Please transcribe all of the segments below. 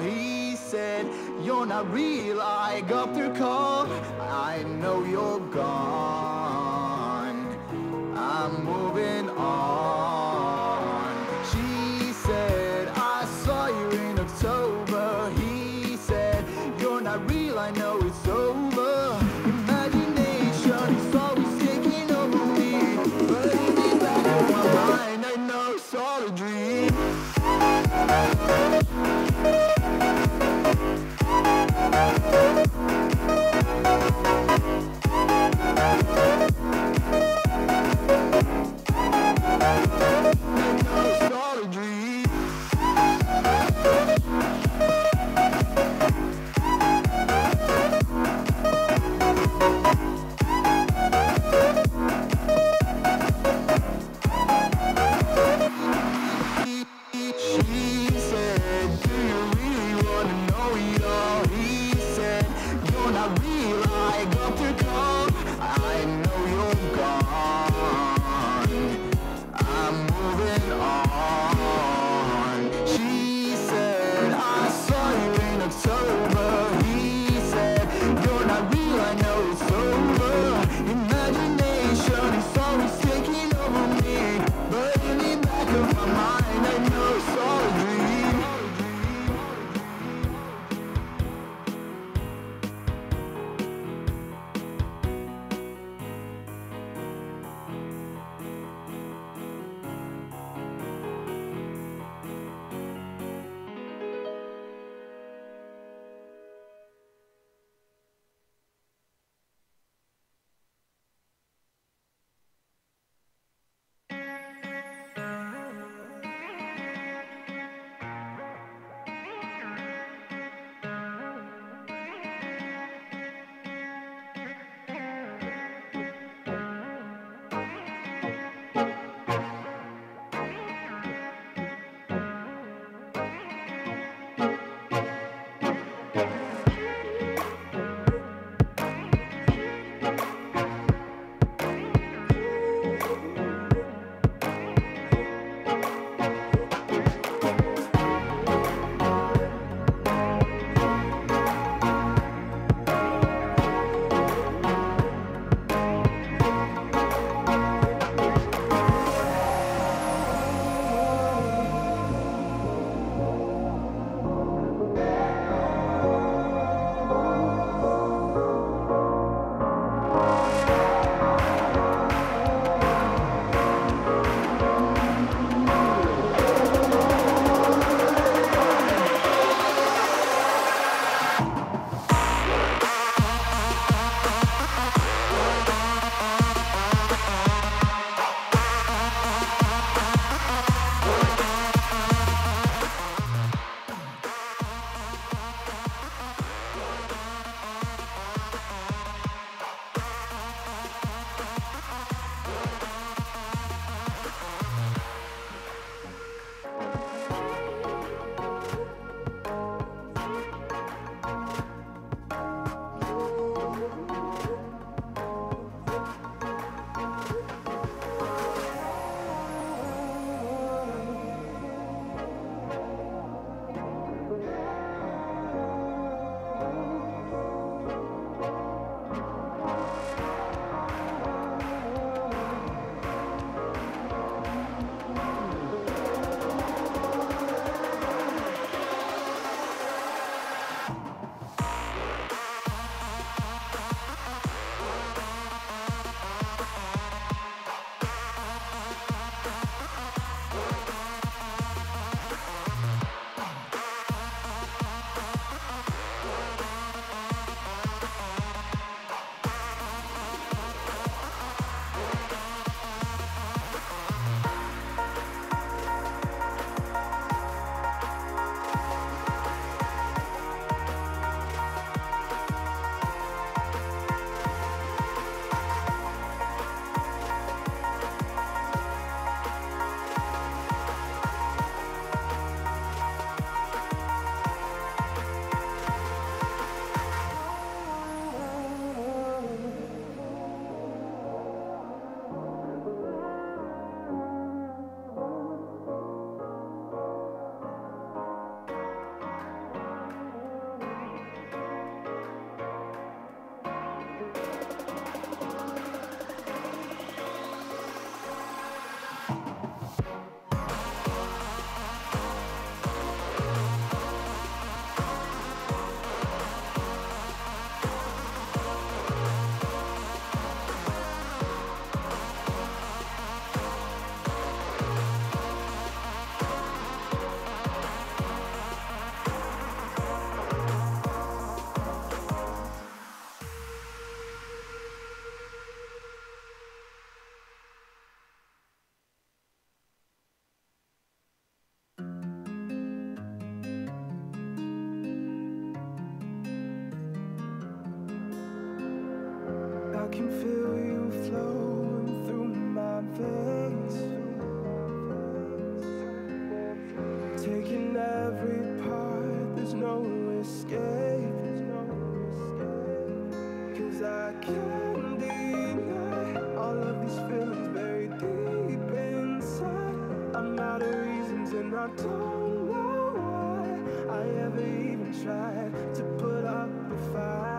He said, you're not real, I got their call. I know you're gone, I'm moving on. She said, I saw you in October. He said, you're not real, I know it's over. Imagination is always taking over me, but in the back of my mind I know it's all a dream. no escape, cause I can't deny all of these feelings buried deep inside. I'm out of reasons and I don't know why I ever even tried to put up a fight.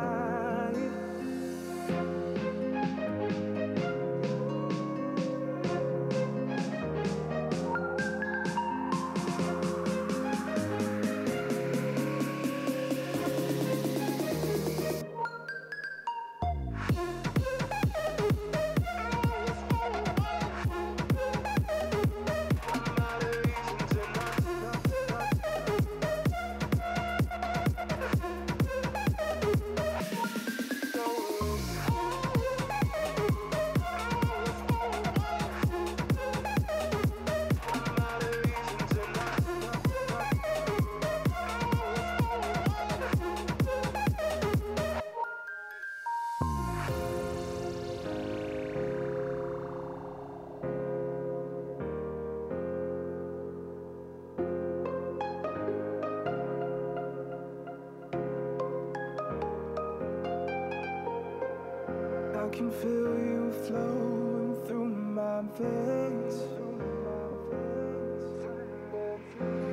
I can feel you flowing through my veins,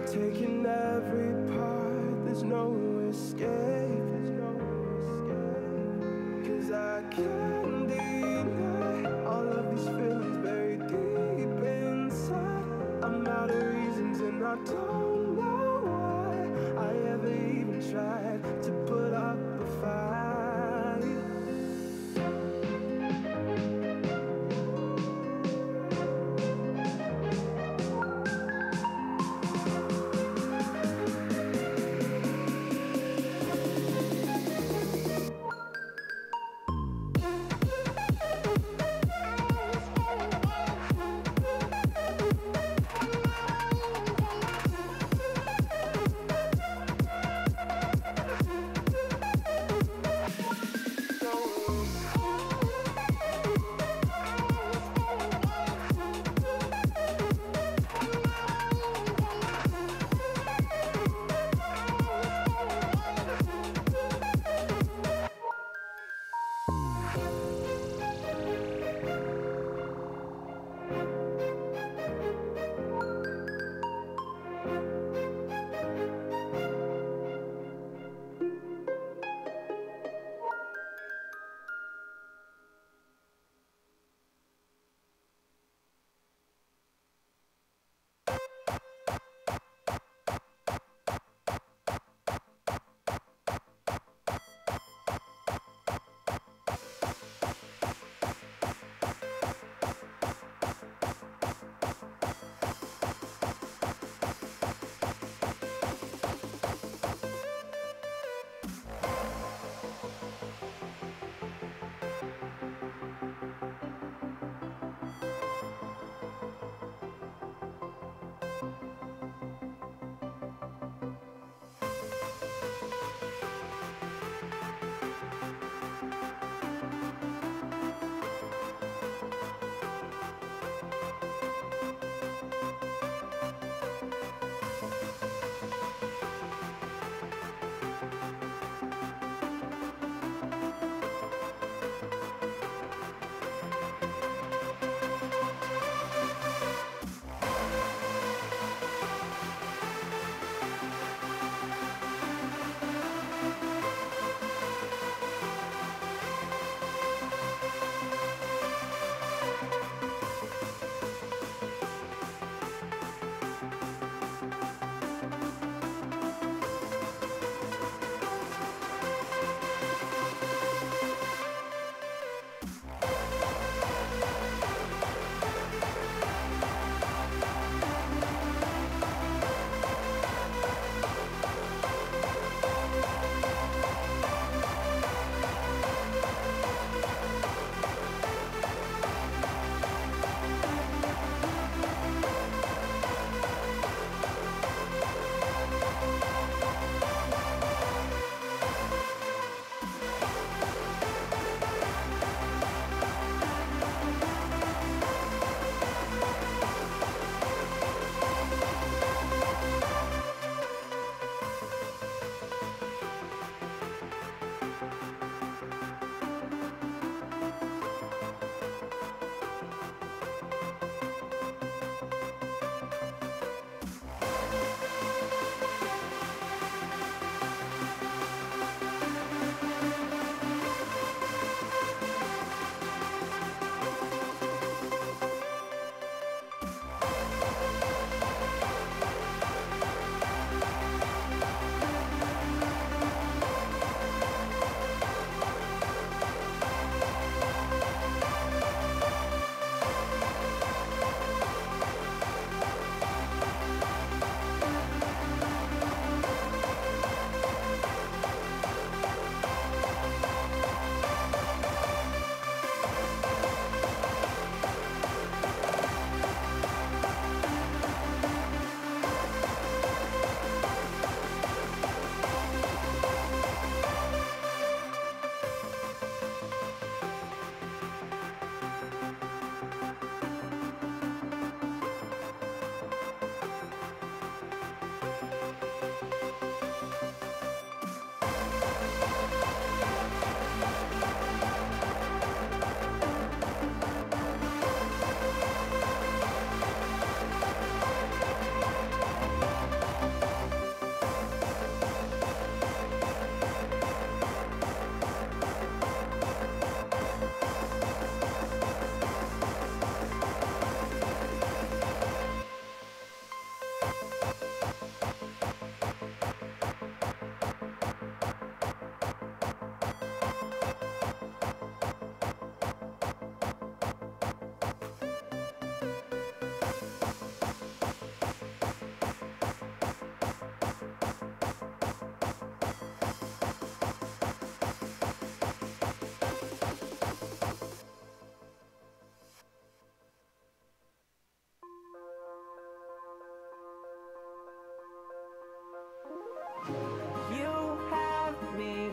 taking every part, there's no escape, cause I can't deny all of these feelings buried deep inside. I'm out of reasons and I don't know why I ever even tried to put up a fight.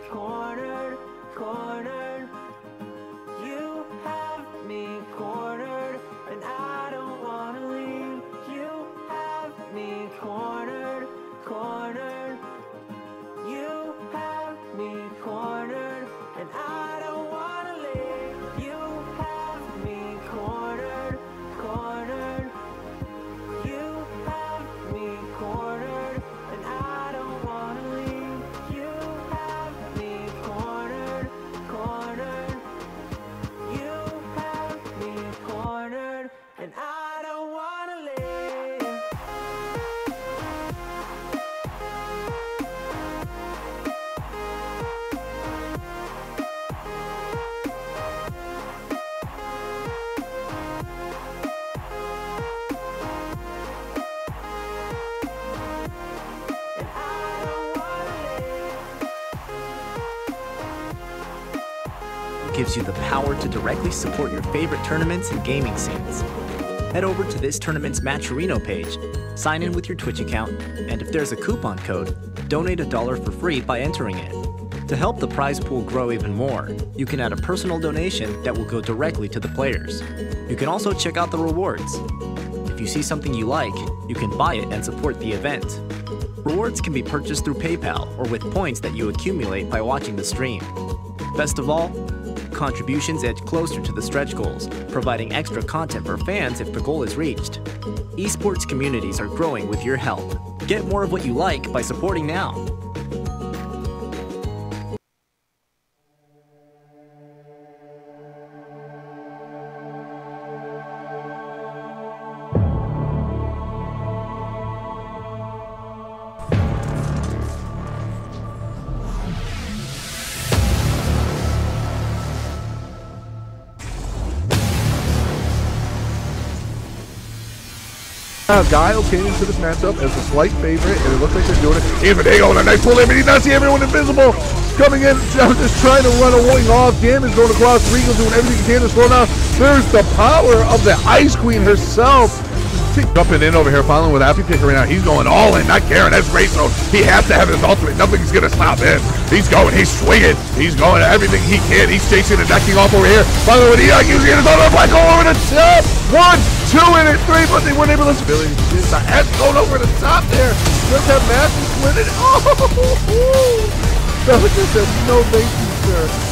cornered, cornered. You have me cornered, and I don't wanna leave. You have me cornered, cornered. You have me cornered, and I don't wanna leave. You have me cornered, cornered. You have me cornered, and I don't wanna leave. You have me cornered, cornered. You have me cornered, and I don't wanna leave. And I don't wanna leave. Gives you the power to directly support your favorite tournaments and gaming scenes. Head over to this tournament's Matcherino page, sign in with your Twitch account, and if there's a coupon code, donate $1 for free by entering it. To help the prize pool grow even more, you can add a personal donation that will go directly to the players. You can also check out the rewards. If you see something you like, you can buy it and support the event. Rewards can be purchased through PayPal or with points that you accumulate by watching the stream. Best of all, contributions edge closer to the stretch goals, providing extra content for fans if the goal is reached. Esports communities are growing with your help. Get more of what you like by supporting now. Guile came into this matchup as a slight favorite, and it looks like they're doing it. Even Diego on a nice pull in, but he does see everyone invisible. Coming in, just trying to run a wing off. Damage going across. Regal doing everything he can to slow down. There's the power of the Ice Queen herself. Jumping in over here, following with Happy Picker right now. He's going all in, not caring. That's great zone. He has to have his ultimate. Nothing's going to stop him. He's going, he's swinging. He's going everything he can. He's chasing and decking off over here. By the way, the using his other black all over the top. 1, 2, and 3, but they weren't able to ability. The head going over the top there. Just have Matthew split it. Oh, that was just a no thank you, sir.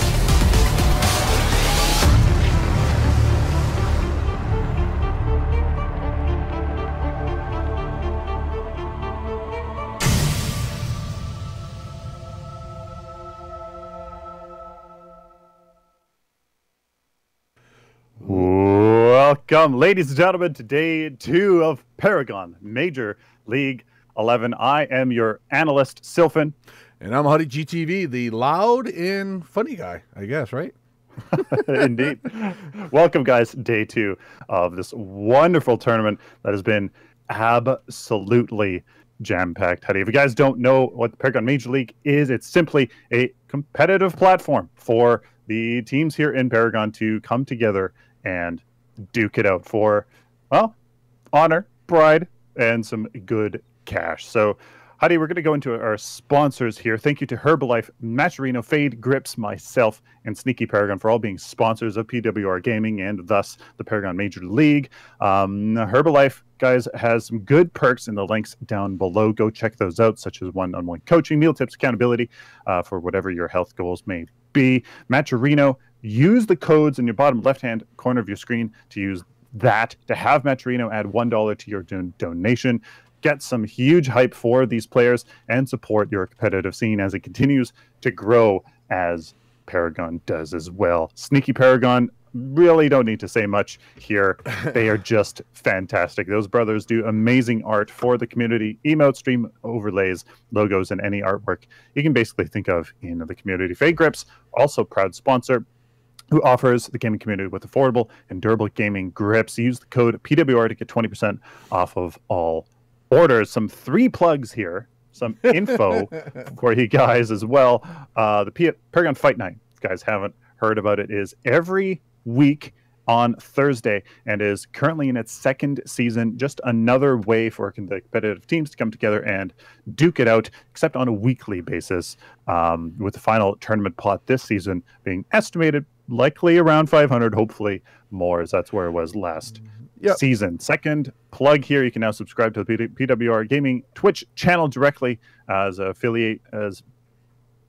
Welcome, ladies and gentlemen, to day 2 of Paragon Major League 11. I am your analyst, Sylphin. And I'm Huddy GTV, the loud and funny guy, I guess, right? Indeed. Welcome, guys, day 2 of this wonderful tournament that has been absolutely jam-packed. Huddy, if you guys don't know what the Paragon Major League is, it's simply a competitive platform for the teams here in Paragon to come together and duke it out for, well, honor, pride, and some good cash. So, Huddy, we're going to go into our sponsors here. Thank you to Herbalife, Matcherino, Fade, Grips, myself, and Sneaky Paragon for all being sponsors of PWR Gaming and thus the Paragon Major League. Herbalife, guys, has some good perks in the links down below. Go check those out, such as one-on-one coaching, meal tips, accountability for whatever your health goals may be. Matcherino, use the codes in your bottom left-hand corner of your screen to use that to have Matcherino add $1 to your donation. Get some huge hype for these players and support your competitive scene as it continues to grow, as Paragon does as well. Sneaky Paragon, really don't need to say much here. They are just fantastic. Those brothers do amazing art for the community, emote, stream overlays, logos, and any artwork you can basically think of in the community. Fade Grips, also proud sponsor, who offers the gaming community with affordable and durable gaming grips. Use the code PWR to get 20% off of all orders. Some 3 plugs here, some info for you guys as well. The Paragon Fight Night, if you guys haven't heard about it, is every week on Thursday and is currently in its second season. Just another way for competitive teams to come together and duke it out, except on a weekly basis, with the final tournament pot this season being estimated likely around 500, hopefully more, as that's where it was last season. Second plug here, you can now subscribe to the PWR Gaming Twitch channel directly as an affiliate, as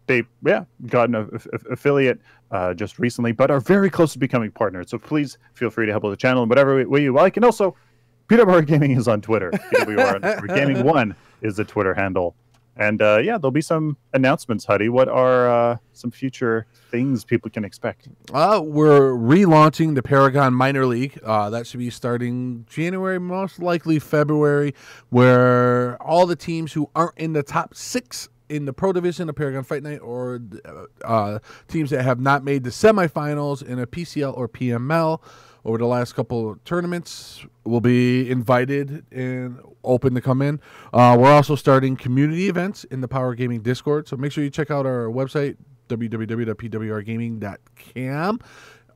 they got an affiliate just recently, but are very close to becoming partners. So please feel free to help with the channel in whatever way you like. And also, PWR Gaming is on Twitter. PWR Gaming 1 is the Twitter handle. And there'll be some announcements, Huddy. What are some future things people can expect? We're relaunching the Paragon Minor League. That should be starting January, most likely February, where all the teams who aren't in the top 6 in the Pro Division of Paragon Fight Night, or teams that have not made the semifinals in a PCL or PML over the last couple of tournaments, will be invited and open to come in. We're also starting community events in the Power Gaming Discord, so make sure you check out our website, www.pwrgaming.com,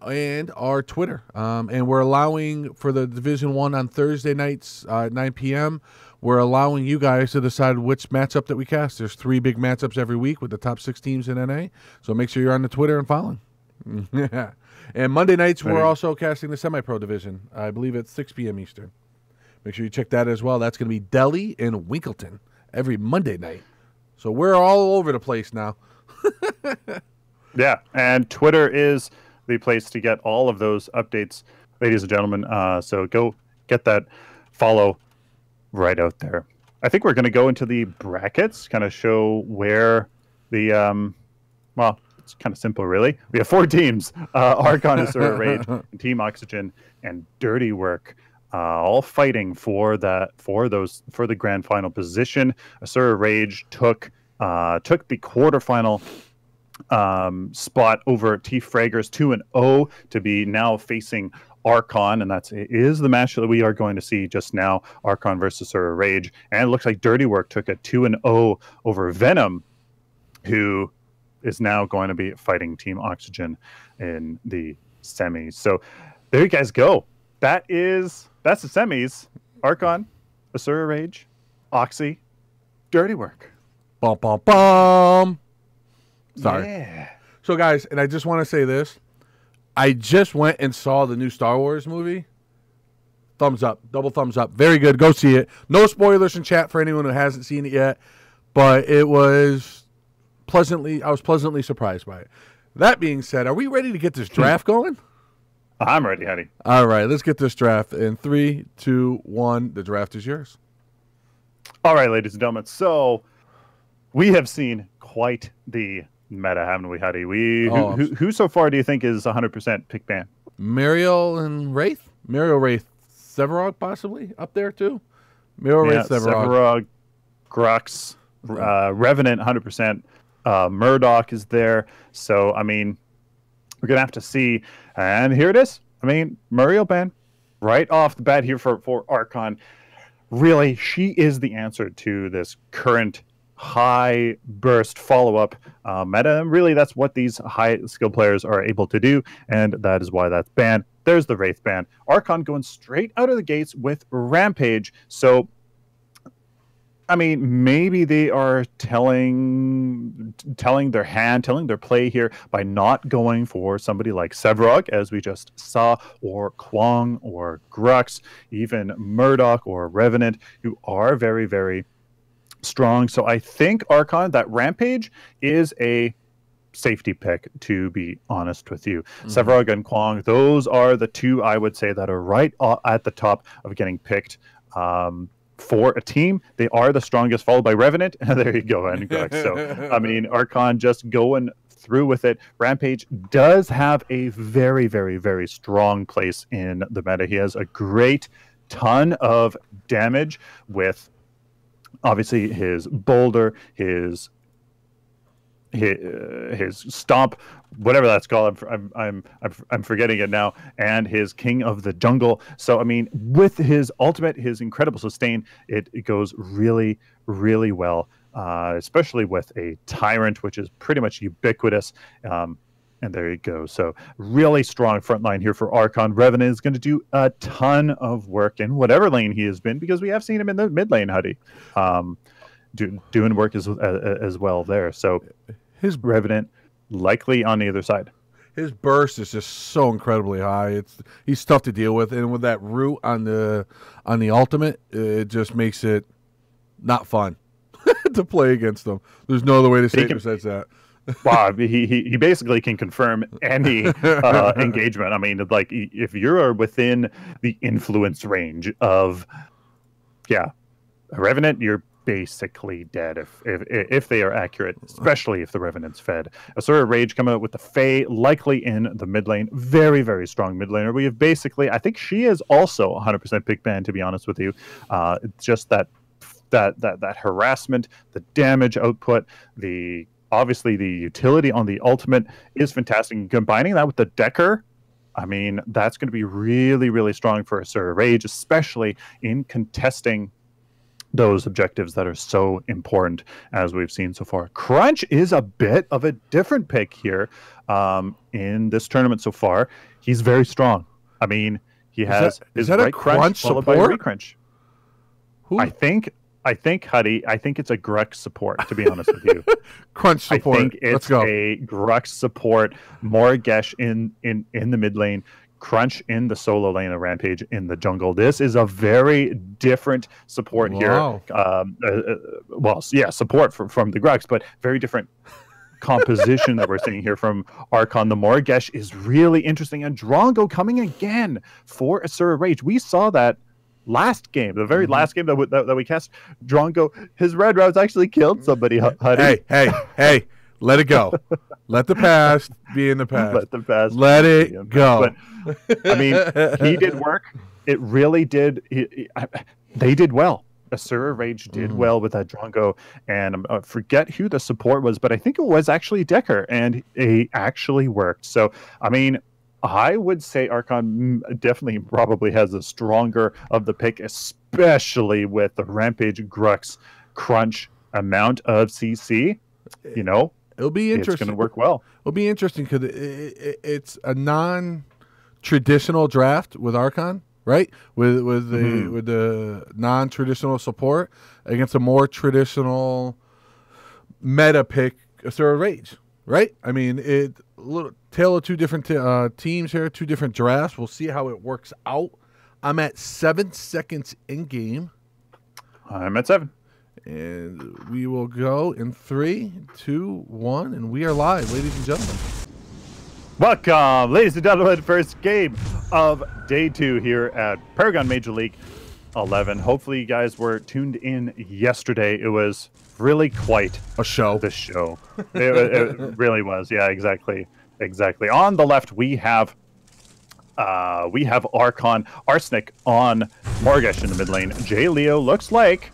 and our Twitter. And we're allowing for the Division 1 on Thursday nights at 9 p.m., we're allowing you guys to decide which matchup that we cast. There's 3 big matchups every week with the top 6 teams in NA. So make sure you're on the Twitter and following. And Monday nights, we're also casting the semi-pro division. I believe at 6 p.m. Eastern. Make sure you check that as well. That's going to be Delhi and Winkleton every Monday night. So we're all over the place now. Yeah, and Twitter is the place to get all of those updates, ladies and gentlemen. So go get that follow right out there. I think we're going to go into the brackets, kind of show where the, it's kind of simple, really. We have 4 teams, Archon, Asura, Rage, and Team Oxygen, and Dirty Work, all fighting for the grand final position. Asura Rage took the quarterfinal spot over T Fraggers 2-0 to be now facing Archon, and that is the match that we are going to see just now, Archon versus Asura Rage. And it looks like Dirty Work took a 2-0 over Venom, who is now going to be fighting Team Oxygen in the semis. So there you guys go. That's the semis. Archon, Asura Rage, Oxy, Dirty Work. Bum, bum, bum. Sorry. Yeah. So, guys, and I just want to say this. I just went and saw the new Star Wars movie. Thumbs up. Double thumbs up. Very good. Go see it. No spoilers in chat for anyone who hasn't seen it yet. But I was pleasantly surprised by it. That being said, are we ready to get this draft going? I'm ready, honey. All right, let's get this draft in 3, 2, 1. The draft is yours. All right, ladies and gentlemen. So we have seen quite the meta, haven't we, Huddy? Who so far do you think is 100% pick ban? Mariel and Wraith? Mariel, Wraith, Severog possibly up there too? Mariel, Wraith, Severog, Grux, Revenant 100%. Murdoch is there. So, I mean, we're going to have to see. And here it is. I mean, Muriel ban right off the bat here for Archon. Really, she is the answer to this current high burst follow-up meta. Really, that's what these high skill players are able to do, and that is why that's banned. There's the Wraith ban. Archon going straight out of the gates with Rampage. So, I mean, maybe they are telling their play here by not going for somebody like Severog, as we just saw, or Kwong, or Grux, even Murdoch or Revenant, who are very, very strong. So I think Archon, that Rampage is a safety pick, to be honest with you. Severog and Kwong, those are the 2 I would say that are right at the top of getting picked for a team. They are the strongest, followed by Revenant. There you go, and Grux. So, I mean, Archon just going through with it. Rampage does have a very, very, very strong place in the meta. He has a great ton of damage with obviously his boulder, his stomp, whatever that's called. I'm forgetting it now, and his King of the Jungle. So I mean, with his ultimate, his incredible sustain, it goes really, really well, especially with a Tyrant, which is pretty much ubiquitous. And there you go. So really strong front line here for Archon. Revenant is going to do a ton of work in whatever lane he has been, because we have seen him in the mid lane, Huddy, doing work as well there. So his Revenant likely on the other side. His burst is just so incredibly high. He's tough to deal with, and with that root on the ultimate, it just makes it not fun to play against him. There's no other way to say it besides that. Wow, he basically can confirm any engagement. I mean, like, if you're within the influence range of, a Revenant, you're basically dead if they are accurate, especially if the Revenant's fed. Asura Rage coming out with the Fae, likely in the mid lane. Very, very strong mid laner. We have basically, I think she is also 100% pick ban, to be honest with you. Just that harassment, the damage output, obviously the utility on the ultimate is fantastic. And combining that with the Decker, I mean, that's going to be really, really strong for Asura Rage, especially in contesting those objectives that are so important, as we've seen so far. Crunch is a bit of a different pick here in this tournament so far. He's very strong. I mean, he has is that a Crunch followed support? By a Recrunch. Who? I think, Huddy, I think it's a Grux support, to be honest with you. Crunch support. I think it's a Grux support. Morgesh in the mid lane. Crunch in the solo lane of Rampage in the jungle. This is a very different support here. Support from the Grux, but very different composition that we're seeing here from Archon. The Morgesh is really interesting, and Drongo coming again for Asura Rage. We saw that last game, the very last game that we cast. Drongo, his red routes actually killed somebody. Hey, let it go. Let the past be in the past. Let the past. Let it go. But, I mean, he did work. It really did. They did well. Asura Rage did well with that Drongo, and forget who the support was, but I think it was actually Decker, and he actually worked. So, I mean, I would say Archon definitely probably has the stronger of the pick, especially with the Rampage Grux Crunch amount of CC. You know, it'll be interesting. It's going to work well. It'll be interesting because it's a non-traditional draft with Archon, right? With the non-traditional support against a more traditional meta pick, Asura Rage, right? I mean, a little tale of two different teams here, two different drafts. We'll see how it works out. I'm at 7 seconds in game. I'm at 7. And we will go in 3, 2, 1, and we are live, ladies and gentlemen. Welcome, ladies and gentlemen, first game of day 2 here at Paragon Major League 11. Hopefully you guys were tuned in yesterday. It was really quite a show. The show. It really was. Yeah, exactly. On the left, we have Archon, Arsenic on Morgesh in the mid lane. J Leo looks like,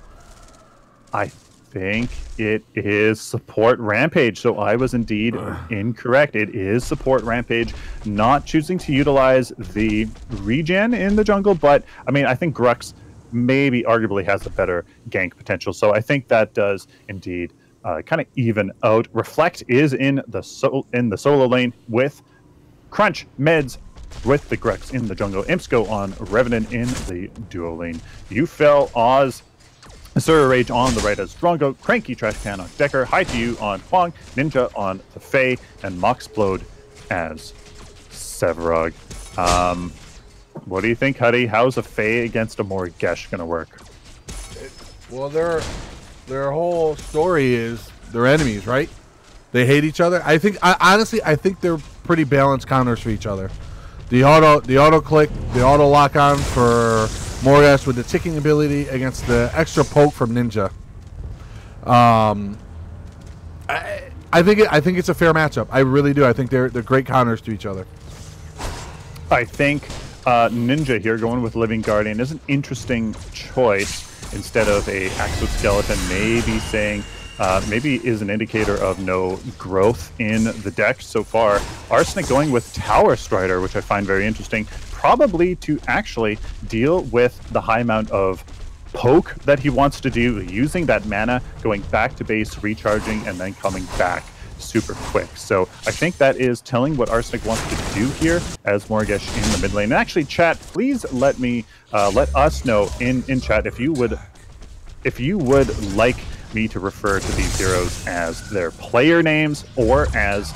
I think it is support Rampage. So I was indeed incorrect. It is support Rampage, not choosing to utilize the regen in the jungle. But I mean, I think Grux maybe arguably has a better gank potential. So I think that does indeed kind of even out. Reflect is in the solo lane with Crunch meds with the Grux in the jungle. Imps on Revenant in the duo lane. You fell Oz. Asura Rage on the right as Drongo, Cranky Trash Can on Decker, Hi to You on Huang, Ninja on the Fae, and Moxplode as Severog. What do you think, Huddy? How's a Fae against a Morgesh going to work? Well, their whole story is they're enemies, right? They hate each other. Honestly, I think they're pretty balanced counters for each other. The auto click, the auto lock on for Morgesh with the ticking ability against the extra poke from Ninja. I think it's a fair matchup. I really do. I think they're great counters to each other. I think Ninja here going with Living Guardian is an interesting choice instead of a Exoskeleton. Maybe saying maybe is an indicator of no growth in the deck so far. Arsenic going with Tower Strider, which I find very interesting, probably to actually deal with the high amount of poke that he wants to do, using that mana, going back to base, recharging, and then coming back super quick. So I think that is telling what Arsenic wants to do here as Morgesh in the mid lane. And actually, chat, please let us know in chat if you would like me to refer to these heroes as their player names or as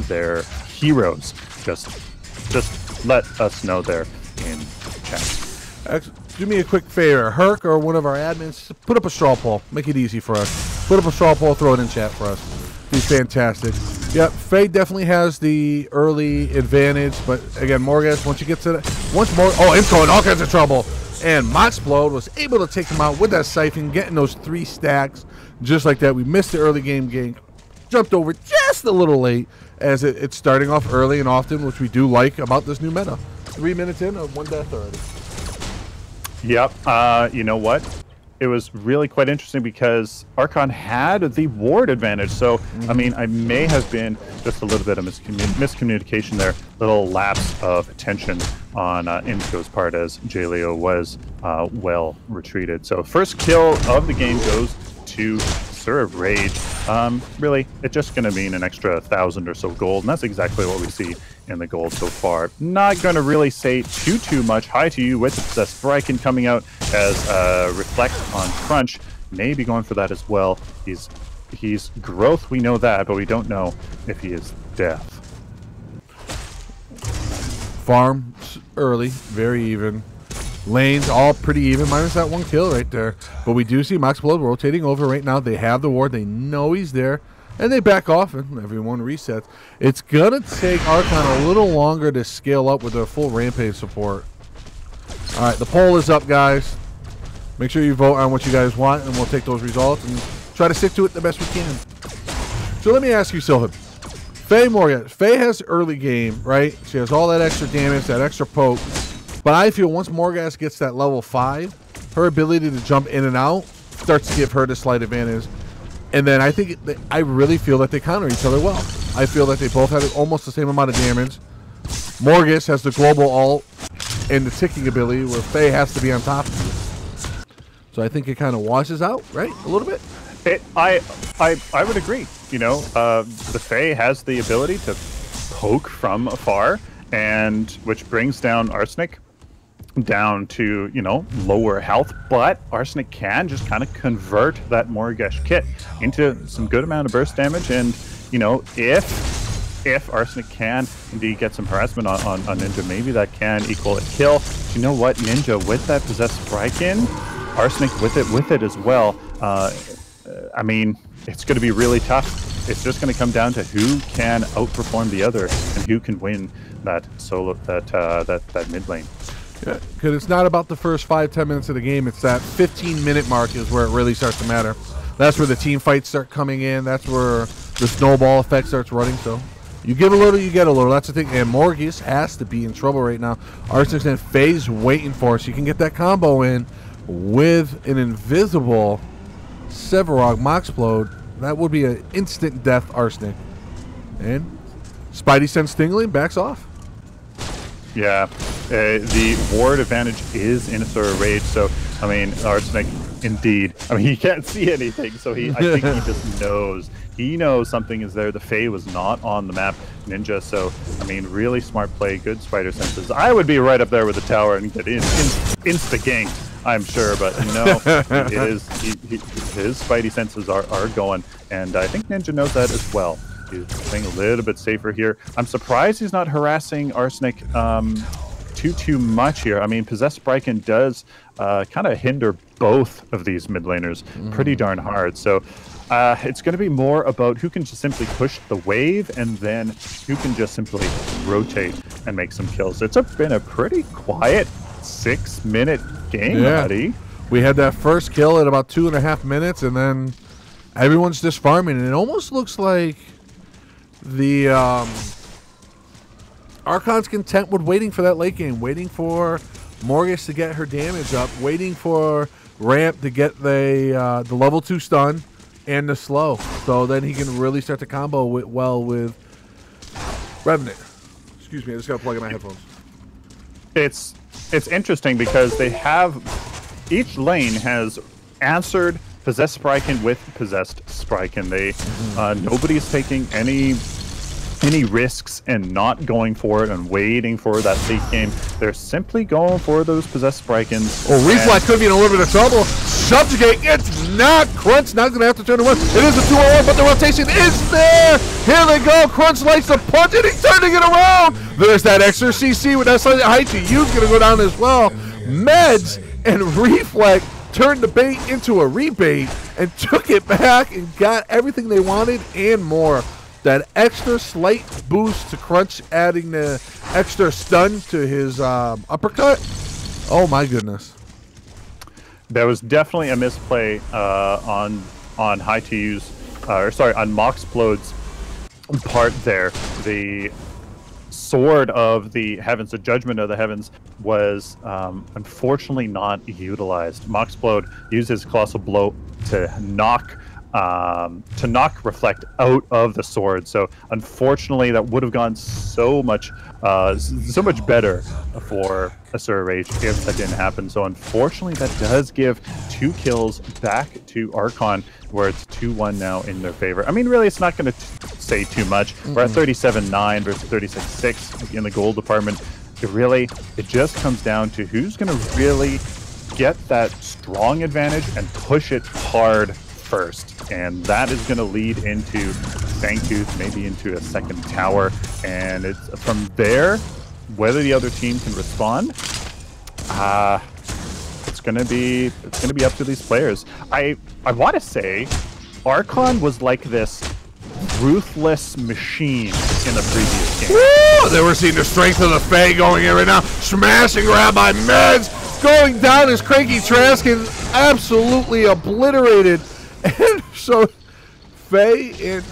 their heroes. Just let us know there in chat. Do me a quick favor, Herc or one of our admins, put up a straw poll. Make it easy for us. Put up a straw poll, throw it in chat for us. He's fantastic. Yep, Faye definitely has the early advantage, but again, Morgesh, once you get to that, Imco in all kinds of trouble. And Moxplode was able to take him out with that Sylphin, getting those 3 stacks just like that. We missed the early game gank, jumped over just a little late as it's starting off early and often, which we do like about this new meta. 3 minutes in of 1 death already. Yep. You know what? It was really quite interesting because Archon had the ward advantage. So, I mean, I may have been just a little bit of miscommunication there, little lapse of attention on Imco's part as Jaleo was well retreated. So first kill of the game goes to Asura Rage. Really, it's just going to mean an extra 1,000 or so gold, and that's exactly what we see in the gold so far. Not going to really say too much. Hi to you with the Possessed Paragon coming out as Reflect on Crunch. Maybe going for that as well. He's growth, we know that, but we don't know if he is death. Farm early, very even. Lanes all pretty even, minus that 1 kill right there. But we do see Moxplode rotating over right now. They have the ward, they know he's there, and they back off, and everyone resets. It's gonna take Archon a little longer to scale up with their full Rampage support. All right, the poll is up, guys. Make sure you vote on what you guys want, and we'll take those results and try to stick to it the best we can. So let me ask you, Sylphin. Faye Morgan. Faye has early game, right? She has all that extra damage, that extra poke. But I feel once Morgas gets that level 5, her ability to jump in and out starts to give her the slight advantage. And then I really feel that they counter each other well. I feel that they both have almost the same amount of damage. Morgus has the global ult and the ticking ability where Faye has to be on top of you. So I think it kind of washes out, right? A little bit? I would agree. You know, the Faye has the ability to poke from afar, and which brings down Arsenic down to, you know, lower health, but Arsenic can just kind of convert that Morgesh kit into some good amount of burst damage. And, you know, if Arsenic can indeed get some harassment on Ninja, maybe that can equal a kill. You know what, Ninja with that Possessed Paragon, Arsenic with it as well. I mean, it's going to be really tough. It's just going to come down to who can outperform the other and who can win that solo, that mid lane. Yeah, because it's not about the first 5-10 minutes of the game. It's that 15-minute mark is where it really starts to matter. That's where the team fights start coming in. That's where the snowball effect starts running. So you give a little, you get a little. That's the thing. And Morgus has to be in trouble right now. Arsenic's and Faye's waiting for us. You can get that combo in with an invisible Sevarog Moxplode. That would be an instant death Arsenic. And Spidey sends Stingling, backs off. Yeah, the ward advantage is in Asura Rage, so, I mean, Arsenic, indeed. I mean, he can't see anything, so I think he just knows. He knows something is there. The Fae was not on the map, Ninja, so, I mean, really smart play, good spider senses. I would be right up there with the tower and get insta-ganked, I'm sure, but no, his Spidey senses are going, and I think Ninja knows that as well. He's playing a little bit safer here. I'm surprised he's not harassing Arsenic too much here. I mean, Possessed Paragon does kind of hinder both of these mid laners pretty darn hard. So it's going to be more about who can just simply push the wave and then who can just simply rotate and make some kills. It's been a pretty quiet 6-minute game, buddy. We had that first kill at about 2.5 minutes, and then everyone's just farming, and it almost looks like the Archon's content with waiting for that late game, waiting for Morgus to get her damage up, waiting for Ramp to get the level 2 stun and the slow, so then he can really start to combo well with Revenant. Excuse me, I just got to plug in my headphones. It's interesting because they have, each lane has answered Possessed Sprykin with Possessed Sprykin. They nobody's taking any risks and not going for it and waiting for that late game. They're simply going for those Possessed Sprykins. Oh, Reflex could be in a little bit of trouble. Subjugate, it's not. Crunch not going to have to turn to one. It is a 2-on-1, but the rotation is there. Here they go. Crunch likes to punch it. He's turning it around. There's that extra CC with that slightly height to use going to go down as well. Meds and Reflex turned the bait into a rebait and took it back and got everything they wanted and more. That extra slight boost to Crunch, adding the extra stun to his uppercut. Oh my goodness. There was definitely a misplay on High to Use, or sorry, on Moxplode's part there. The Sword of the Heavens, the Judgment of the Heavens, was unfortunately not utilized. Moxplode used his Colossal Blow to knock Reflect out of the sword. So unfortunately, that would have gone so much better for Asura Rage if that didn't happen. So unfortunately, that does give 2 kills back to Archon, where it's 2-1 now in their favor. I mean, really, it's not going to say too much. We're at 37-9 versus 36-6 in the gold department. It just comes down to who's going to really get that strong advantage and push it hard first, and that is going to lead into Fangtooth, maybe into a second tower, and it's from there whether the other team can respond. It's going to be up to these players. I want to say Archon was like this ruthless machine in the previous game. Woo! They were seeing the strength of the Fae going in right now. Smash and grab by Meds, going down as Cranky Trask is absolutely obliterated. And so Faye and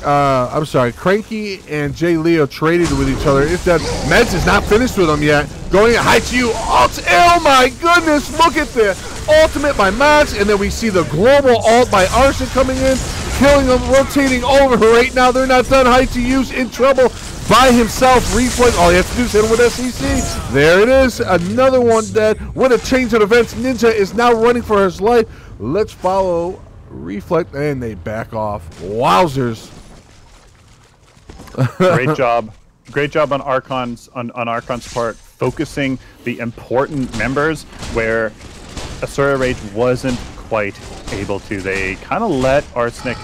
Cranky and Jay Leo traded with each other. If that Meds is not finished with them yet, going at high to you. Oh my goodness, look at the ultimate by Max, and then we see the global ult by Archon coming in, killing them, rotating over right now. They're not done. High to use in trouble by himself. Reflex, all he has to do is hit him with SCC. There it is, another one dead. With a change of events, Ninja is now running for his life. Let's follow Reflect, and they back off. Wowzers. Great job on Archon's part, focusing the important members where Asura Rage wasn't quite able to. They kind of let Arsenic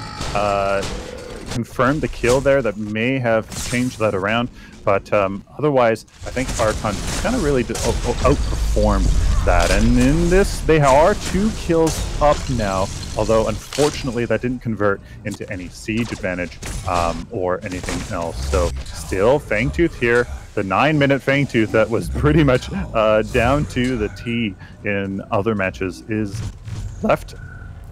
confirm the kill there. That may have changed that around, but otherwise I think Archon kind of really outperformed that, and in this they are 2 kills up now, although unfortunately that didn't convert into any siege advantage or anything else. So still Fangtooth here, the 9-minute Fangtooth that was pretty much down to the T in other matches is left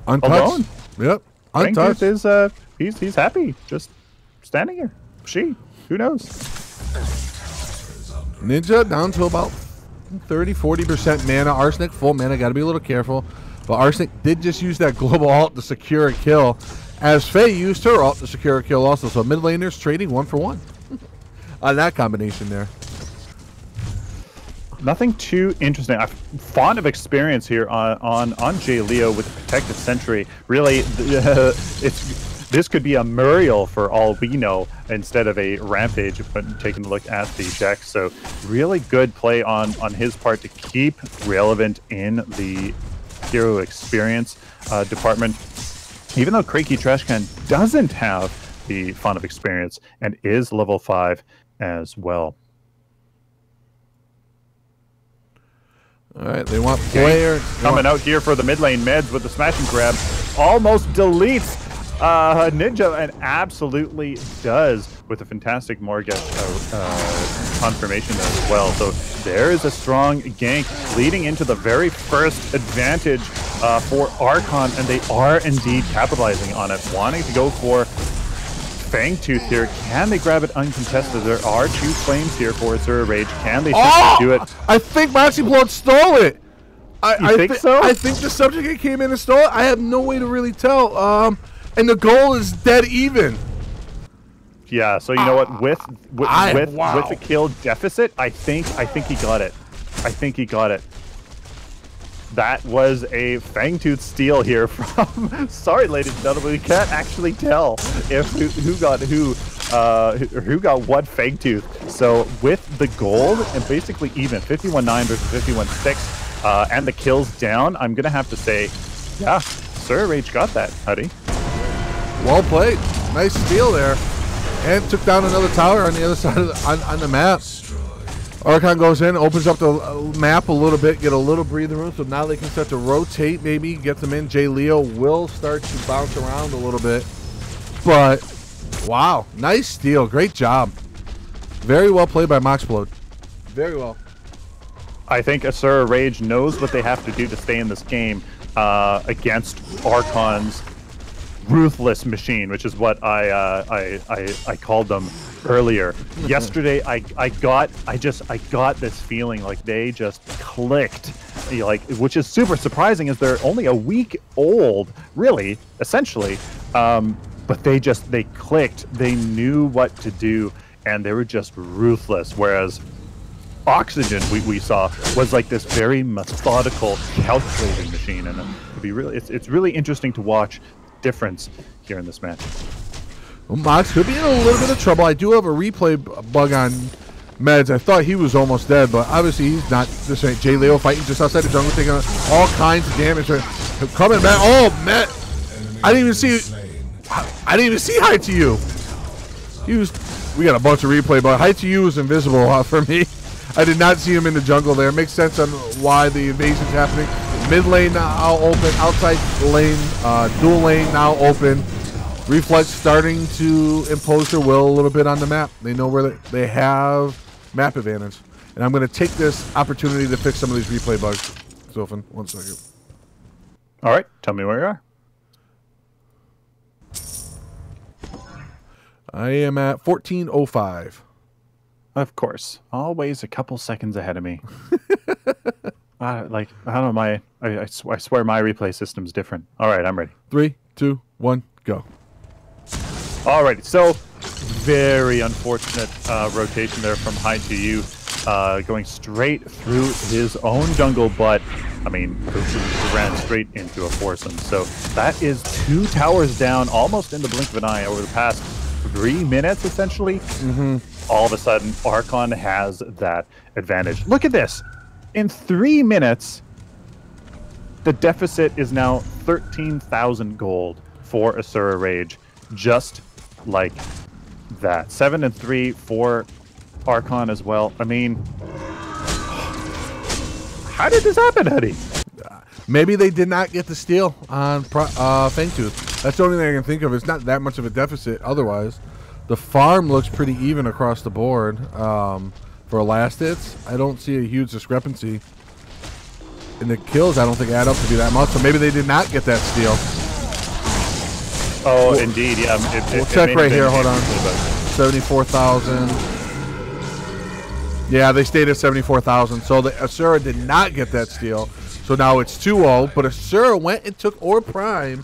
untouched. Alone. Yep, untouched. Fangtooth is he's happy just standing here. Who knows? Ninja down to about 30-40% mana. Arsenic full mana, got to be a little careful. But Arsenic did just use that global ult to secure a kill, as Faye used her ult to secure a kill also. So mid laners trading 1 for 1 on that combination there. Nothing too interesting. I'm fond of experience here on Jay Leo with the Protected Sentry. Really, this could be a Muriel for all we know instead of a Rampage, but taking a look at the deck. So really good play on his part to keep relevant in the hero experience department. Even though Cranky Trashcan doesn't have the font of experience and is level 5 as well. All right, they want player coming out here for the mid lane Meds with the smash and grab. Almost deletes Ninja, and absolutely does with a fantastic Morgat confirmation as well. So there is a strong gank leading into the very first advantage for Archon, and they are indeed capitalizing on it, wanting to go for Fangtooth here. Can they grab it uncontested? There are 2 flames here for Asura Rage. Can they do it? I think Moxiploid stole it. I think so? I think the subjugate came in and stole it. I have no way to really tell. And the goal is dead even. Yeah, so you know what? With the kill deficit, I think he got it. that was a Fangtooth steal here from. Sorry, ladies and gentlemen, we can't actually tell if who got what Fangtooth. So with the gold and basically even 51-9 versus 51-6, and the kills down, I'm gonna have to say, yeah, Sir Rage got that, Huddy. Well played. Nice steal there. And took down another tower on the other side of on the map. Archon goes in, opens up the map a little bit, get a little breathing room, so now they can start to rotate, maybe get them in. Jay Leo will start to bounce around a little bit. But, wow, nice steal. Great job. Very well played by Moxplode. Very well. I think Asura Rage knows what they have to do to stay in this game against Archon's ruthless machine, which is what I called them earlier. Yesterday, I got this feeling like they just clicked, which is super surprising, as they're only a week old, really, essentially. But they clicked. They knew what to do, and they were just ruthless. Whereas Oxygen, we saw, was like this very methodical, calculating machine, and it's really interesting to watch difference here in this match. Well, Mox could be in a little bit of trouble. I do have a replay bug on Meds. I thought he was almost dead, but obviously he's not. This ain't Jay Leo fighting just outside the jungle, taking all kinds of damage. Coming back. Oh, Met! I didn't even see High to You. We got a bunch of replay, but High to You was invisible for me. I did not see him in the jungle there. It makes sense on why the invasion's happening. Mid lane now open, outside lane, dual lane now open. Reflex starting to impose their will a little bit on the map. They know where they have map advantage. And I'm going to take this opportunity to fix some of these replay bugs. Sylphin, 1 second. All right, tell me where you are. I am at 14:05. Of course, always a couple seconds ahead of me. I don't know, I swear my replay system's different. All right, I'm ready. 3, 2, 1, go. Alrighty, so very unfortunate rotation there from High to You, going straight through his own jungle, but I mean, he ran straight into a foursome. So that is 2 towers down, almost in the blink of an eye over the past 3 minutes, essentially. All of a sudden, Archon has that advantage. Look at this. In 3 minutes, the deficit is now 13,000 gold for Asura Rage. Just like that. 7 and 3 for Archon as well. I mean, how did this happen, Eddie? Maybe they did not get the steal on Fangtooth. That's the only thing I can think of. It's not that much of a deficit otherwise. The farm looks pretty even across the board. For last hits, I don't see a huge discrepancy. And the kills, I don't think add up to be that much. So maybe they did not get that steal. Oh, indeed, yeah. We'll check right here. Hold on. 74,000. Yeah, they stayed at 74,000. So the Asura did not get that steal. So now it's 2-0. But Asura went and took Orb Prime.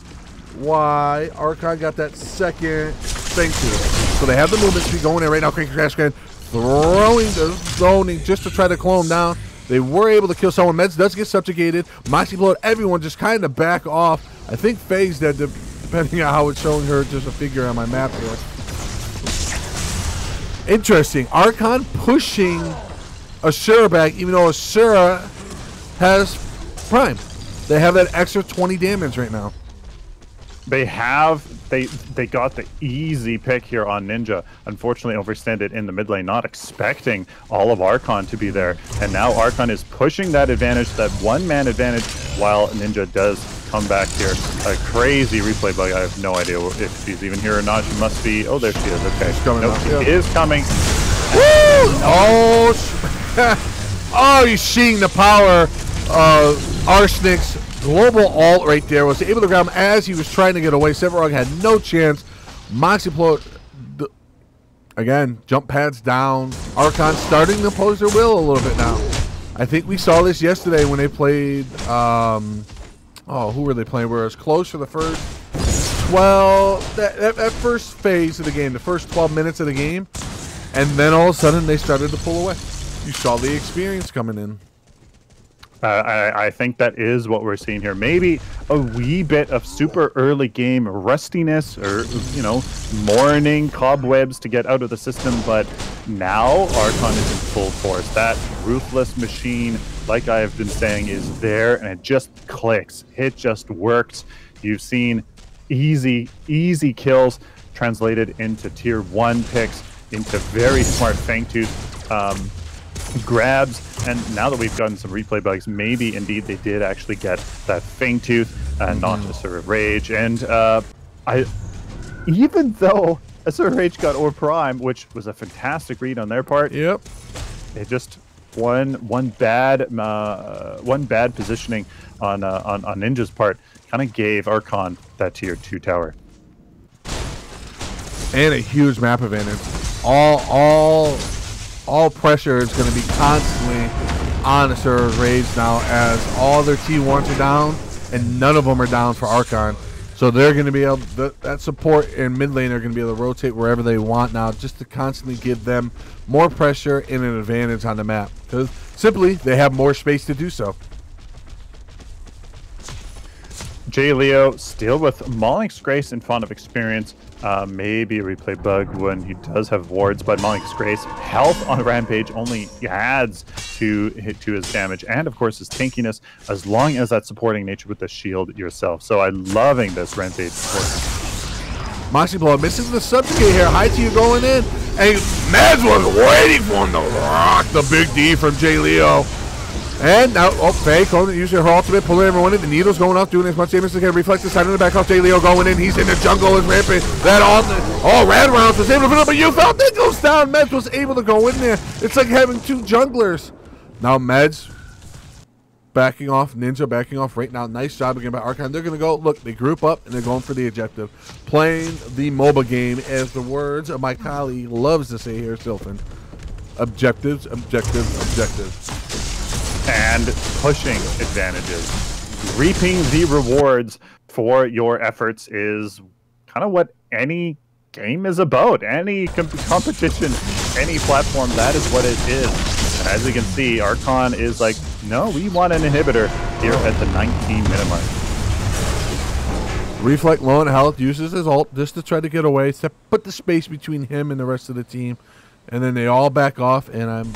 Why Archon got that second thing to it. So they have the movement speed going in right now. Crash Grand throwing the zoning just to try to clone down. They were able to kill someone. Meds does get subjugated. Moxplode, everyone just kind of back off. I think Faye's dead, depending on how it's showing her, just a figure on my map here. Interesting. Archon pushing Asura back, even though Asura has Prime. They have that extra 20 damage right now. They got the easy pick here on Ninja. Unfortunately, overextended in the mid lane, not expecting all of Archon to be there. And now Archon is pushing that advantage, that one-man advantage, while Ninja does come back here. A crazy replay bug. I have no idea if she's even here or not. She must be. Oh, there she is. Okay. She's coming. Nope, she is coming. Woo! Oh, you're seeing the power of Arsenic's global ult right there. Was able to grab him as he was trying to get away. Sevarog had no chance. Moxplode, again, jump pads down. Archon starting to impose their will a little bit now. I think we saw this yesterday when they played, who were they playing? Where it was close for the first 12, that first phase of the game, the first 12 minutes of the game. And then all of a sudden they started to pull away. You saw the experience coming in. I think that is what we're seeing here. Maybe a wee bit of super early game rustiness, or morning cobwebs to get out of the system. But now Archon is in full force. That ruthless machine, like I have been saying, is there, and it just clicks. It just works. You've seen easy kills translated into tier 1 picks, into very smart Fangtooth grabs, and now that we've gotten some replay bugs, maybe indeed they did actually get that Fangtooth and not Asura Rage. And even though Asura Rage got Or Prime, which was a fantastic read on their part, Yep. it just one bad positioning on Ninja's part kind of gave Archon that tier 2 tower. And a huge map advantage. All pressure is going to be constantly on Asura's Rage now, as all their T1s are down, and none of them are down for Archon. So they're going to be able, that support in mid lane are going to be able to rotate wherever they want now, just to constantly give them more pressure and an advantage on the map, because simply they have more space to do so. J. Leo still with Malik's Grace and Font of Experience. Maybe a replay bug when he does have wards, but Malik's Grace health on Rampage only adds to his damage, and of course his tankiness, as long as that supporting nature with the shield yourself. So I'm loving this Rampage support. Moxie Blow missing the subjugate here. High to you going in, and Mez was waiting for him to rock the big D from J. Leo. And now, Faye Conan using her ultimate, pulling everyone in. The needle's going up, doing as much damage as they can. Reflect the side in the back off. J. Leo going in. He's in the jungle with Rampage. That all Rad Rounds was able to put up, but you felt it goes down. Meds was able to go in there. It's like having two junglers. Now Meds backing off. Ninja backing off right now. Nice job again by Archon. They're going to go, look, they group up and they're going for the objective. Playing the MOBA game, as the words of my colleague loves to say here, Sylphin. Objectives, objectives, objectives. And pushing advantages. Reaping the rewards for your efforts is kind of what any game is about. Any competition, any platform, that is what it is. And as you can see, Archon is like, no, we want an inhibitor here at the 19-minute mark. Reflect low on health, uses his ult just to try to get away, to put the space between him and the rest of the team. And then they all back off, and I'm...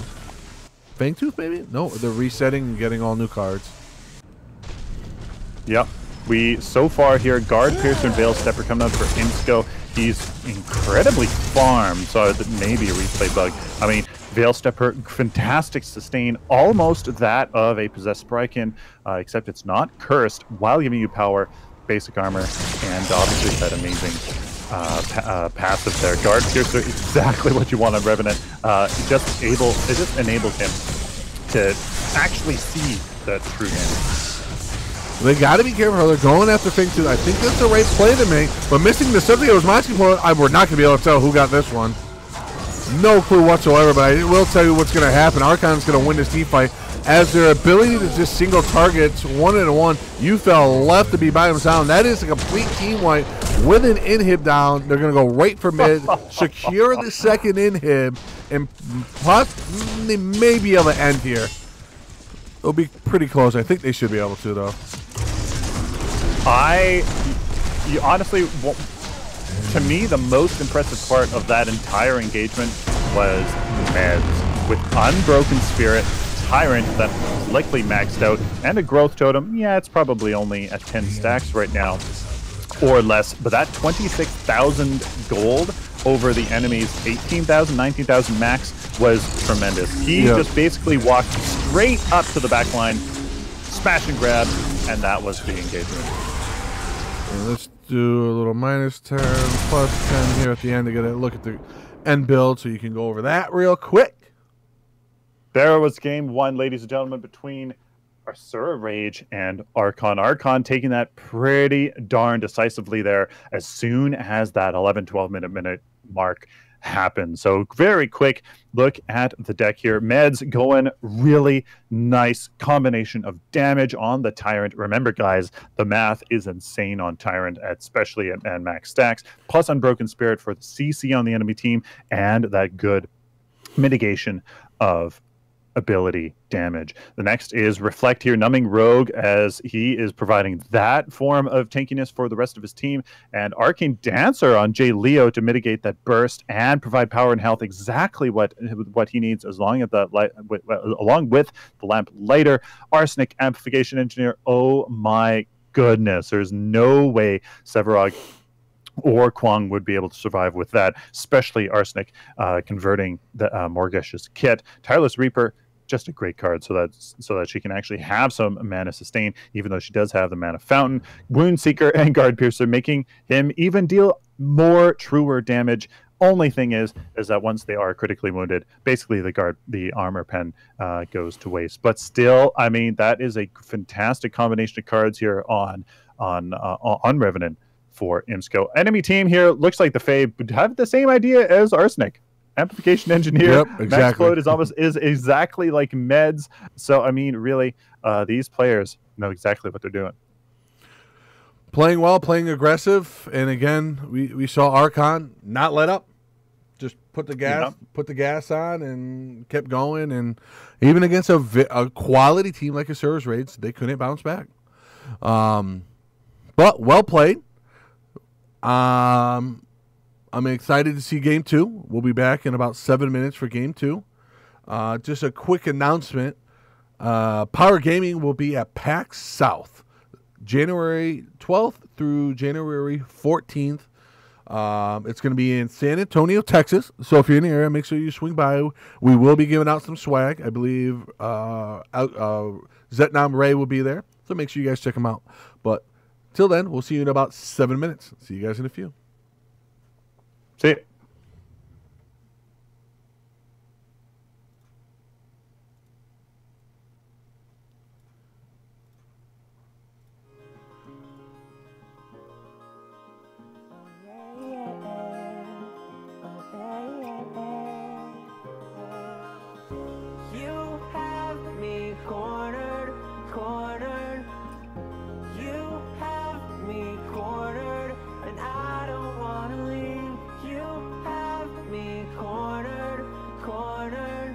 Fangtooth, maybe? No, they're resetting and getting all new cards. Yep. We, so far here, Guard, Piercer, and Veil Stepper coming out for Insco. He's incredibly farmed, so maybe a replay bug. I mean, Veil Stepper, fantastic sustain, almost that of a Possessed Paragon, except it's not cursed, while giving you power, basic armor, and obviously that amazing passive there. Guard Piercer, exactly what you want on Revenant. It just enables him to actually see the true damage. They got to be careful how they're going after Fangtooth. I think that's the right play to make, but missing the subject was Moxie Blow. We're not going to be able to tell who got this one. No clue whatsoever, but I will tell you what's going to happen. Archon's going to win this team fight, as their ability to just single targets 1-on-1. You fell left to be by himself. That is a complete team wipe with an inhib down. They're going to go right for mid, secure the second inhib, and possibly may be able to end here. It'll be pretty close. I think they should be able to, though. You honestly, to me, the most impressive part of that entire engagement was Meds with Unbroken Spirit, Tyrant that's likely maxed out, and a Growth Totem. Yeah, it's probably only at 10 stacks right now or less, but that 26,000 gold over the enemy's 18,000, 19,000 max was tremendous. He just basically walked straight up to the back line, smash and grab, and that was the engagement. And let's do a little -10, +10 here at the end to get a look at the end build, so you can go over that real quick. There was game one, ladies and gentlemen, between Asura Rage and Archon. Archon taking that pretty darn decisively there as soon as that 11-12 minute mark happened. So very quick look at the deck here. Meds going really nice combination of damage on the Tyrant. Remember, guys, the math is insane on Tyrant, especially at max stacks, plus Unbroken Spirit for the CC on the enemy team, and that good mitigation of ability damage. The next is Reflect here, numbing Rogue, as he is providing that form of tankiness for the rest of his team, and Arcane Dancer on Jay Leo to mitigate that burst and provide power and health, exactly what he needs, as long as along with the lamp lighter. Arsenic Amplification Engineer, oh my goodness, there's no way Sevarog or Kwang would be able to survive with that, especially Arsenic converting the Morgesh's kit. Tireless Reaper, just a great card, so that she can actually have some mana sustain, even though she does have the mana fountain. Wound Seeker and Guard Piercer, making him even deal more truer damage. Only thing is that once they are critically wounded, basically the armor pen goes to waste. But still, I mean, that is a fantastic combination of cards here on Revenant for Imsco. Enemy team here looks like the Fae have the same idea as Arsenic. Amplification Engineer. Yep, exactly. Max Float is exactly like Meds. So I mean, really, these players know exactly what they're doing. Playing well, playing aggressive, and again, we saw Archon not let up. Just put the gas on and kept going. And even against a quality team like Asura's Raids, they couldn't bounce back. But well played. I'm excited to see Game 2. We'll be back in about 7 minutes for Game 2. Just a quick announcement. Power Gaming will be at PAX South, January 12th through January 14th. It's going to be in San Antonio, Texas. So if you're in the area, make sure you swing by. We will be giving out some swag. I believe Zetnam Ray will be there. So make sure you guys check him out. But till then, we'll see you in about 7 minutes. See you guys in a few. See you. You have me cornered, cornered. You have me cornered, and I don't wanna leave. You have me cornered, cornered.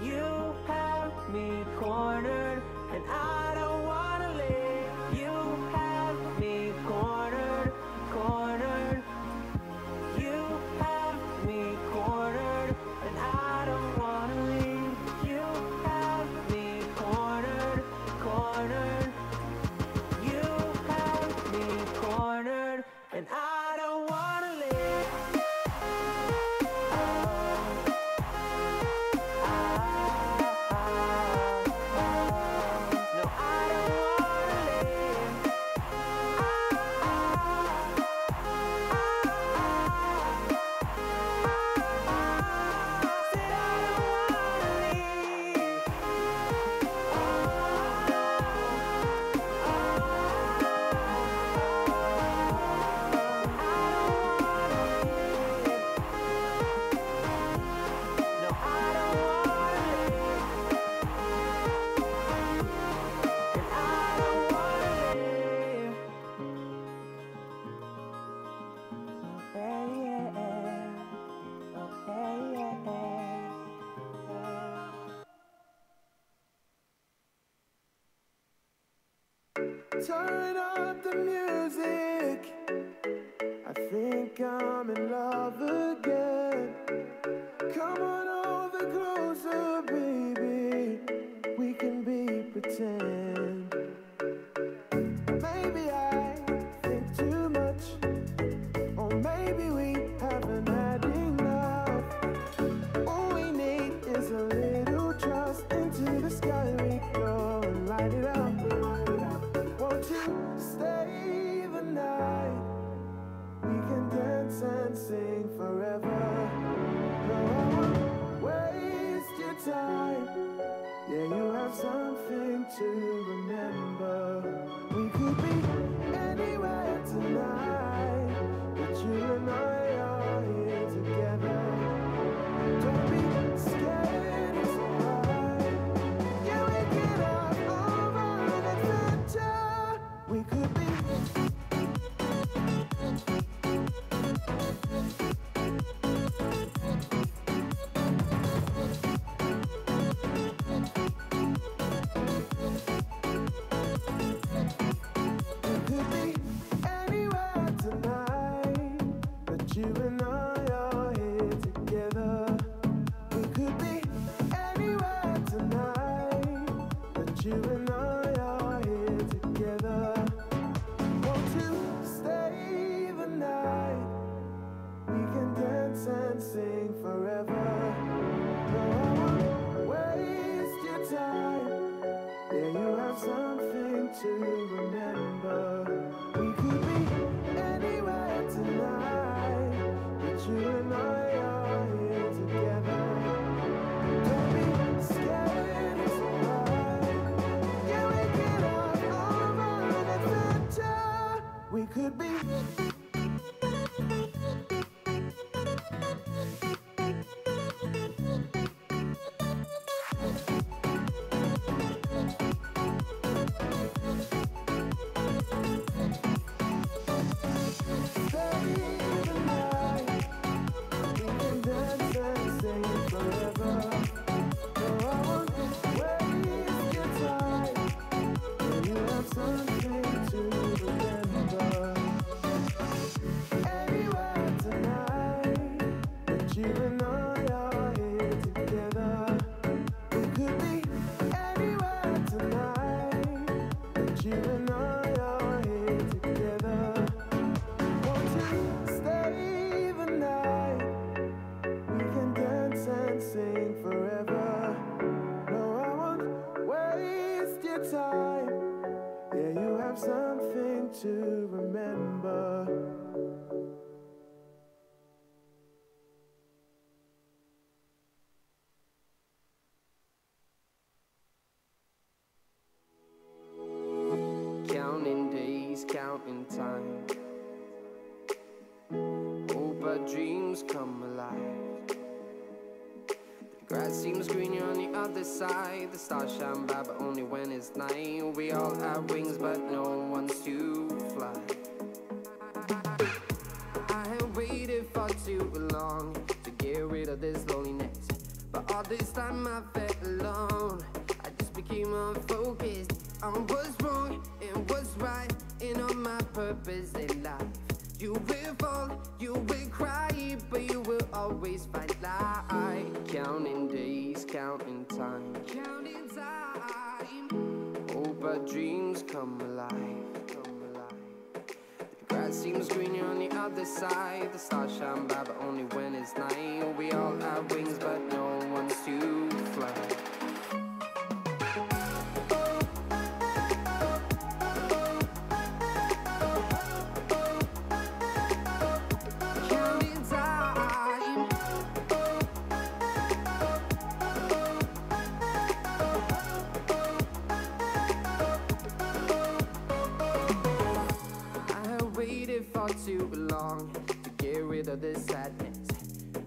You have me cornered, and I don't wanna leave. You have me cornered, cornered. You have me cornered, and I don't wanna leave. You have me cornered, cornered. You have me cornered, and I don't wanna leave. No, I don't wanna leave. Said I don't wanna leave. No, I don't wanna leave. And I don't wanna leave. Turn up the music. I think I'm in love again. Come on over closer, baby. We can be pretend. Maybe I think too much, or maybe we haven't had enough. All we need is a little trust. Into the sky we go and light it up. Won't you stay the night? We can dance and sing forever. No, I won't waste your time. Yeah, you have something to sing forever. No, I won't waste your time. Yeah, you have something to remember. Counting days, counting time. Hope our dreams come alive. The grass seems greener on the other side. The stars shine bright, but only when it's night. We all have wings, but no one's to fly. I have waited for too long to get rid of this loneliness, but all this time I felt alone. I just became unfocused on what's wrong and what's right, and on my purpose in life. You will fall, you will cry, but you will always find light. Counting days, counting time. Counting time. Hope our dreams come alive. Come alive. The grass seems greener on the other side. The stars shine bright, but only when it's night. We all have wings, but no one's to fly. Counting time. I have waited for too long to get rid of this sadness,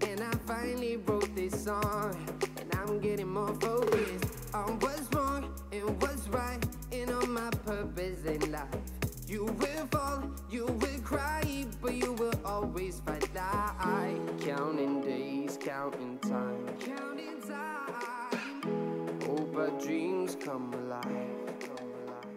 and I finally wrote this song, and I'm getting more focused on what's wrong and what's right, and on my purpose in life. You will fall, you will cry, but you will always find light. Counting days, counting time. Counting time. Hope our dreams come alive. Come alive.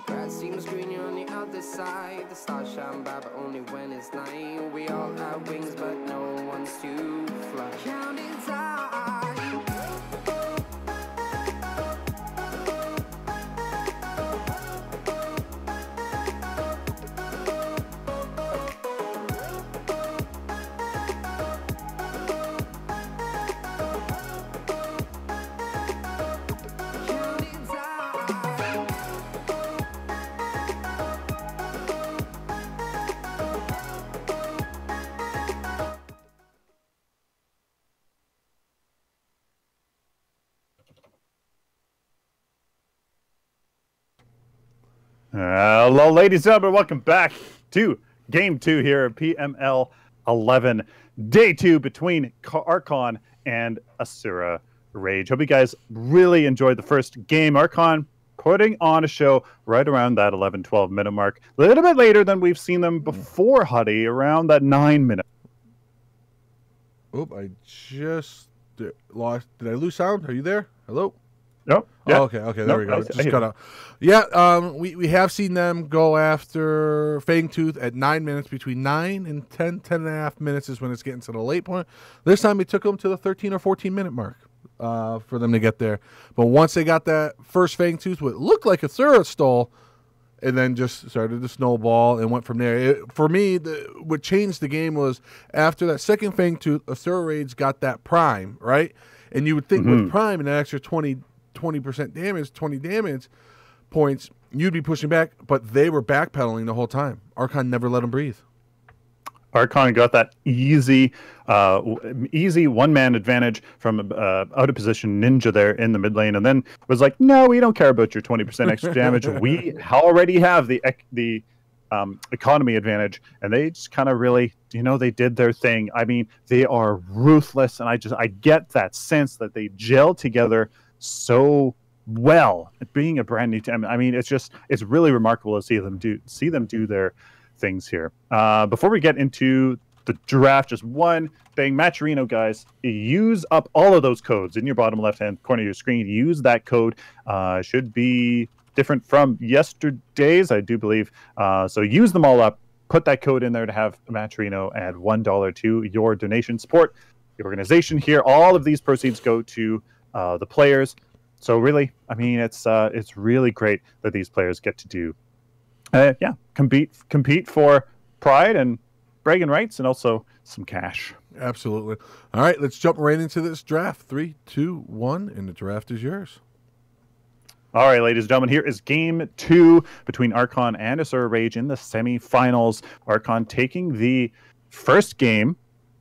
Grass seems greener on the other side. The stars shine bright, but only when it's night. We all have wings, but no one's to fly. Counting time. Counting time. Hello, ladies and gentlemen. Welcome back to Game 2 here at PML 11. Day 2 between Archon and Asura Rage. Hope you guys really enjoyed the first game. Archon putting on a show right around that 11-12 minute mark. A little bit later than we've seen them before, Huddy, around that 9 minute. Oop, I just lost. Did I lose sound? Are you there? Hello? No? Yeah. Oh, okay, there we go. I Just hear cut you. out. Yeah, we have seen them go after Fangtooth at 9 minutes. Between 9 and 10 and a half minutes is when it's getting to the late point. This time it took them to the 13 or 14 minute mark for them to get there. But once they got that first Fangtooth, what looked like a Asura stole, and then just started to snowball and went from there. For me, what changed the game was after that second Fangtooth, Asura Rage got that Prime, right? And you would think with Prime and an extra 20% damage, 20 damage points, you'd be pushing back, but they were backpedaling the whole time. Archon never let them breathe. Archon got that easy one-man advantage from out of position Ninja there in the mid lane, and then was like, no, we don't care about your 20% extra damage. We already have the economy advantage, and they just kind of really, they did their thing. I mean, they are ruthless, and I get that sense that they gel together so well, being a brand new team. I mean, it's really remarkable to see them do their things here. Before we get into the draft, just one thing, Matcherino guys, use up all of those codes in your bottom left hand corner of your screen. Use that code. Should be different from yesterday's, I do believe. So use them all up. Put that code in there to have Matcherino add $1 to your donation. Support the organization here. All of these proceeds go to the players. So really, I mean, it's really great that these players get to do compete for pride and bragging rights, and also some cash. Absolutely. All right, let's jump right into this draft. 3, 2, 1, and the draft is yours. All right, ladies and gentlemen, here is game 2 between Archon and Asura Rage in the semifinals. Archon taking the first game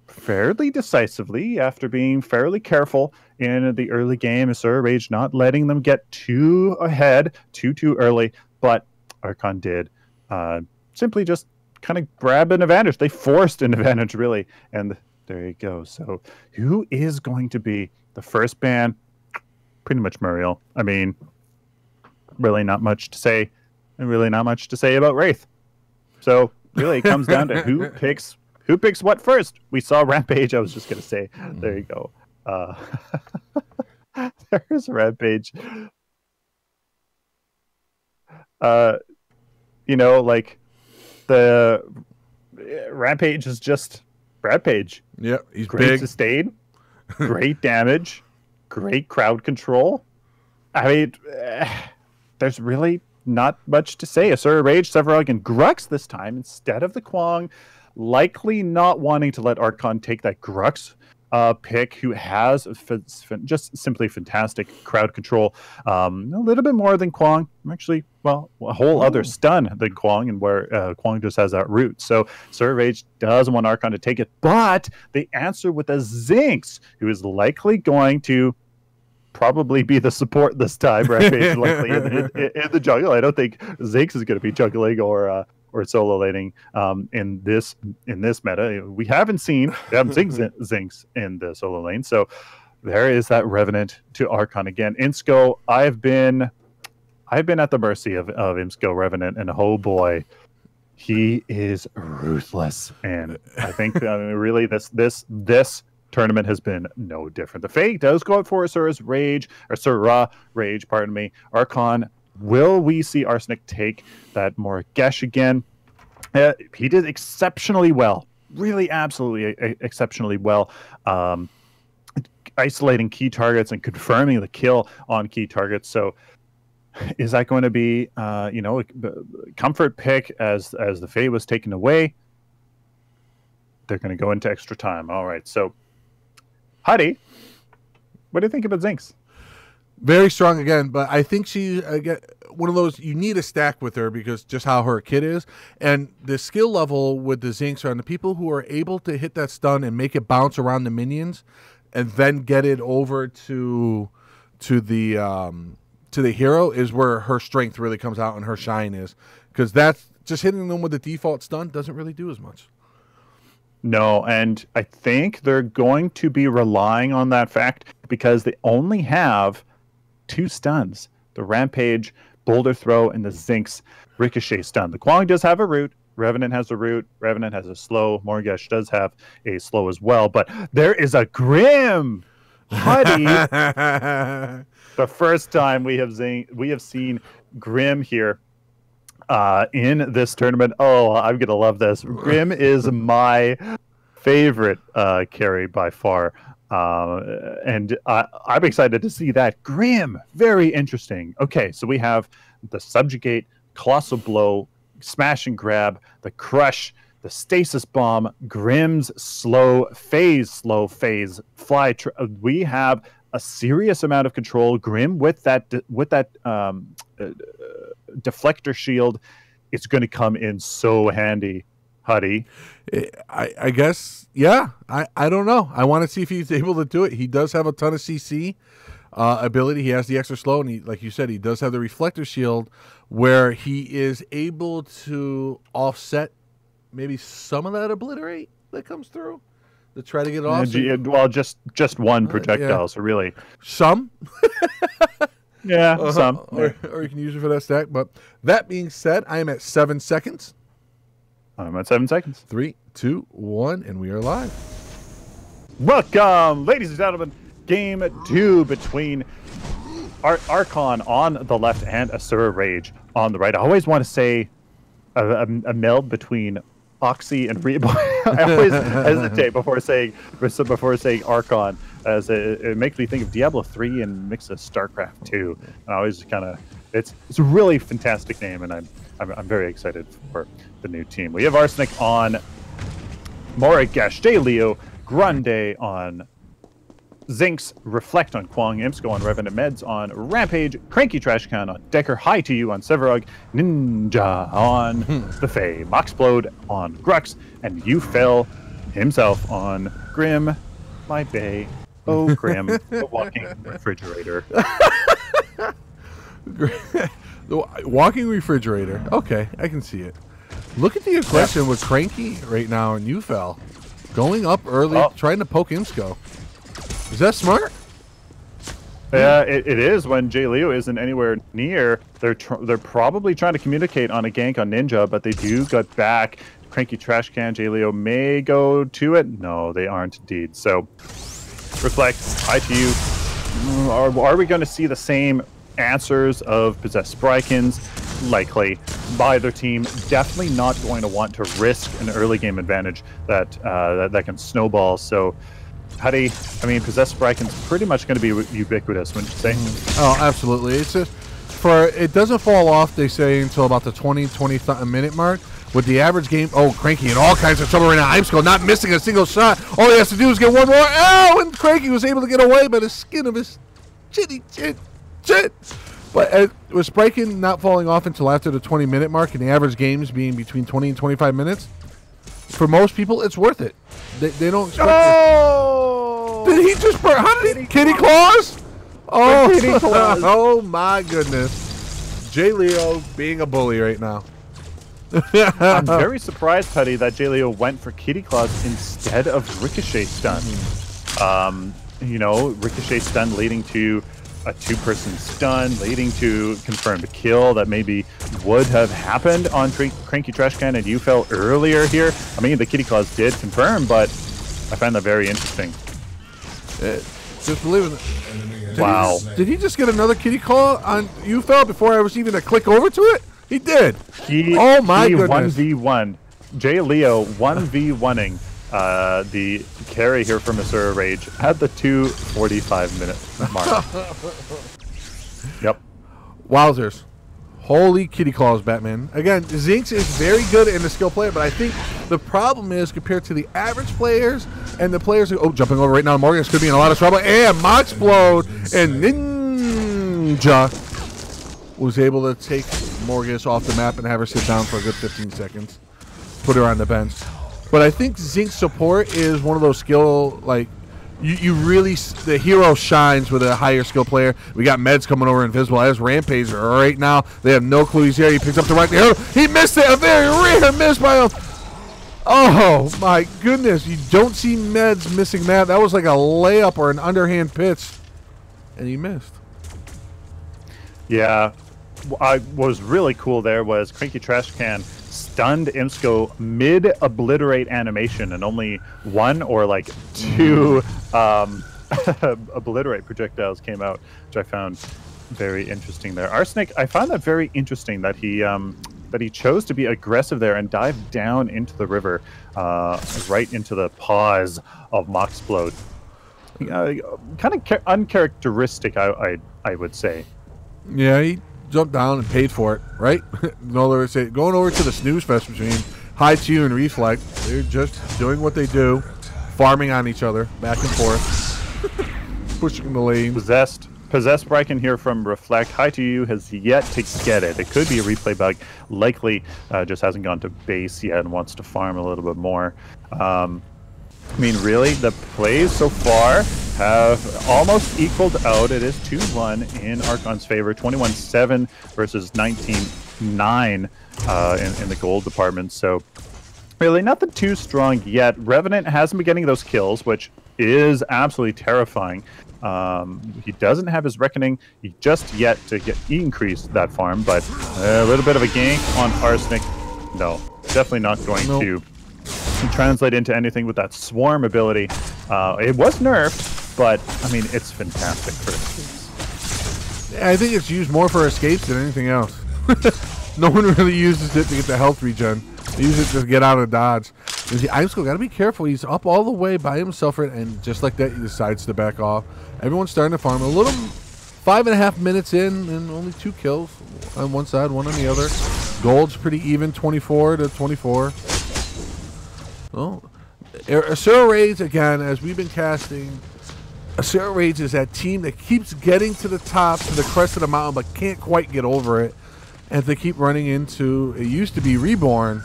fairly decisively after being fairly careful in the early game. Asura Rage not letting them get too ahead too early, but Archon did simply just kind of grab an advantage. They forced an advantage, really, and there you go. So who is going to be the first ban? Pretty much Muriel. I mean, really not much to say, and really not much to say about Wraith. So really it comes down to who picks what first. We saw Rampage. I was just going to say, there you go. There's Rampage. You know, like the Rampage is just Rampage. Yep, he's great big. Sustain, great damage, great crowd control. I mean, there's really not much to say. Asura Rage, Severog, and Grux this time instead of the Kwang, likely not wanting to let Archon take that Grux pick, who has just simply fantastic crowd control. A little bit more than Kwang. Actually, well, a whole other stun than Kwang, and where Kwang just has that root. So Asura Rage doesn't want Archon to take it, but they answer with a Zinx, who is likely going to probably be the support this time. Rampage likely in the jungle. I don't think Zinx is going to be juggling or solo laning in this meta. We haven't seen Zinx in the solo lane, so there is that Revenant to Archon again. Insco, I've been at the mercy of Insco Revenant, and oh boy, he is ruthless. And I think really this tournament has been no different. The Fake does go out for Asura Rage, pardon me. Archon, will we see Arsenic take that Moragesh again? He did exceptionally well. Really, absolutely exceptionally well. Isolating key targets and confirming the kill on key targets. So is that going to be, a comfort pick as the Fae was taken away? They're going to go into extra time. All right, so Huddy, what do you think about Zinx? Very strong again, but I think she one of those, you need a stack with her because just how her kit is, and the skill level with the Zinx are on the people who are able to hit that stun and make it bounce around the minions, and then get it over to the hero is where her strength really comes out and her shine is, because that's just hitting them with the default stun doesn't really do as much. No, and I think they're going to be relying on that fact because they only have 2 stuns. The Rampage, Boulder Throw, and the Zinx Ricochet stun. The Kwang does have a root. Revenant has a root. Revenant has a slow. Morgesh does have a slow as well. But there is a Grim Huddy. The first time we have seen Grim here in this tournament. Oh, I'm going to love this. Grim is my favorite carry by far. And I'm excited to see that. Grim, very interesting. Okay, so we have the Subjugate, Colossal Blow, Smash and Grab, the Crush, the Stasis Bomb, Grim's Slow Phase, Fly. We have a serious amount of control. Grim with that deflector shield, it's going to come in so handy. Huddy, I guess, yeah. I don't know. I want to see if he's able to do it. He does have a ton of CC ability. He has the extra slow, and he, like you said, he does have the reflector shield, where he is able to offset maybe some of that obliterate that comes through to try to get it off. Well, just one projectile, so really some. Yeah, some. Or you can use it for that stack. But that being said, I am at 7 seconds. I'm at 7 seconds. 3, 2, 1, and we are live. Welcome, ladies and gentlemen. Game 2 between Archon on the left and Asura Rage on the right. I always want to say a meld between Oxy and Reboy. I always hesitate before saying Archon, as it makes me think of Diablo 3 and mix of StarCraft 2. And I always kind of, it's a really fantastic name, and I'm very excited for the new team. We have Arsenic on Morigesh, J. Leo, Grande on Zinx, Reflect on Kwang, Imsco on Revenant Meds on Rampage, Cranky Trashcan on Decker, Hi to You on Severug, Ninja on the Fae, Moxplode on Grux, and You Fell himself on Grim, my Bay. Oh, Grim, the walking refrigerator. The walking refrigerator. Okay, I can see it. Look at the aggression with Cranky right now and You Fell. Going up early, trying to poke Imsco. Is that smart? Yeah, it is when J. Leo isn't anywhere near. They're probably trying to communicate on a gank on Ninja, but they do get back. Cranky Trash Can, J. Leo may go to it. No, they aren't indeed. So, Reflect, Hi to You. Are we going to see the same answers of Possessed Sprykins? Likely. By their team, definitely not going to want to risk an early game advantage that can snowball. So, Huddy, I mean, Possessed Sprykins pretty much going to be ubiquitous, wouldn't you say? Oh, absolutely. It's just it doesn't fall off, they say, until about the 20 minute mark. With the average game, Cranky in all kinds of trouble right now. Imsco not missing a single shot. All he has to do is get one more. Oh, and Cranky was able to get away by the skin of his chitty chit. But with Spraykin not falling off until after the 20-minute mark and the average games being between 20 and 25 minutes, for most people, it's worth it. They don't expect Did he just burn? How did he? Kitty Claus? Oh, Kitty Claus. Oh, my goodness. J. Leo being a bully right now. I'm very surprised, Petty, that J. Leo went for Kitty Claus instead of Ricochet Stun. Ricochet Stun leading to a two-person stun, leading to confirmed kill that maybe would have happened on Cranky Trashcan and You Fell earlier here. I mean, the Kitty Claus did confirm, but I find that very interesting. Just believe it. Wow. Did he just get another Kitty Claw on You Fell before I was even to click over to it? He did. Oh my goodness. 1v1. J. Leo 1v1ing the carry here from Asura Rage at the 2:45-minute mark. Yep. Wowzers. Holy Kitty Claws, Batman. Again, Zinx is very good in the skill player, but I think the problem is compared to the average players and the players who... jumping over right now. Morgan's could be in a lot of trouble. And Moxplode and Ninja was able to take Morgus off the map and have her sit down for a good 15 seconds. Put her on the bench. But I think Zinc support is one of those skill, like, you really, the hero shines with a higher skill player. We got Meds coming over invisible as Rampage right now. They have no clue he's here. He picks up the right hero. He missed it. A very rare miss by him. Oh, my goodness. You don't see Meds missing that. That was like a layup or an underhand pitch. And he missed. Yeah. What was really cool there was Cranky Trash Can stunned Imsco mid-obliterate animation, and only one or like two obliterate projectiles came out, which I found very interesting there. Arsenic, I found that very interesting that he chose to be aggressive there and dive down into the river, right into the paws of Moxplode. Kind of uncharacteristic, I would say. Yeah, he jumped down and paid for it, right? Going over to the snooze fest between High Q and Reflect. They're just doing what they do, farming on each other, back and forth, pushing the lane. Possessed Bryken here from Reflect. High to You has yet to get it. It could be a replay bug. Likely just hasn't gone to base yet and wants to farm a little bit more. I mean, really, the plays so far have almost equaled out. It is 2-1 in Archon's favor, 21-7 versus 19-9 in the gold department. So really nothing too strong yet. Revenant hasn't been getting those kills, which is absolutely terrifying. He doesn't have his Reckoning just yet to get increased that farm, but a little bit of a gank on Arsenic. No, definitely not going to translate into anything with that Swarm ability. It was nerfed, but I mean, it's fantastic for escapes. Yeah, I think it's used more for escapes than anything else. No one really uses it to get the health regen. They use it to get out of dodge. I'm still got to be careful. He's up all the way by himself, and just like that, he decides to back off. Everyone's starting to farm. A little 5.5 minutes in, and only 2 kills on one side, 1 on the other. Gold's pretty even, 24 to 24. Oh, Asura Rage, again, as we've been casting, Asura Rage is that team that keeps getting to the top, to the crest of the mountain, but can't quite get over it. And they keep running into, it used to be Reborn,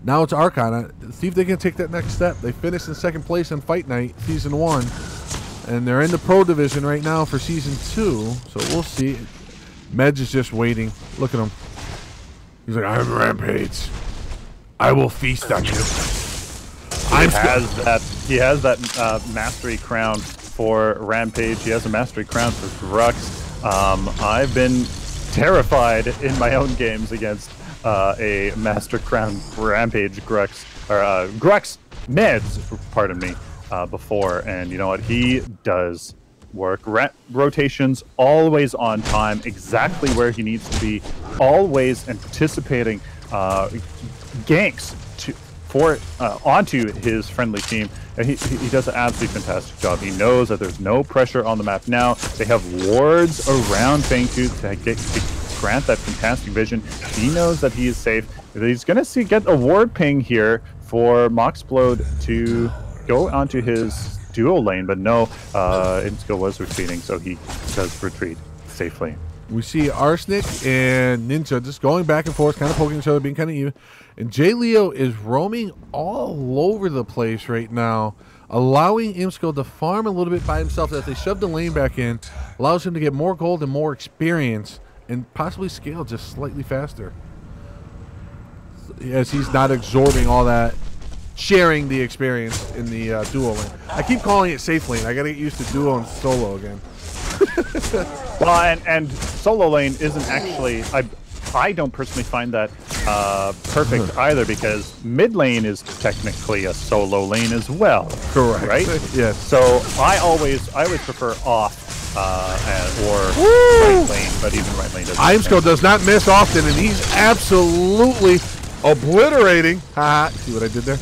now it's Archon. See if they can take that next step. They finished in second place on Fight Night, Season 1. And they're in the Pro Division right now for Season 2. So we'll see. Meds is just waiting. Look at him. He's like, I'm Rampage. I will feast on you. He has that Mastery Crown for Rampage. He has a Mastery Crown for Grux. I've been terrified in my own games against a Master Crown Rampage Grux, or Grux Meds, pardon me, before. And you know what? He does work. Rotations always on time, exactly where he needs to be, always anticipating ganks onto his friendly team. And he does an absolutely fantastic job. He knows that there's no pressure on the map now. They have wards around Fangtooth to grant that fantastic vision. He knows that he is safe. He's going to get a ward ping here for Moxplode to go onto his duo lane, but no, Imsko was retreating, so he does retreat safely. We see Arsenic and Ninja just going back and forth, kind of poking each other, being kind of even. And J. Leo is roaming all over the place right now, allowing Imsko to farm a little bit by himself as they shove the lane back in, allows him to get more gold and more experience, and possibly scale just slightly faster. As he's not absorbing all that, sharing the experience in the duo lane. I keep calling it safe lane. I got to get used to duo and solo again. Well, and solo lane isn't actually, I don't personally find that perfect either, because mid lane is technically a solo lane as well. Correct. Right? Yes. So I always prefer off or right lane, but even right lane doesn't. Imsko does not miss often, and he's absolutely obliterating. See what I did there?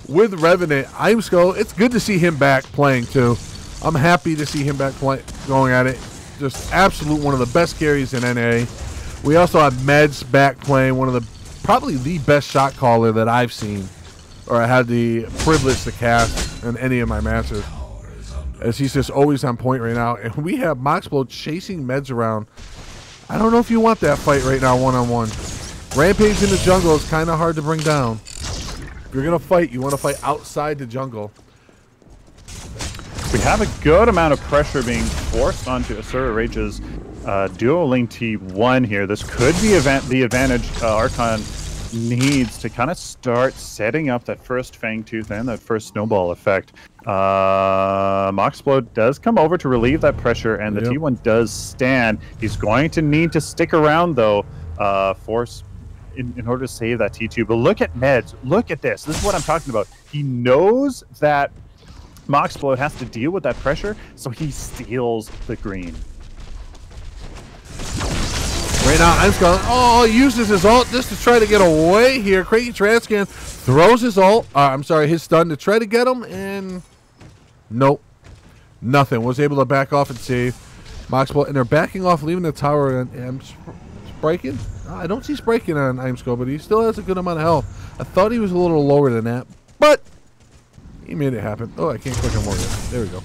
With Revenant, Imsko, it's good to see him back playing too. I'm happy to see him back going at it. Just absolute one of the best carries in NA. We also have Meds back playing, one of the probably the best shot caller that I've seen, or I had the privilege to cast in any of my matches, as he's just always on point right now. And we have Moxplode chasing Meds around. I don't know if you want that fight right now, one-on-one. Rampage in the jungle is kind of hard to bring down. If you're going to fight, you want to fight outside the jungle. We have a good amount of pressure being forced onto Asura Rage's duo lane T1 here. This could be the advantage Archon needs to kind of start setting up that first Fangtooth and that first snowball effect. Moxplode does come over to relieve that pressure, and the T1 does stand. He's going to need to stick around, though, in order to save that T2. But look at Meds. Look at this. This is what I'm talking about. He knows that Moxplode has to deal with that pressure, so he steals the green. Right now, Imsko uses his ult just to try to get away here. Crazy Transcan throws his ult, his stun to try to get him, and nope. Nothing. Was able to back off and save Moxplode, and they're backing off, leaving the tower, and Spriken? I don't see Spriken on Imsko, but he still has a good amount of health. I thought he was a little lower than that, but he made it happen. Oh, I can't click on more yet. There we go.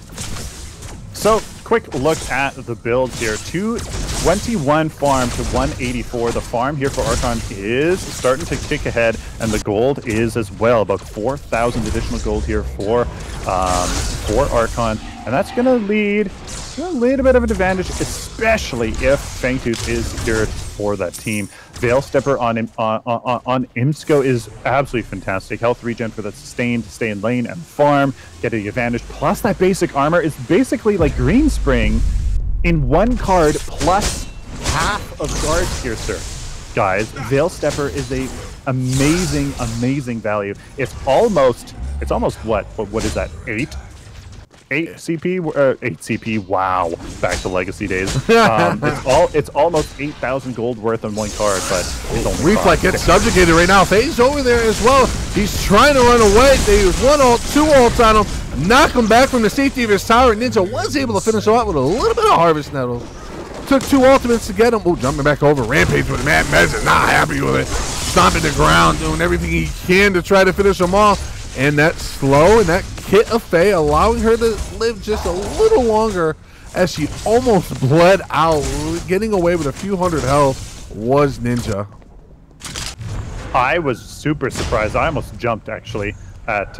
So, quick look at the builds here. 221 farm to 184. The farm here for Archon is starting to kick ahead, and the gold is as well. About 4,000 additional gold here for Archon, and that's going to lead to a little bit of an advantage, especially if Fangtooth is secured for that team. Veil Stepper on Imsko is absolutely fantastic. Health regen for that sustain to stay in lane and farm, get the advantage. Plus that basic armor is basically like Green Spring in one card plus half of Guard Piercer. Guys, Veil Stepper is a amazing value. It's almost what is that? 8 CP, 8 CP. Wow, back to legacy days. It's almost 8,000 gold worth on one card, but it's only Reflect gets subjugated right now. Faye's over there as well. He's trying to run away. They use one ult, two ults on him, knock him back from the safety of his tower. Ninja was able to finish out with a little bit of Harvest Nettles. Took two ultimates to get him. Oh, jumping back over. Rampage with Mad Mez is not happy with it. stomping the ground, doing everything he can to try to finish them off. And that slow and that kit of Faye allowing her to live just a little longer as she almost bled out. Getting away with a few hundred health was Ninja. I was super surprised. I almost jumped actually at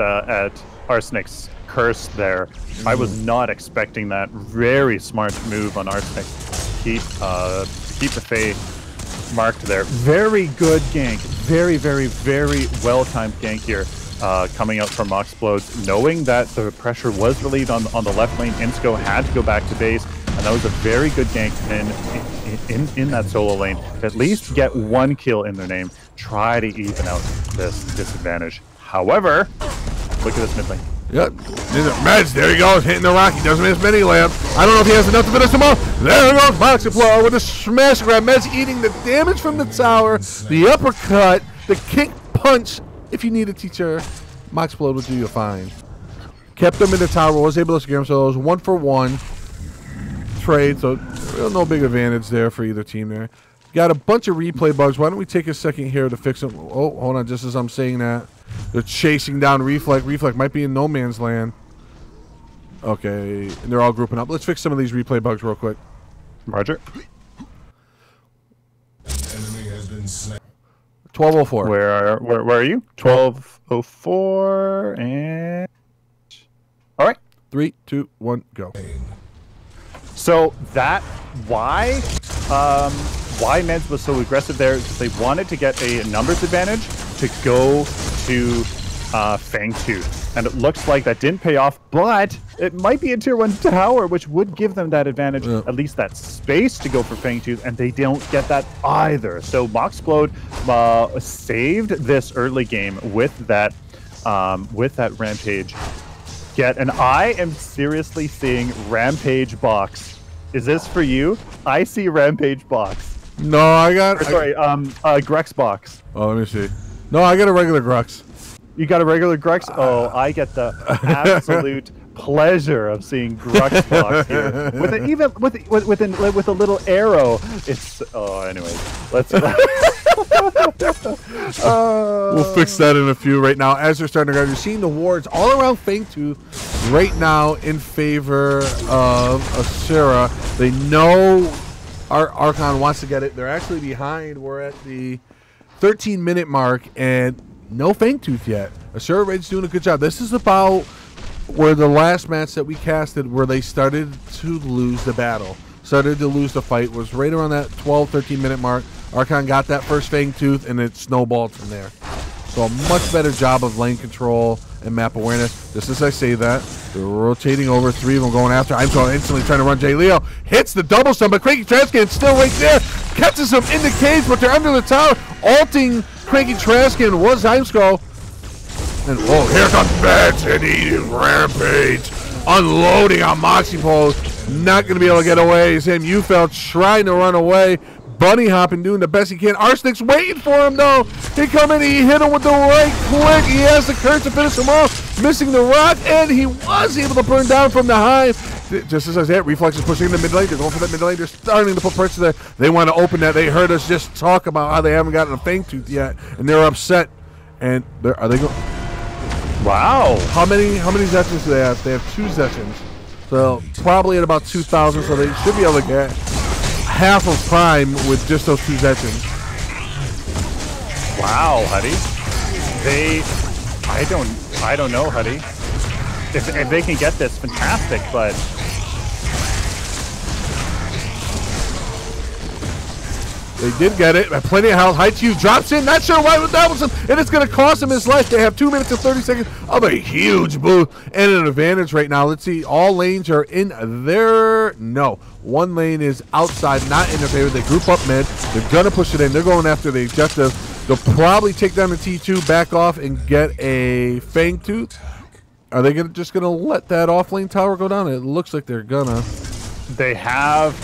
Arsenic's curse there. I was not expecting that. Very smart move on Arsenic. Keep the Faye marked there. Very good gank. Very, very, very well-timed gank here. Coming out from Moxplodes, knowing that the pressure was relieved on the left lane. Insco had to go back to base, and that was a very good gank in that solo lane. To at least get one kill in their name, try to even out this disadvantage. However, look at this mid lane. Yep, Meds, there he goes, hitting the rock. He doesn't miss many lamp. I don't know if he has enough to finish him off. There goes Moxiplo with a smash grab. Meds eating the damage from the tower, the uppercut, the kick punch. If you need a teacher, Moxplode will do you fine. Kept them in the tower, was able to scare him, so it was 1-for-1 trade, so no big advantage there for either team there. Got a bunch of replay bugs. Why don't we take a second here to fix them? Oh, hold on, just as I'm saying that. They're chasing down Reflect. Reflect might be in no man's land. Okay, and they're all grouping up. Let's fix some of these replay bugs real quick. Roger. 1204. Where are you? 1204 and all right. 3, 2, 1, go. So that why Meds was so aggressive there is they wanted to get a numbers advantage to go to Fangtooth. And it looks like that didn't pay off, but it might be a tier 1 tower, which would give them that advantage, at least that space to go for Fangtooth, and they don't get that either. So Moxplode saved this early game with that Rampage get, and I am seriously seeing Rampage box. Is this for you? I see Rampage box. No, I got... Grex box. Oh, let me see. No, I got a regular Grux. You got a regular Grux? Oh, I get the absolute pleasure of seeing Grux box here with a little arrow. It's anyway. Let's. We'll fix that in a few right now. As they're starting to go, you're seeing the wards all around Fangtooth right now in favor of Asura. They know Archon wants to get it. They're actually behind. We're at the 13-minute mark and no Fangtooth yet. Asura Raid's doing a good job. This is about where the last match that we casted where they started to lose the battle. Started to lose the fight. Was right around that 12, 13-minute mark. Archon got that first Fangtooth and it snowballed from there. So a much better job of lane control and map awareness. Just as I say that, they're rotating over. 3 of them going after. I'm so instantly trying to run Jay Leo. Hits the double stun, but Cranky Trascan still right there. Catches him in the cage, but they're under the tower. Alting Cranky Trascan was Heimsko. And oh, here comes Mets and eating Rampage. Unloading on Moxiplo. Not going to be able to get away. Sam Ufeld trying to run away. Bunny hopping, doing the best he can. Arsenic's waiting for him, though. He come in, he hit him with the right click. He has the curse to finish him off. Missing the rock, and he was able to burn down from the hive. Just as I said, Reflex is pushing in the mid lane. They're going for that mid lane. They're starting to put pressure there. They want to open that. They heard us just talk about how they haven't gotten a Fangtooth yet, and they're upset. And are they going? Wow. How many Zetchins do they have? They have 2 Zetchins. So probably at about 2,000, so they should be able to get half of Prime with just those 2 Zetchins. Wow, Huddy. I don't know, Huddy. If they can get this, fantastic, but they did get it. Plenty of health. Haichu drops in. Not sure why that was him. And it's going to cost him his life. They have 2 minutes and 30 seconds of a huge boost and an advantage right now. Let's see. All lanes are in their... No. One lane is outside, not in their favor. They group up mid. They're going to push it in. They're going after the objective. They'll probably take down the T2, back off, and get a Fangtooth. Are they just going to let that off-lane tower go down? It looks like they're going to. They have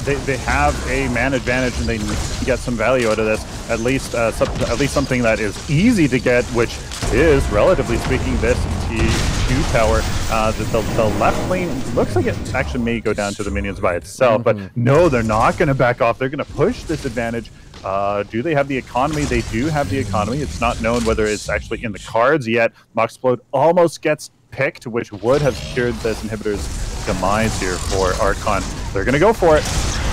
a man advantage, and they need to get some value out of this. At least something that is easy to get, which is, relatively speaking, this T2 tower. The left lane looks like it actually may go down to the minions by itself, but no, they're not going to back off. They're going to push this advantage Do they have the economy? They do have the economy. It's not known whether it's actually in the cards yet. Moxplode almost gets picked, which would have secured this inhibitor's demise here for Archon. They're going to go for it.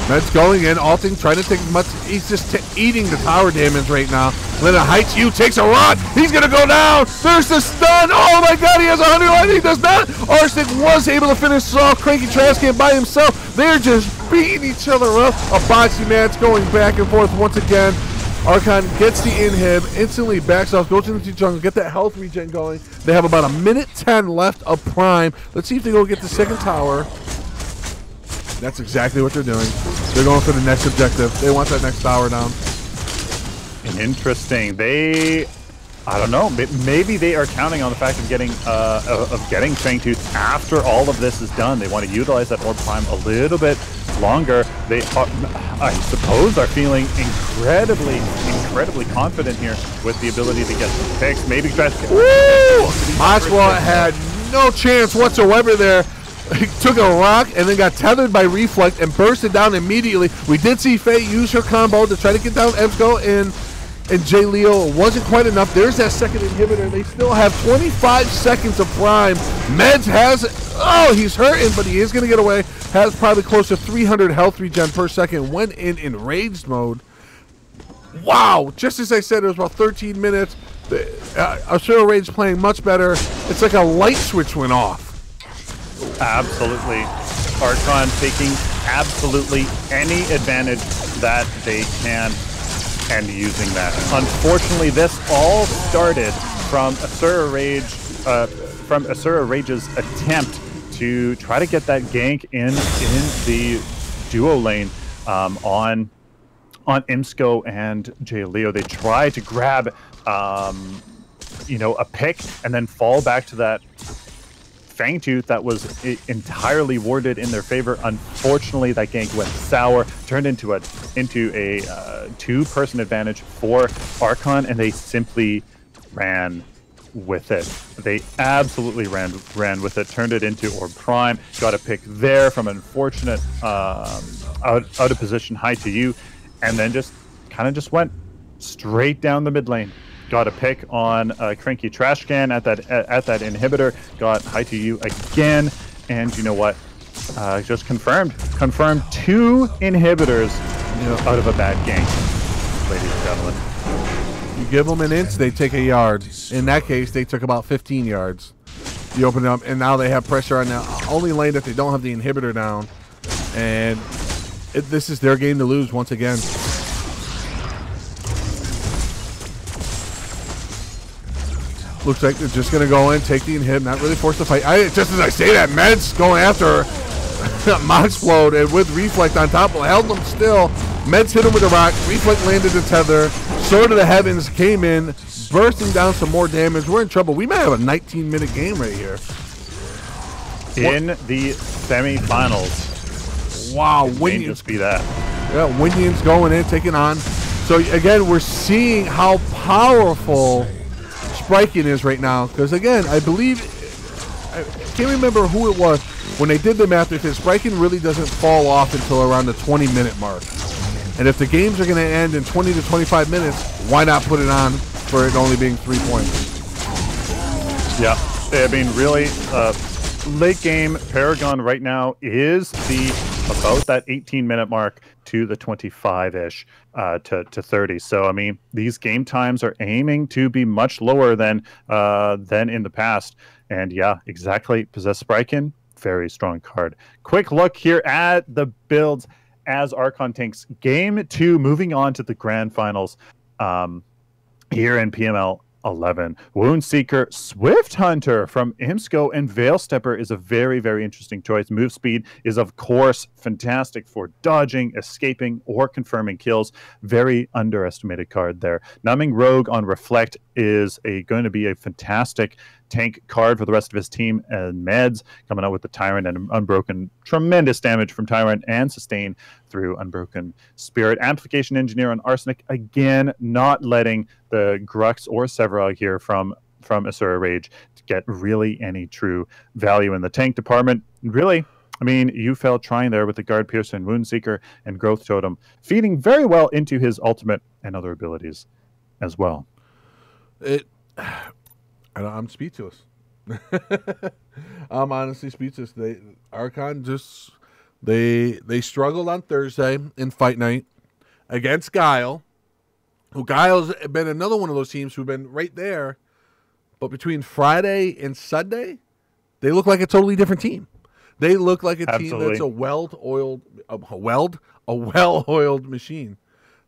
That's going in. Alting trying to take as much. He's just eating the tower damage right now. Then Heights U takes a run. He's going to go down. There's the stun. Oh my god, he has 100 life. He does not. Arsenic was able to finish off Cranky Trash Can by himself. They're just beating each other up. A boxing match going back and forth once again. Archon gets the inhib, instantly backs off, goes into the jungle, get that health regen going. They have about 1:10 left of Prime. Let's see if they go get the second tower. That's exactly what they're doing. They're going for the next objective. They want that next tower down. Interesting. I don't know. Maybe they are counting on the fact of getting Fangtooth after all of this is done. They want to utilize that Orb Prime a little bit longer. They, I suppose, are feeling incredibly confident here with the ability to get some picks. Maybe Maxwell had no chance whatsoever there. He took a rock and then got tethered by Reflect and bursted down immediately. We did see Faye use her combo to try to get down Emsko and J. Leo. It wasn't quite enough. There's that second inhibitor. They still have 25 seconds of Prime. Meds has, he's hurting, but he is going to get away. Has probably close to 300 health regen per second. Went in enraged mode. Wow, just as I said, it was about 13 minutes. Asura Rage playing much better. It's like a light switch went off. Absolutely. Archon taking absolutely any advantage that they can and using that. Unfortunately, this all started from Asura Rage's attempt to try to get that gank in the duo lane on Imsco and J. Leo. They try to grab a pick and then fall back to that Fangtooth that was entirely warded in their favor. Unfortunately, that gank went sour, turned into a two-person advantage for Archon, and they simply ran with it. They absolutely ran with it, turned it into Orb Prime, got a pick there from an unfortunate out of position high to you, and then just went straight down the mid lane. Got a pick on Cranky Trash Can at that inhibitor. Got high to you again, and you know what? Just confirmed 2 inhibitors out of a bad game, ladies and gentlemen. You give them an inch, they take a yard. In that case, they took about 15 yards. You open it up, and now they have pressure on the only lane that they don't have the inhibitor down, and this is their game to lose once again. Looks like they're just going to go in, take the inhib, not really force the fight. Just as I say that, Meds going after Moxplode, and with Reflect on top, held them still. Meds hit him with a rock. Reflect landed the tether. Sword of the Heavens came in, bursting down some more damage. We're in trouble. We might have a 19-minute game right here. In the semifinals. Wow. May just be that. Yeah, Winian's going in, taking on. So, again, we're seeing how powerful Spraken is right now, because again, I believe, I can't remember who it was when they did the math. They said Spraken really doesn't fall off until around the 20-minute mark, and if the games are going to end in 20 to 25 minutes, why not put it on for it only being 3 points? Yeah, I mean, really, late game Paragon right now is about that 18-minute mark to the 25-ish to 30. So I mean, these game times are aiming to be much lower than in the past. And yeah, exactly. Possess Spraken, very strong card. Quick look here at the builds as Archon takes game 2, moving on to the grand finals here in PML 11. Woundseeker, Swift Hunter from Imsco, and Veil Stepper is a very, very interesting choice. Move speed is, of course, fantastic for dodging, escaping, or confirming kills. Very underestimated card there. Numbing Rogue on Reflect is going to be a fantastic tank card for the rest of his team, and Meds coming out with the Tyrant and Unbroken. Tremendous damage from Tyrant and sustain through Unbroken Spirit. Amplification Engineer on Arsenic, again, not letting the Grux or Severog here from Asura Rage to get really any true value in the tank department. Really, I mean, you failed trying there with the Guard Piercer and Woundseeker and Growth Totem, feeding very well into his ultimate and other abilities as well. I'm speechless. I'm honestly speechless. Archon just they struggled on Thursday in Fight Night against Guile. Who Guile's been another one of those teams who've been right there, but between Friday and Sunday, they look like a totally different team. They look like a team that's a well-oiled machine.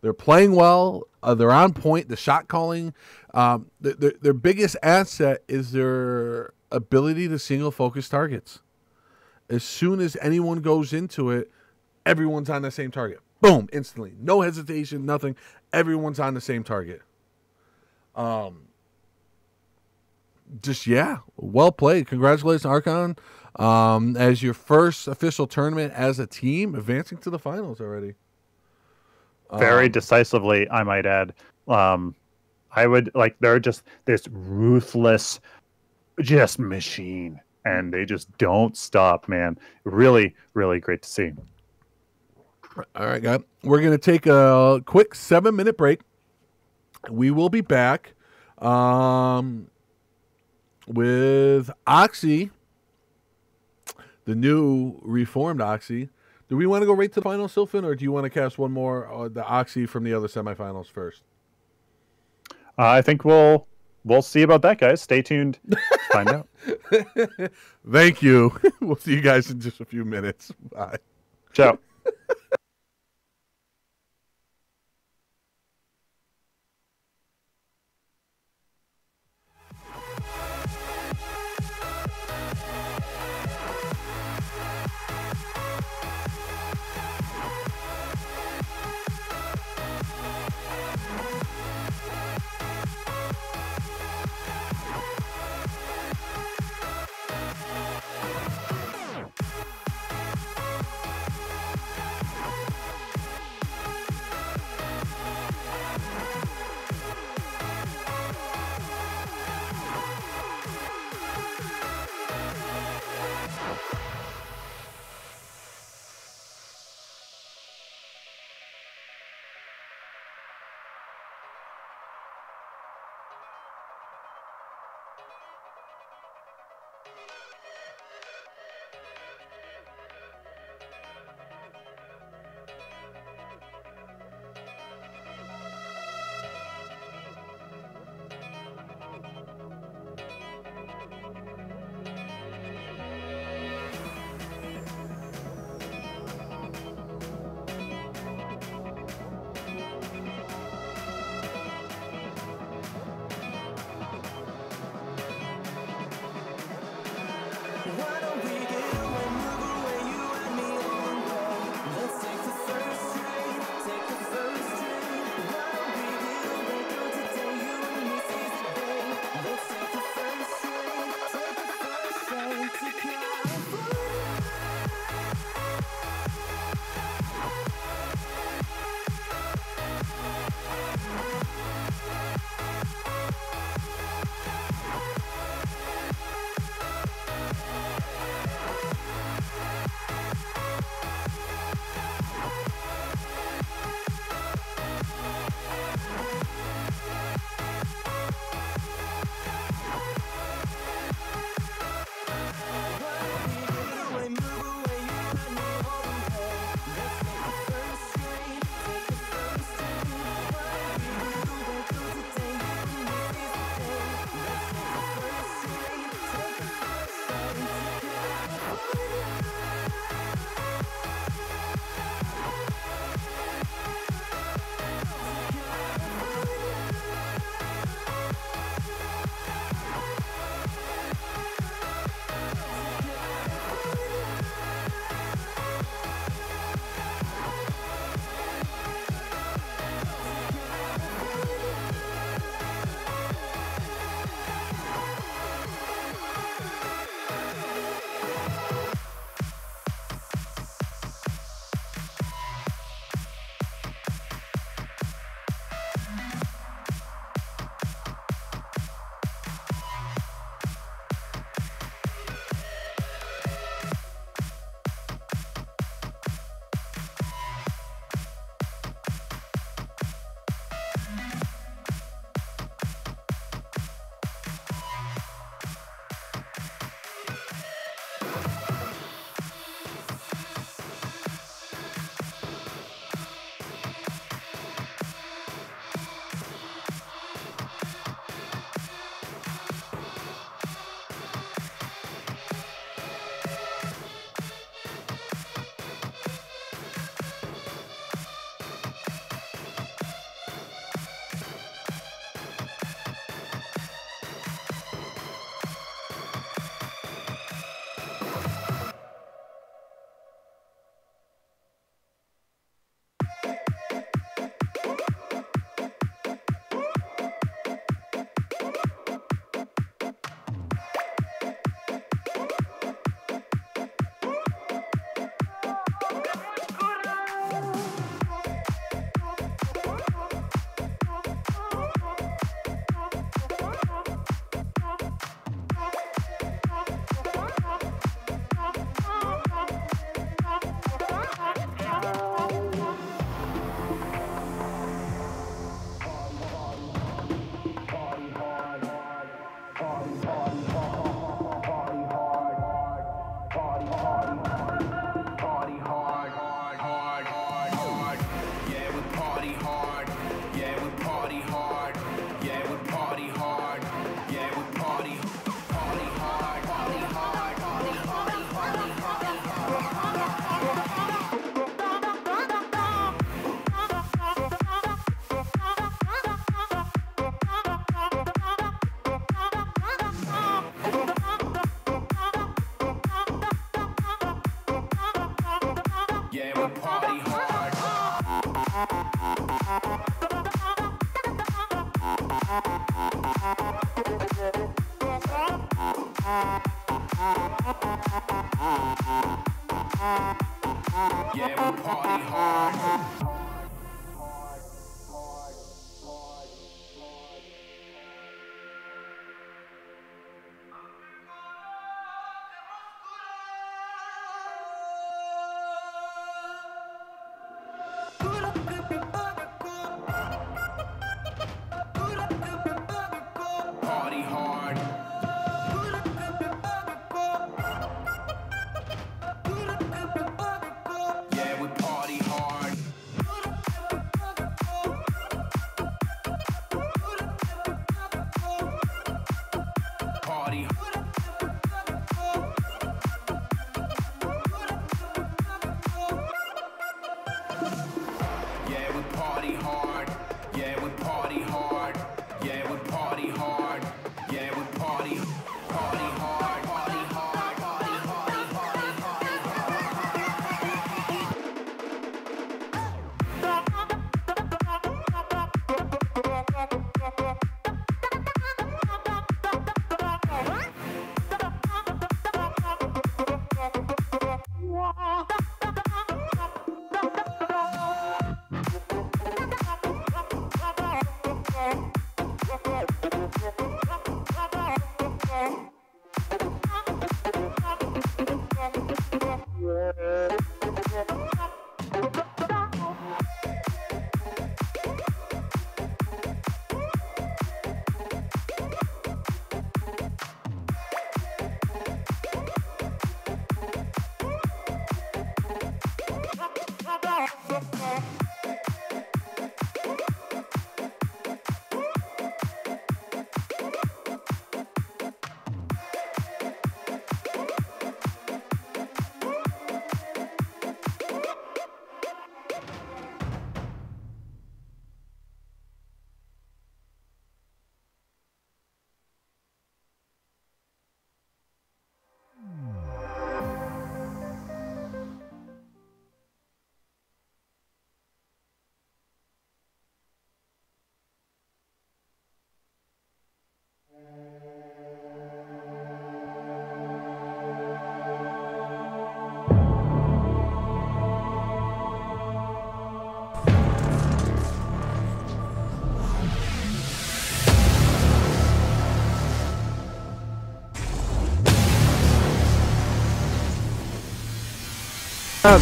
They're playing well. They're on point. The shot calling. Their biggest asset is their ability to single focus targets. As soon as anyone goes into it, everyone's on the same target. Boom, instantly. No hesitation, nothing. Everyone's on the same target. Well played. Congratulations, Archon. As your first official tournament as a team, advancing to the finals already. Very decisively, I might add. I would they're just this ruthless, just machine, and they just don't stop, man. Really, really great to see. All right, guys. We're going to take a quick 7-minute break. We will be back with Oxy, the new reformed Oxy. Do we want to go right to the final, Sylphin, or do you want to cast one more, the Oxy from the other semifinals first? I think we'll see about that, guys. Stay tuned. Find out. Thank you. We'll see you guys in just a few minutes. Bye. Ciao. Yeah, we party hard. Party hard. Yeah, we party hard. Party. Yeah, we party hard. Yeah, we party hard. Yeah, we party hard. Yeah, we party. Party hard. Party hard. Party hard.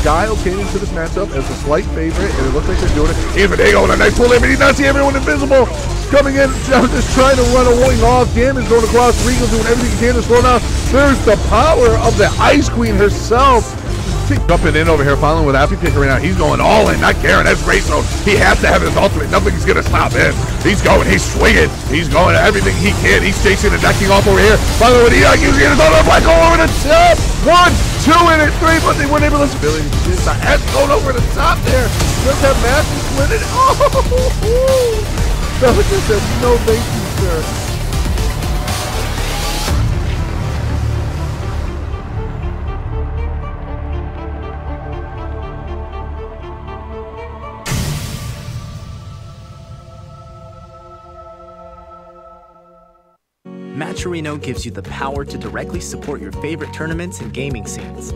Guile came into this matchup as a slight favorite, and it looks like they're doing it. Even they go on a nice pull there, but he does see everyone invisible. Coming in, just trying to run a wing off. Damage going across. Regal doing everything he can to slow down. There's the power of the Ice Queen herself. Jumping in over here, following with Happy Picker right now. He's going all in, not caring. That's great zone. He has to have his ultimate. Nothing's going to stop him. He's going, he's swinging. He's going everything he can. He's chasing and necking off over here. By the way, using his other black hole over the top. 1, 2, and 3, but they weren't able to spill it. The head's going over the top there. Let's have Matthew split it. Oh! Pelican said, no thank you, sir. Matcherino gives you the power to directly support your favorite tournaments and gaming scenes.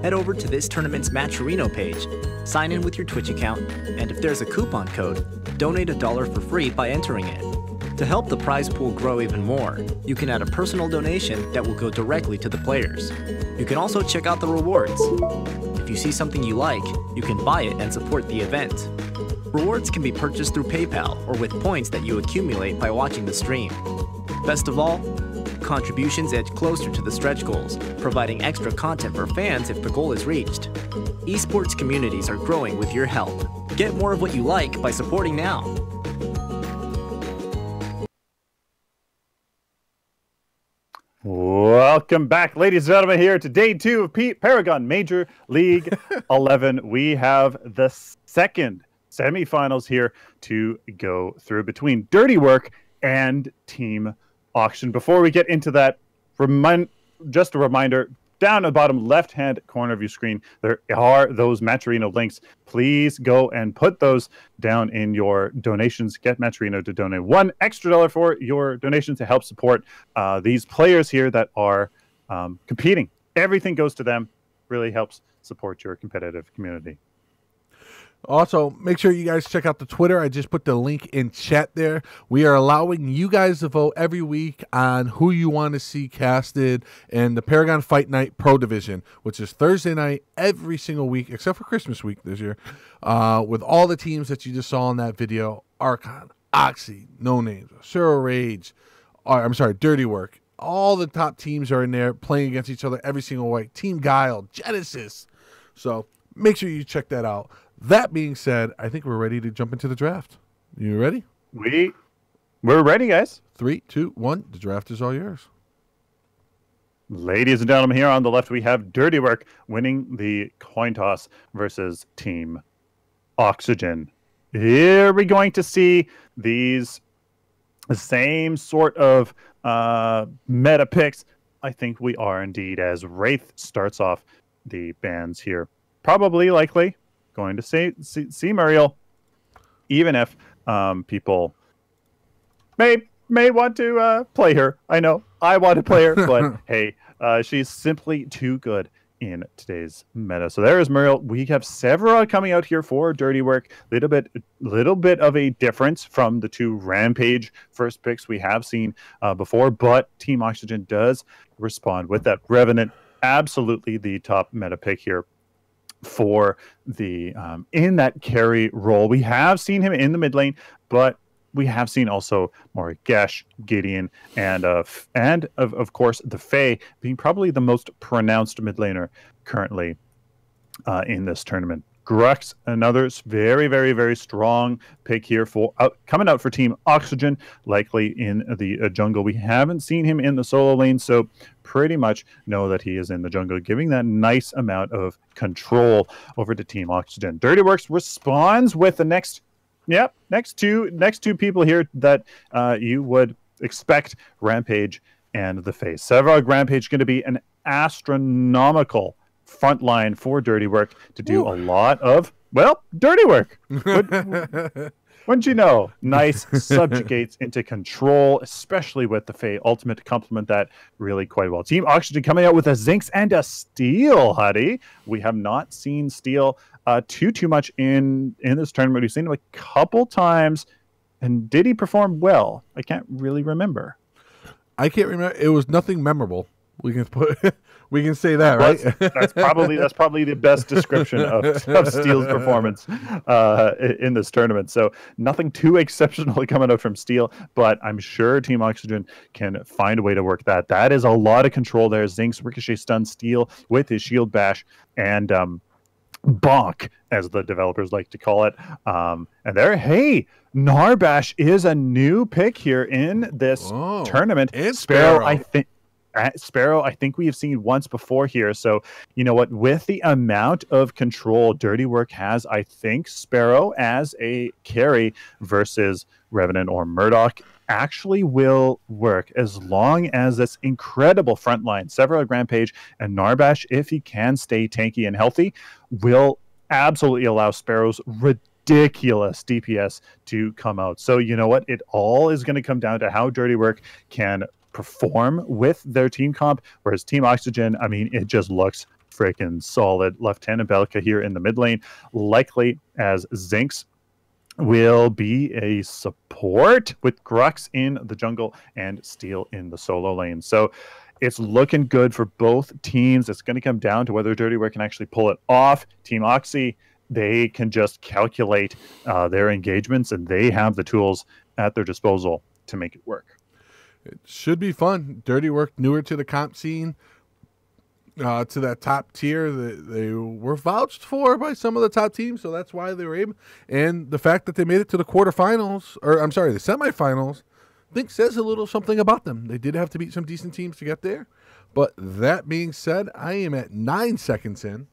Head over to this tournament's Matcherino page, sign in with your Twitch account, and if there's a coupon code, donate $1 for free by entering it. To help the prize pool grow even more, you can add a personal donation that will go directly to the players. You can also check out the rewards. If you see something you like, you can buy it and support the event. Rewards can be purchased through PayPal or with points that you accumulate by watching the stream. Best of all, contributions edge closer to the stretch goals, providing extra content for fans if the goal is reached. Esports communities are growing with your help. Get more of what you like by supporting now. Welcome back, ladies and gentlemen, here to day 2 of Paragon Major League 11. We have the second semifinals here to go through between Dirty Work and Team Auction. Before we get into that, just a reminder, down at the bottom left-hand corner of your screen, there are those Matcherino links. Please go and put those down in your donations. Get Matcherino to donate $1 extra for your donation to help support these players here that are competing. Everything goes to them. Really helps support your competitive community. Also, make sure you guys check out the Twitter. I just put the link in chat there. We are allowing you guys to vote every week on who you want to see casted in the Paragon Fight Night Pro Division, which is Thursday night every single week, except for Christmas week this year, with all the teams that you just saw in that video. Archon, Oxy, No Names, Asura Rage, Dirty Work. All the top teams are in there playing against each other every single week. Team Guile, Genesis. So make sure you check that out. That being said, I think we're ready to jump into the draft. You ready? We're ready, guys. 3, 2, 1. The draft is all yours. Ladies and gentlemen, here on the left, we have Dirty Work winning the coin toss versus Team Oxygen. Here we're going to see these same sort of meta picks. I think we are indeed, as Wraith starts off the bans here. Probably, likely, going to see Muriel, even if people may want to play her. I know I want to play her, but hey, she's simply too good in today's meta. So there is Muriel. We have Severa coming out here for Dirty Work. Little bit of a difference from the two Rampage first picks we have seen before, but Team Oxygen does respond with that Revenant. Absolutely the top meta pick here for the in that carry role. We have seen him in the mid lane, but we have seen also Morigesh, Gideon, and of course the Fae being probably the most pronounced mid laner currently in this tournament. Grux, another very, very, very strong pick here for coming out for Team Oxygen, likely in the jungle. We haven't seen him in the solo lane, so pretty much know that he is in the jungle, giving that nice amount of control over to Team Oxygen. Dirty Works responds with the next two people here that you would expect, Rampage and the Fae. Severa Rampage going to be an astronomical front line for Dirty Work to do a lot of, dirty work. Wouldn't you know? Nice subjugates into control, especially with the Fae ultimate to complement that really quite well. Team Oxygen coming out with a Zinx and a Steel, Huddy. We have not seen Steel too much in this tournament. We've seen him a couple times, and did he perform well? I can't really remember. I can't remember. It was nothing memorable. We can say that, right? That's probably the best description of Steel's performance in this tournament. So nothing too exceptional coming out from Steel, but I'm sure Team Oxygen can find a way to work that. That is a lot of control there. Zinx, Ricochet, stun Steel with his shield bash, and bonk, as the developers like to call it. And there, hey, Narbash is a new pick here in this tournament. And Sparrow, I think we have seen once before here. So, you know what? With the amount of control Dirty Work has, I think Sparrow as a carry versus Revenant or Murdoch actually will work, as long as this incredible front line, Severa, Rampage, and Narbash, if he can stay tanky and healthy, will absolutely allow Sparrow's ridiculous DPS to come out. So, you know what? It all is going to come down to how Dirty Work can perform with their team comp, whereas Team Oxygen, I mean, it just looks freaking solid. Lieutenant Belka here in the mid lane, likely as Zinx will be a support with Grux in the jungle and Steel in the solo lane. So it's looking good for both teams. It's going to come down to whether Dirty Work can actually pull it off. Team Oxy, they can just calculate their engagements, and they have the tools at their disposal to make it work. It should be fun. Dirty Work, newer to the comp scene, to that top tier. They were vouched for by some of the top teams, so that's why they were able. And the fact that they made it to the quarterfinals, the semifinals, I think says a little something about them. They did have to beat some decent teams to get there. But that being said, I am at 9 seconds in.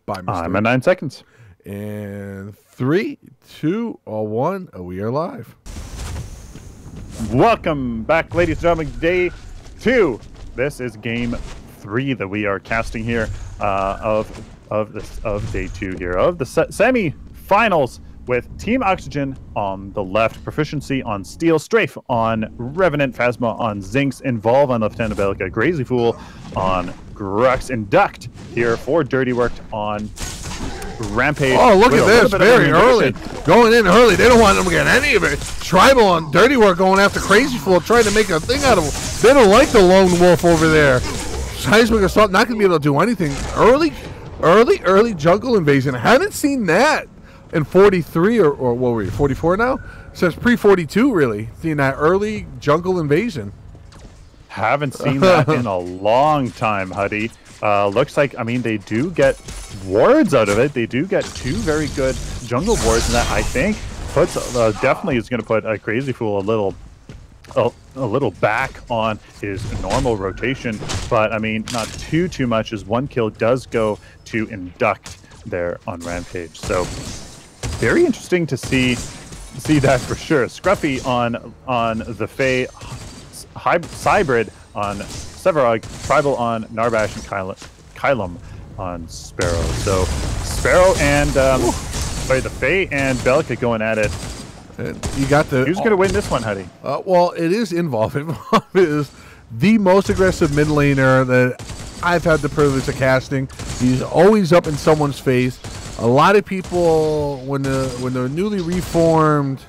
By mistake. I'm at 9 seconds. And 3, 2, 1, we are live. Welcome back, ladies and gentlemen. Day 2. This is game 3 that we are casting here of day 2 here of the semi-finals, with Team Oxygen on the left, Proficiency on Steel, Strafe on Revenant, Phasma on Zinx, Involve on Lieutenant Belka, Crazy Fool on Grux, Induct here for Dirty Work on Rampage. Oh, look at this. Very early. Going in early. They don't want them to get any of it. Tribal on Dirty Work going after Crazy Fool, trying to make a thing out of him. They don't like the Lone Wolf over there. Seismic Assault not going to be able to do anything. Early jungle invasion. I haven't seen that in 43 or what were we, 44 now? It says pre-42, really. Seeing that early jungle invasion. Haven't seen that in a long time, Huddy. Looks like, I mean, they do get wards out of it. They do get 2 very good jungle wards, and that, I think, puts definitely is going to put a Crazy Fool a little back on his normal rotation. But, I mean, not too much, as 1 kill does go to Induct there on Rampage. So, very interesting to see that for sure. Scruffy on the Fae, Hybrid on Sevarog, Tribal on Narbash, and Kylum on Sparrow. So Sparrow and the Fae and Belka going at it. You got the. Who's going to win this one, Huddy? Well, it is Involve. Involve is the most aggressive mid laner that I've had the privilege of casting. He's always up in someone's face. A lot of people, when the newly reformed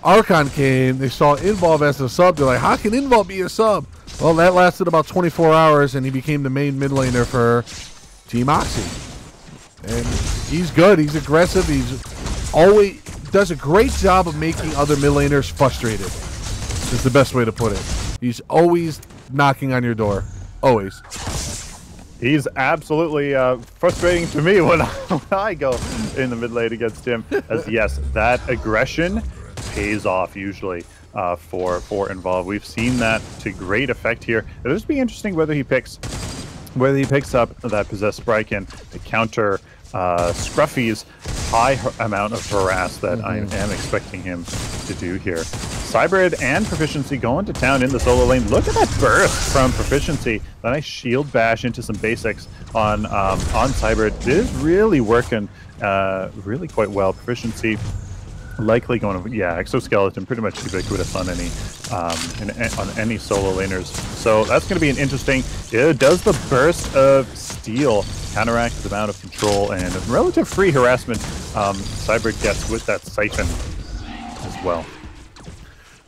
Archon came, they saw Involve as a sub. They're like, how can Involve be a sub? Well, that lasted about 24 hours, and he became the main mid laner for Team Oxy. And he's good. He's aggressive. He's always does a great job of making other mid laners frustrated. Is the best way to put it. He's always knocking on your door. Always. He's absolutely frustrating to me when I go in the mid lane against him. As yes, that aggression pays off usually for Involve. We've seen that to great effect here. It'll just be interesting whether he picks up that Possessed Bryken to counter Scruffy's high amount of harass that I am expecting him to do here. Cybrid and Proficiency going to town in the solo lane. Look at that burst from Proficiency. That nice shield bash into some basics on Cybrid. It is really working really quite well. Proficiency likely going to, yeah, Exoskeleton pretty much ubiquitous on any solo laners. So that's going to be an interesting. Does the burst of steel counteract the amount of control and relative free harassment Cybrid gets with that Sylphin as well?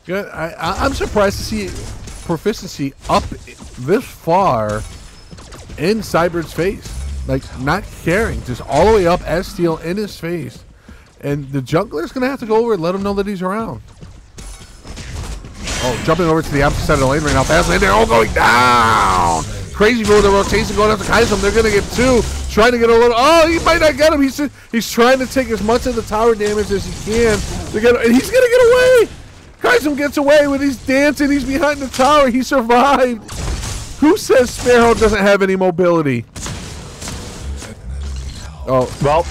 Good. I'm surprised to see Proficiency up this far in Cybrid's face. Like, not caring. Just all the way up as steel in his face. And the jungler's going to have to go over and let him know that he's around. Oh, jumping over to the opposite side of the lane right now. Fast lane, they're all going down. Crazy Fool, the rotation going after Kaizum. They're going to get 2. Trying to get a little. Oh, he might not get him. He's trying to take as much of the tower damage as he can. And he's going to get away. Kaizum gets away when he's dancing. He's behind the tower. He survived. Who says Sparrow doesn't have any mobility? Oh, well,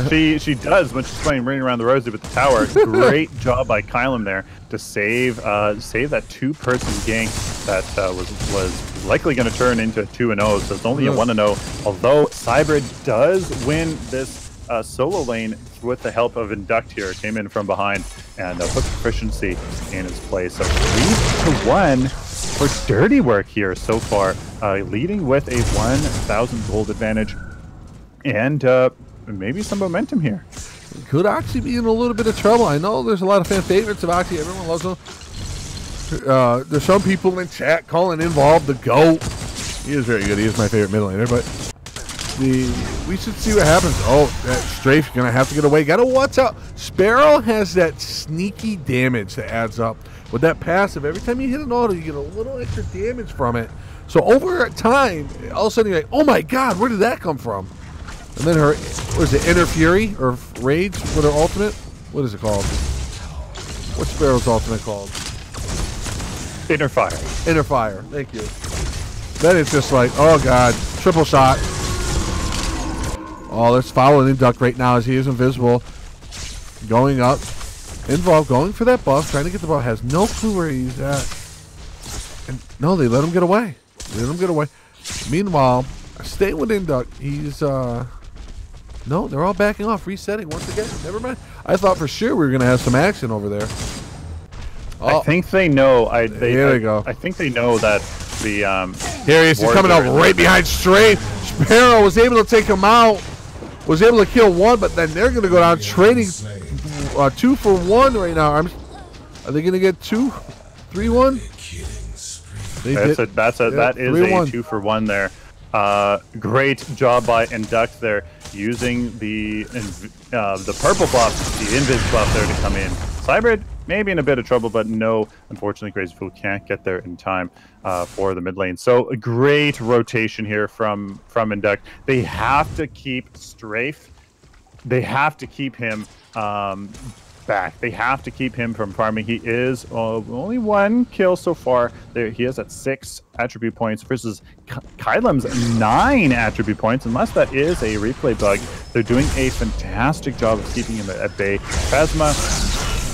she does when she's playing Ring Around the Rosie with the tower. Great job by Kylum there to save that 2-person gank that was likely going to turn into a 2-0. So it's only a 1-0. Although Cybrid does win this solo lane with the help of Induct here. Came in from behind and put Proficiency in his place. So 3-1 for Dirty Work here so far, leading with a 1,000 gold advantage. And maybe some momentum here. Could Oxy be in a little bit of trouble? I know there's a lot of fan favorites of Oxy. Everyone loves him. There's some people in chat calling Involve the GOAT. He is very good. He is my favorite mid laner. But we should see what happens. Oh, that Strafe's going to have to get away. Got to watch out. Sparrow has that sneaky damage that adds up. With that passive, every time you hit an auto, you get a little extra damage from it. So over time, all of a sudden you're like, oh my god, where did that come from? And then her, what is it, Inner Fury or Rage with her ultimate? What is it called? What's Sparrow's ultimate called? Inner Fire. Inner Fire, thank you. Then it's just like, oh god, triple shot. Oh, let's follow Induct right now as he is invisible. Going up. Involve going for that buff, trying to get the buff, has no clue where he's at. And no, they let him get away. They let him get away. Meanwhile, stay with Induct. He's no, they're all backing off, resetting once again. Never mind. I thought for sure we were gonna have some action over there. I think they know. Here they go. I think they know that the here he is. He's coming out right behind Stray. Sparrow was able to take him out. Was able to kill one, but then they're gonna go down trading 2 for 1 right now. Are they gonna get 2, 3-1? That is a 2 for 1 there. Great job by Induct there, using the purple buff, the invis buff there to come in. Cybrid maybe in a bit of trouble, but no, unfortunately, Crazy Fool can't get there in time for the mid lane. So a great rotation here from Induct. They have to keep Strafe. They have to keep him back. They have to keep him from farming. He is only 1 kill so far. There, he is at 6 attribute points versus Kylem's 9 attribute points. Unless that is a replay bug, they're doing a fantastic job of keeping him at bay. Phasma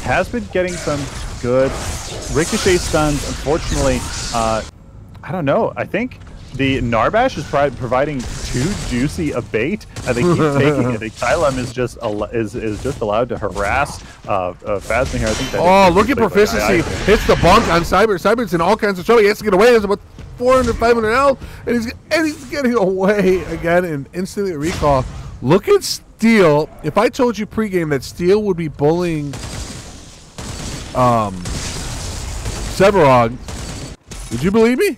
has been getting some good ricochet stuns. Unfortunately, I don't know. I think the Narbash is providing too juicy a bait, and they keep taking it. Kylem is just allowed to harass Phasma here. I think that look at proficiency. Hits the bunk on Cyber. Cyber's in all kinds of trouble. He has to get away. There's about 400, 500 health, and he's getting away again and instantly recall. Look at Steel. If I told you pregame that Steel would be bullying Severog, would you believe me?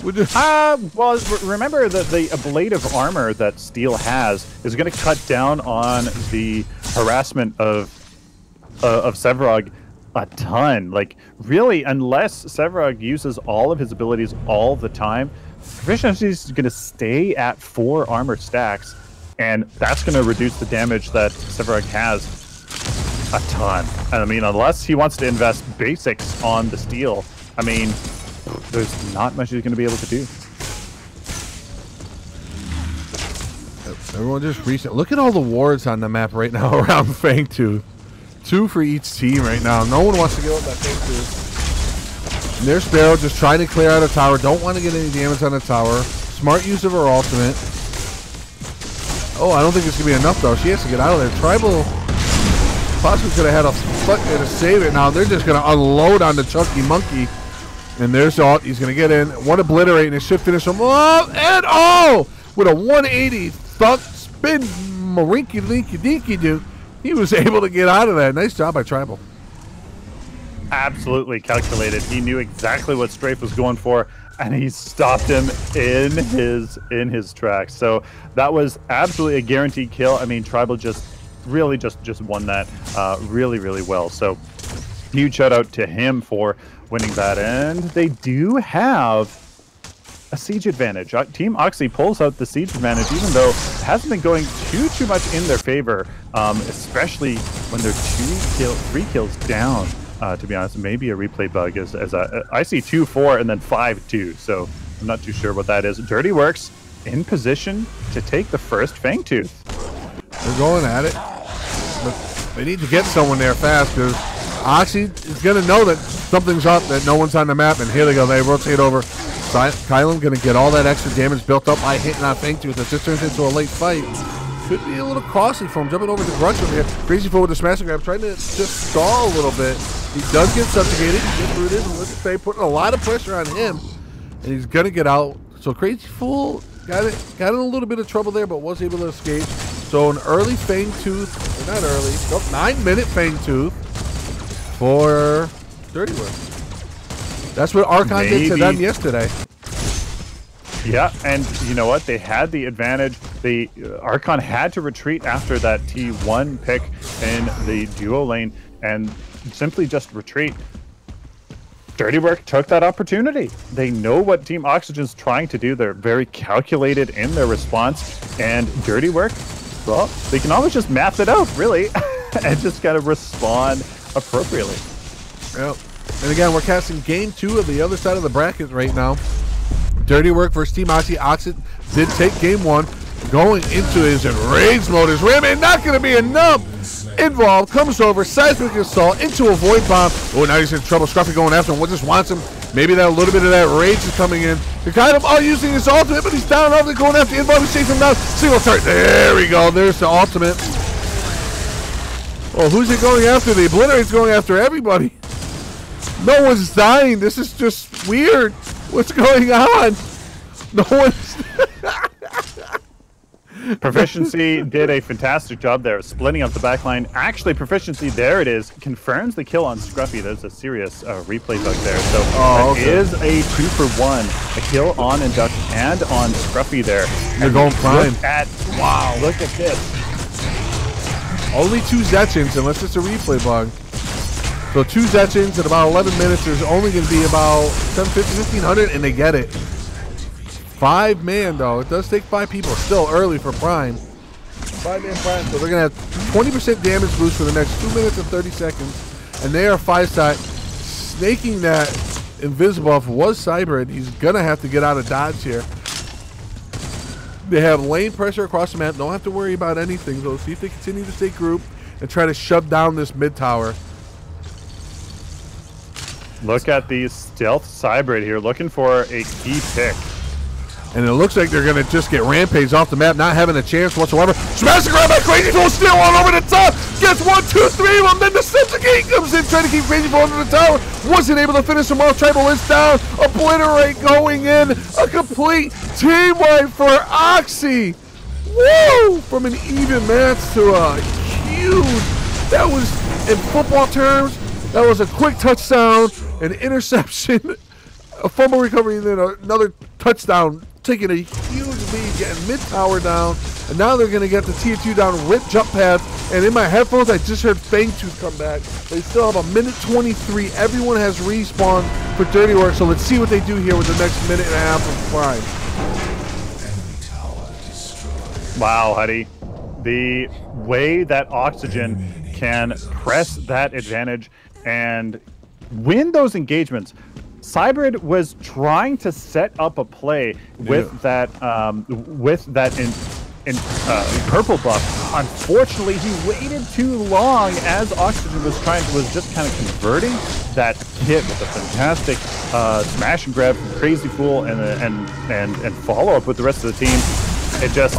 Well, remember that the ablative armor that Steel has is going to cut down on the harassment of Severog a ton. Like, really, unless Severog uses all of his abilities all the time, proficiency is going to stay at 4 armor stacks, and that's going to reduce the damage that Severog has a ton. I mean, unless he wants to invest basics on the Steel, I mean, there's not much he's going to be able to do. Everyone just reset. Look at all the wards on the map right now around Fangtooth. 2 for each team right now. No one wants to give up that Fangtooth. And there's Sparrow just trying to clear out a tower. Don't want to get any damage on the tower. Smart use of her ultimate. Oh, I don't think it's going to be enough, though. She has to get out of there. Tribal possibly could have had a foot there to save it. Now they're just going to unload on the Chunky Monkey. And there's ult. He's going to get in. One obliterate, and it should finish him off. And with a 180 thunk spin, marinky linky dinky do, he was able to get out of that. Nice job by Tribal. Absolutely calculated. He knew exactly what Strafe was going for, and he stopped him in his tracks. So that was absolutely a guaranteed kill. I mean, Tribal just really just won that really, really well. So huge shout out to him for winning that, and they do have a siege advantage. Team Oxy pulls out the siege advantage, even though it hasn't been going too much in their favor, especially when they're 3 kills down. To be honest, maybe a replay bug as I see 2-4 and then 5-2, so I'm not too sure what that is. Dirty Works in position to take the first Fangtooth. They're going at it, but they need to get someone there fast, because Oxy is going to know that something's up, that no one's on the map, and here they go. They rotate over. Kylan going to get all that extra damage built up by hitting on Fangtooth. If this turns into a late fight, could be a little costly for him. Jumping over to Grunch over here. Crazy Fool with the smash grab, trying to just stall a little bit. He does get subjugated. He gets rooted, and let's say putting a lot of pressure on him, and he's going to get out. So Crazy Fool got in a little bit of trouble there, but was able to escape. So an early Fangtooth, or not early, 9-minute Fangtooth for Dirty Work. That's what Archon did to them yesterday. Yeah, and you know what? They had the advantage. The Archon had to retreat after that T1 pick in the duo lane and simply just retreat. Dirty Work took that opportunity. They know what Team Oxygen's trying to do. They're very calculated in their response, and Dirty Work, well, they can always just map it out, really, and just gotta respond appropriately. Yep. And again, we're casting game 2 of the other side of the bracket right now. Dirty Work versus Team Oxy. Oxy did take game 1. Going into his enraged mode. His Rayman not going to be enough. Involved, comes over, seismic assault into a void bomb. Oh, now he's in trouble. Scruffy going after him. Just wants him Maybe that little bit of that rage is coming in. They're kind of all using his ultimate, but he's down. They're going after Inbound. He's chasing him down. Single start. There we go. There's the ultimate. Well, who's he going after? The Obliterate's going after everybody. No one's dying. This is just weird. What's going on? No one's... Proficiency did a fantastic job there, splitting up the backline. Actually, Proficiency, there it is, confirms the kill on Scruffy. There's a serious replay bug there. So that is a 2-for-1. A kill on Induct and on Scruffy there. They're going prime. Wow, look at this. Only 2 Zetchins, unless it's a replay bug. So 2 Zetchins in about 11 minutes. There's only going to be about 1,500, and they get it. 5-man, though. It does take 5 people. Still early for Prime. 5-man Prime. So they're going to have 20% damage boost for the next 2 minutes and 30 seconds. And they are 5-side. Snaking that invisible buff was Cybrid. He's going to have to get out of dodge here. They have lane pressure across the map. Don't have to worry about anything. So see if they continue to stay grouped and try to shove down this mid tower. Look at the stealth Cybrid here, looking for a key pick. And it looks like they're going to just get rampaged off the map, not having a chance whatsoever. Smash the ground by Crazy Fool, still all over the top. Gets 1, 2, 3 of them. Then the Septicate comes in, trying to keep Crazy Fool under the tower. Wasn't able to finish him off. Tribal is down. Obliterate going in. A complete team wipe for Oxy. Woo! From an even match to a huge. That was, in football terms, that was a quick touchdown, an interception, a fumble recovery, and then another touchdown. Taking a huge lead, getting mid-tower down, and now they're going to get the tier 2 down, rip jump pad, and in my headphones I just heard Fangtooth come back. They still have a minute 23. Everyone has respawned for Dirty Work, so let's see what they do here with the next minute and a half of Prime. Wow, Huddy. The way that Oxygen can press that advantage and win those engagements. Cybrid was trying to set up a play with that purple buff. Unfortunately, he waited too long as Oxygen was just kind of converting that hit with a fantastic smash and grab from Crazy Fool and follow up with the rest of the team. It just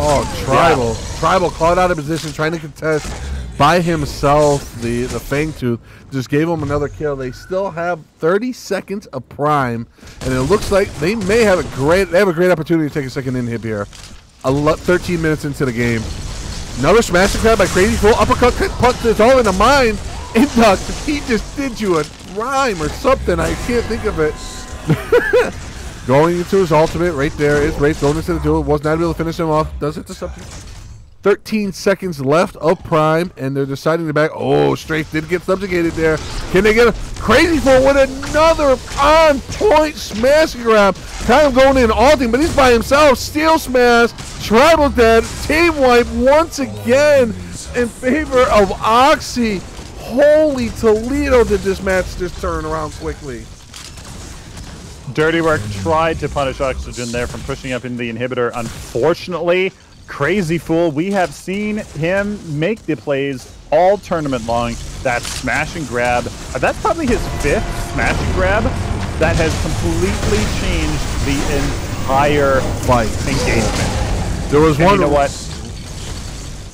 Tribal caught out of position, trying to contest by himself. The Fangtooth just gave him another kill. They still have 30 seconds of Prime, and it looks like they may have a great opportunity to take a second inhib here. 13 minutes into the game. Another smash and grab by Crazy Fool. Uppercut, punch, it's all in the mind. Induct, he just did you a rhyme or something. I can't think of it. Going into his ultimate right there is Wraith going into the duel. Was not able to finish him off. Does it to something. 13 seconds left of Prime, and they're deciding to back. Oh, Strafe did get subjugated there. Can they get a Crazy Fool with another on-point smash grab? Kind of going in ulting, but he's by himself. Steel smash, Tribal dead, team wipe once again in favor of Oxy. Holy Toledo, did this match just turn around quickly. Dirty Work tried to punish Oxygen there from pushing up in the inhibitor. Unfortunately, Crazy Fool, we have seen him make the plays all tournament long. That smash and grab, that's probably his 5th smash and grab that has completely changed the entire fight engagement. There was one. You know what?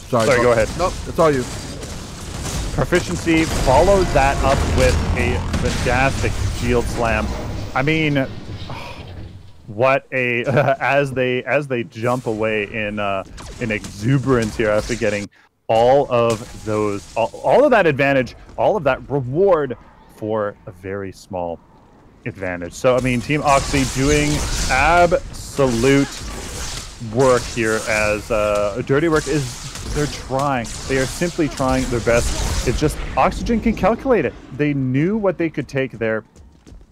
Sorry, go ahead. Nope, it's all you. Proficiency followed that up with a fantastic shield slam. I mean, what a as they jump away in exuberance here after getting all of that advantage, all of that reward for a very small advantage. So I mean, Team Oxy doing absolute work here as Dirty Work they're trying. They are simply trying their best. It's just Oxygen can calculate it. They knew what they could take there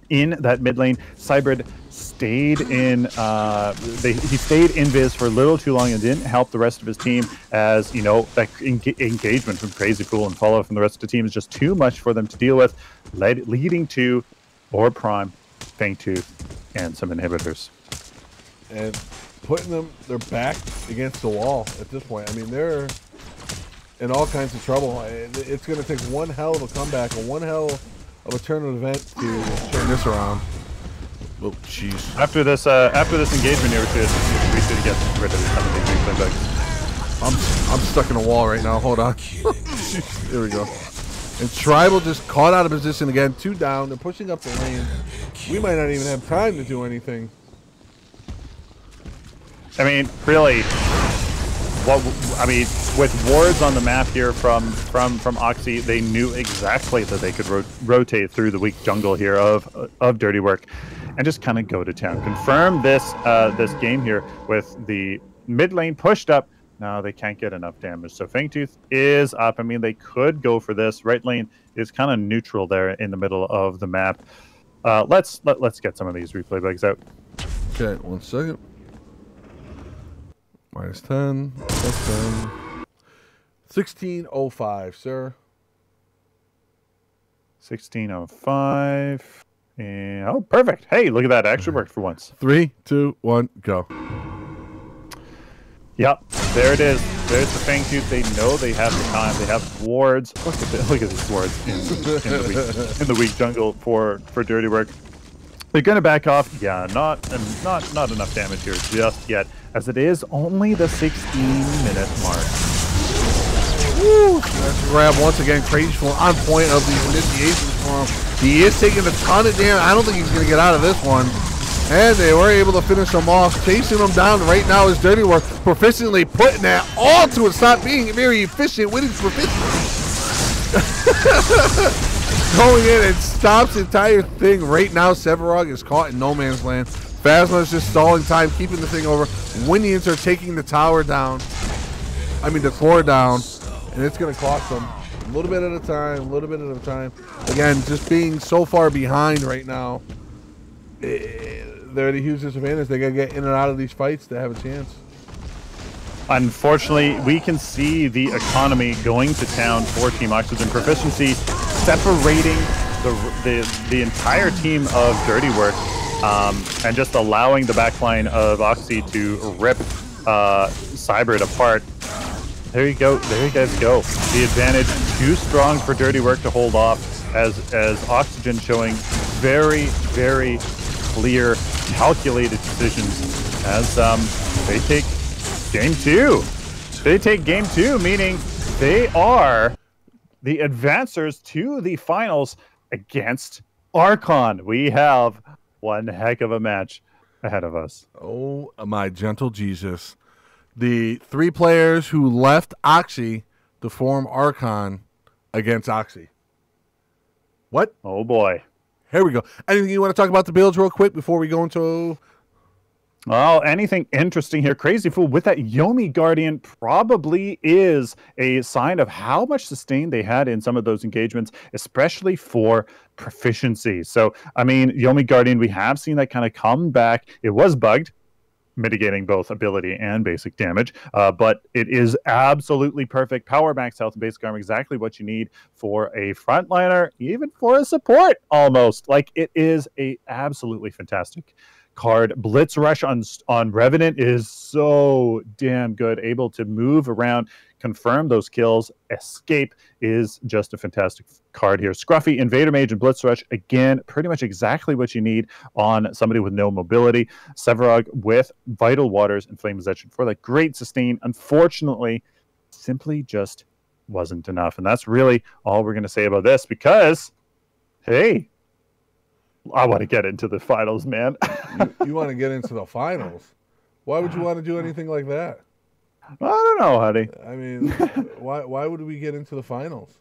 in that mid lane. Cybrid stayed in he stayed invis for a little too long and didn't help the rest of his team, as you know, that engagement from Crazy Fool and follow from the rest of the team is just too much for them to deal with, leading to Orb Prime, Fangtooth, and some inhibitors. And putting their back against the wall at this point. I mean, they're in all kinds of trouble. It's going to take one hell of a comeback and one hell of a tournament event to turn this around. Oh, jeez. After this engagement here, we should get rid of some of these replay bugs. I'm stuck in a wall right now. Hold on. Here we go. And Tribal just caught out of position again. 2 down. They're pushing up the lane. We might not even have time to do anything. I mean, really, with wards on the map here from Oxy, they knew exactly that they could rotate through the weak jungle here of Dirty Work, and just kind of go to town. Confirm this game here with the mid lane pushed up. No, they can't get enough damage. So Fangtooth is up. I mean, they could go for this. Right lane is kind of neutral there in the middle of the map. Let's get some of these replay bugs out. Okay, 1 second. Minus 10. Plus 10. 1605, sir. 1605. And oh, perfect. Hey, look at that. It actually worked for once. 3, 2, 1, go. Yep, there it is. There's the Fangtooth. They know they have the time. They have wards. Look at these wards in the weak jungle for Dirty Work. They're going to back off. Yeah, not enough damage here just yet, as it is only the 16-minute mark. Woo! That's a grab once again. Crazy on point of these initiations for him. He is taking a ton of damage. I don't think he's going to get out of this one. And they were able to finish him off. Chasing him down right now is Dirty Work, proficiently putting that all to it. Stop being very efficient with his proficiency. Going in and stops the entire thing. Right now, Sevarog is caught in no man's land. Phasma is just stalling time, keeping the thing over. Windians are taking the tower down. I mean, the core down. And it's going to cost them a little bit at a time, a little bit at a time. Again, just being so far behind right now. They're at a huge disadvantage. They got to get in and out of these fights to have a chance. Unfortunately, we can see the economy going to town for Team Oxygen Proficiency, separating the entire team of Dirty Work, and just allowing the backline of Oxy to rip Cybrid apart. There you go. There you guys go. The advantage too strong for Dirty Work to hold off, as Oxygen showing very, very clear, calculated decisions as they take game 2. They take game 2, meaning they are the advancers to the finals against Archon. We have one heck of a match ahead of us. Oh, my gentle Jesus. The 3 players who left Oxy to form Archon against Oxy. What? Oh, boy. Here we go. Anything you want to talk about the builds real quick before we go into... Well, anything interesting here? Crazy Fool with that Yomi Guardian probably is a sign of how much sustain they had in some of those engagements, especially for proficiency. So, I mean, Yomi Guardian, we have seen that kind of come back. It was bugged, mitigating both ability and basic damage, but it is absolutely perfect. Power, max health, and basic armor, exactly what you need for a frontliner, even for a support almost. Like, it is a absolutely fantastic card. Blitz Rush on Revenant is so damn good, able to move around, confirm those kills. Escape is just a fantastic card here. Scruffy, Invader Mage, and Blitz Rush, again, pretty much exactly what you need on somebody with no mobility. Sevarog with Vital Waters and Flame Possession for that great sustain. Unfortunately, simply just wasn't enough. And that's really all we're going to say about this, because, hey, I want to get into the finals, man. you want to get into the finals? Why would you want to do anything like that? I don't know, honey. I mean, why would we get into the finals?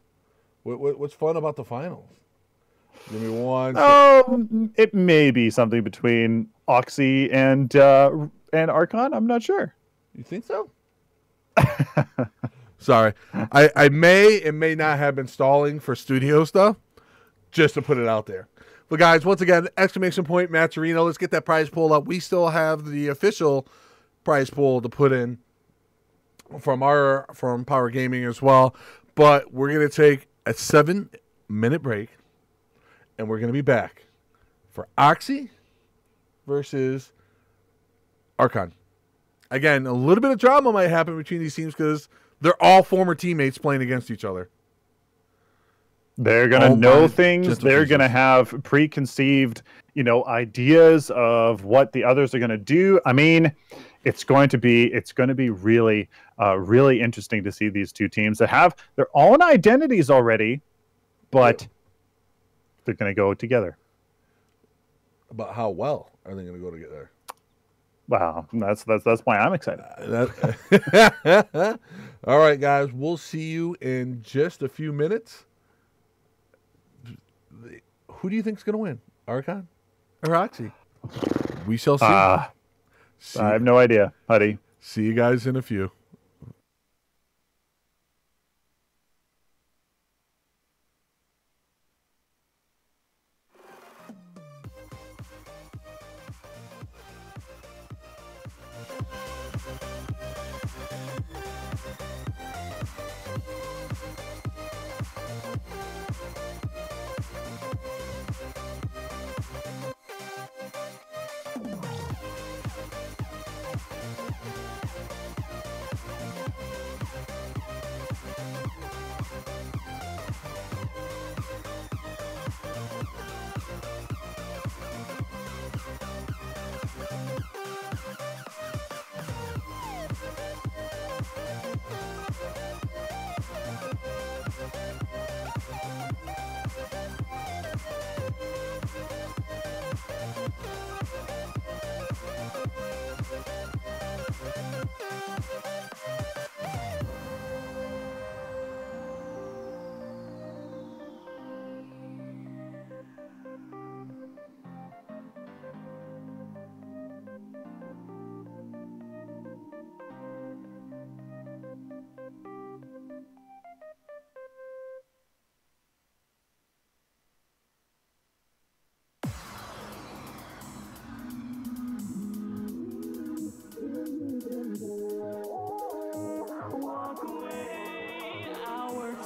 What's fun about the finals? Give me one. Oh, it may be something between Oxy and Archon. I'm not sure. You think so? Sorry. I may and may not have been stalling for studio stuff, just to put it out there. But guys, once again, exclamation point, Matcherino. Let's get that prize pool up. We still have the official prize pool to put in from Power Gaming as well. But we're going to take a 7-minute break, and we're going to be back for Oxy versus Archon. Again, a little bit of drama might happen between these teams because they're all former teammates playing against each other. They're gonna Oh know my things. gentle They're Jesus. gonna have preconceived, ideas of what the others are gonna do. I mean, it's going to be really, really interesting to see these two teams that have their own identities already, but they're gonna go together. About how well are they going to go together? Wow, that's why I'm excited. All right, guys, we'll see you in just a few minutes. Who do you think's going to win, Archon or Oxy? We shall see. I have no idea, Huddy. See you guys in a few.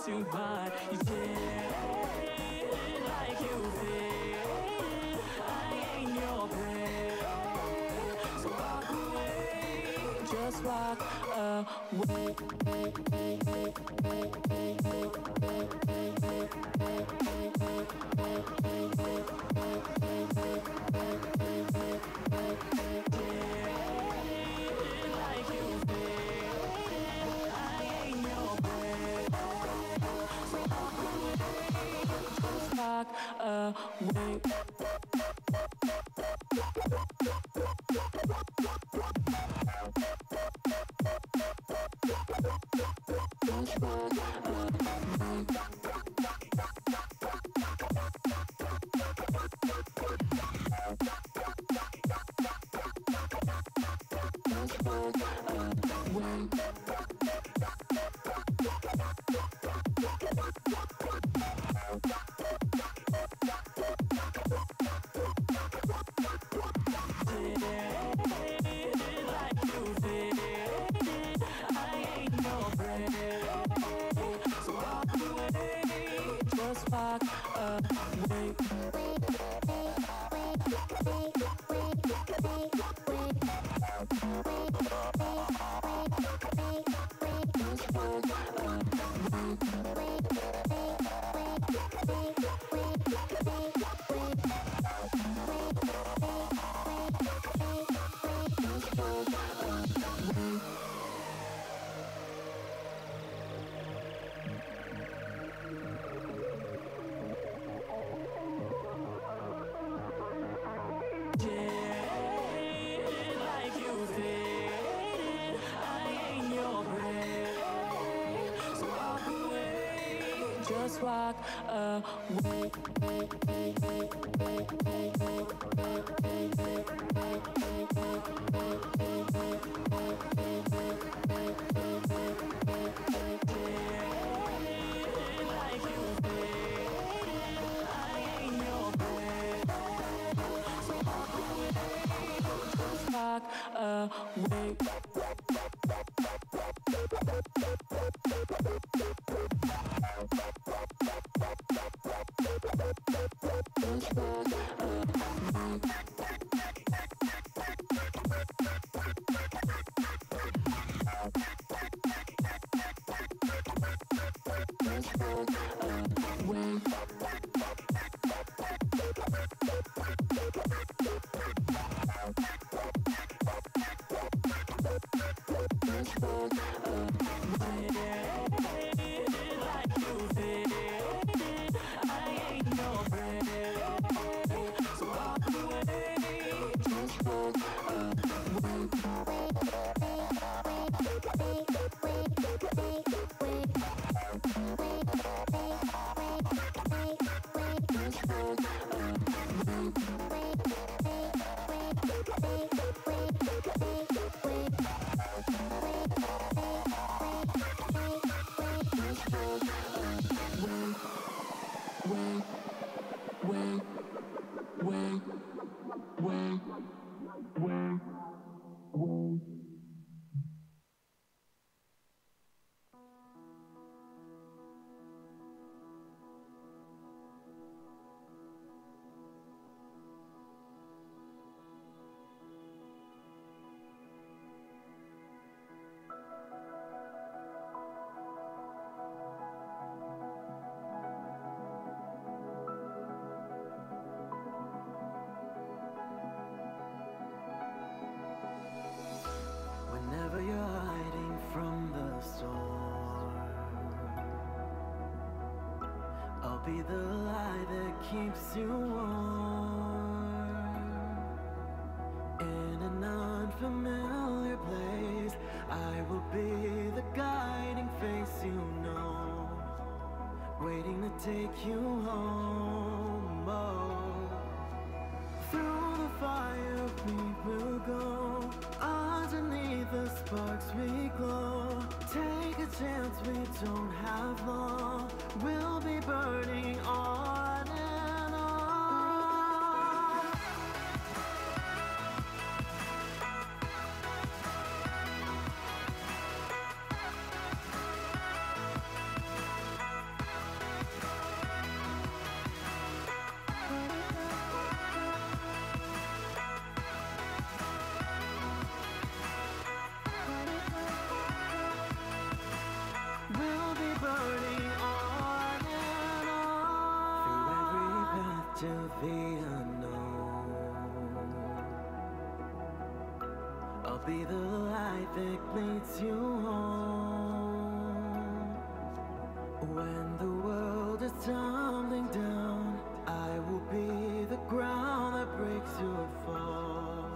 Too hard, you did like you did. I ain't your friend, so walk away, just walk away. Just walk away. Whenever you're hiding from the storm, I'll be the light that keeps you warm. In an unfamiliar place, I will be the guiding face you know, waiting to take you home. Oh. Through the fire we will go, underneath the sparks we glow. Take a chance, we don't have long, we'll be burning on and on. We'll be burning on and on, through every path to the unknown. I'll be the light that leads you home. When the world is tumbling down, I will be the ground that breaks your fall.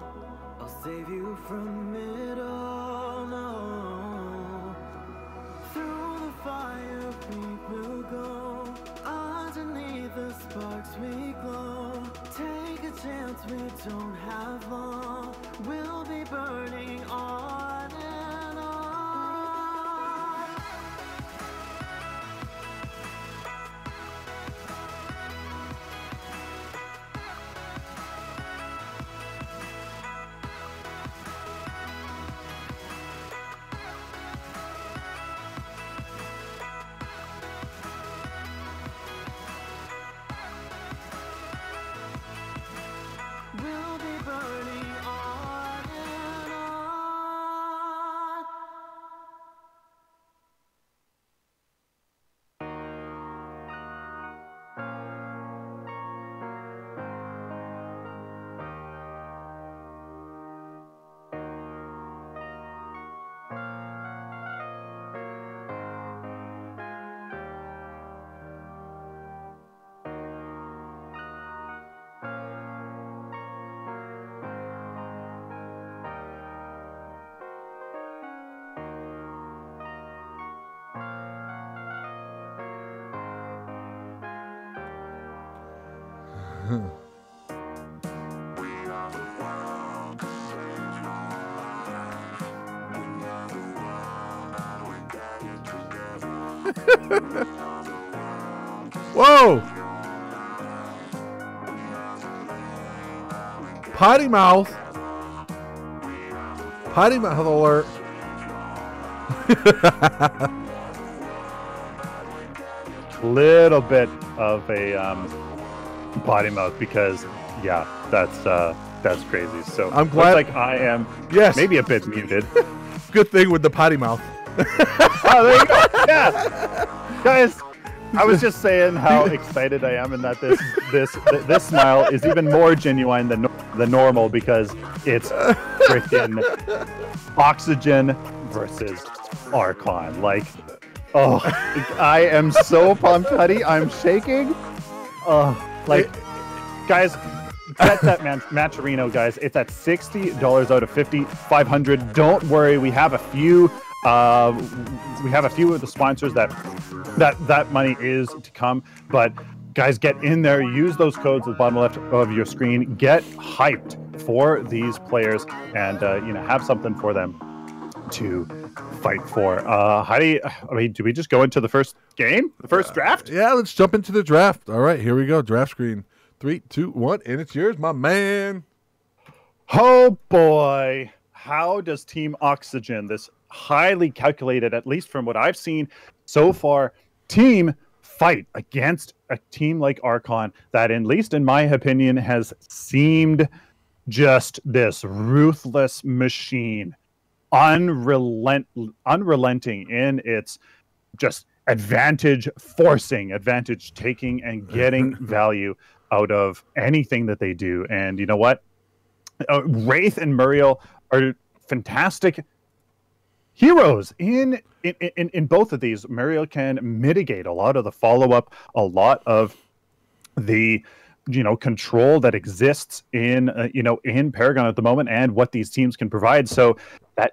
I'll save you from it all. No. Through the fire we will go, underneath the sparks we glow. Take a chance, we don't have long, we'll be burning on and on. We'll be burning on and on. Whoa! Potty mouth. Potty mouth alert. Little bit of a potty mouth because yeah, that's crazy. So I'm glad- looks like I am Yes. maybe a bit muted. Good thing with the potty mouth. Oh, there you go. Yeah, guys, I was just saying how excited I am, and that this smile is even more genuine than normal because it's freaking Oxygen versus Archon. Like, oh, I am so pumped, Huddy. I'm shaking. Like, guys, bet that Matcherino, guys. It's at $60 out of 50, 500. Don't worry, we have a few. We have a few of the sponsors that money is to come, but guys, get in there, use those codes at the bottom left of your screen, get hyped for these players, and have something for them to fight for. Heidi, I mean, do we just go into the first game, the first draft? Yeah, let's jump into the draft. All right, here we go. Draft screen. 3, 2, 1, and it's yours, my man. Oh boy, how does Team Oxygen, this highly calculated, at least from what I've seen so far, team fight against a team like Archon that, at least in my opinion, has seemed just this ruthless machine, unrelenting in its just advantage forcing, advantage taking, and getting value out of anything that they do. And you know what? Wraith and Muriel are fantastic heroes in both of these. Muriel can mitigate a lot of the follow-up, a lot of the control that exists in in Paragon at the moment, and what these teams can provide. So that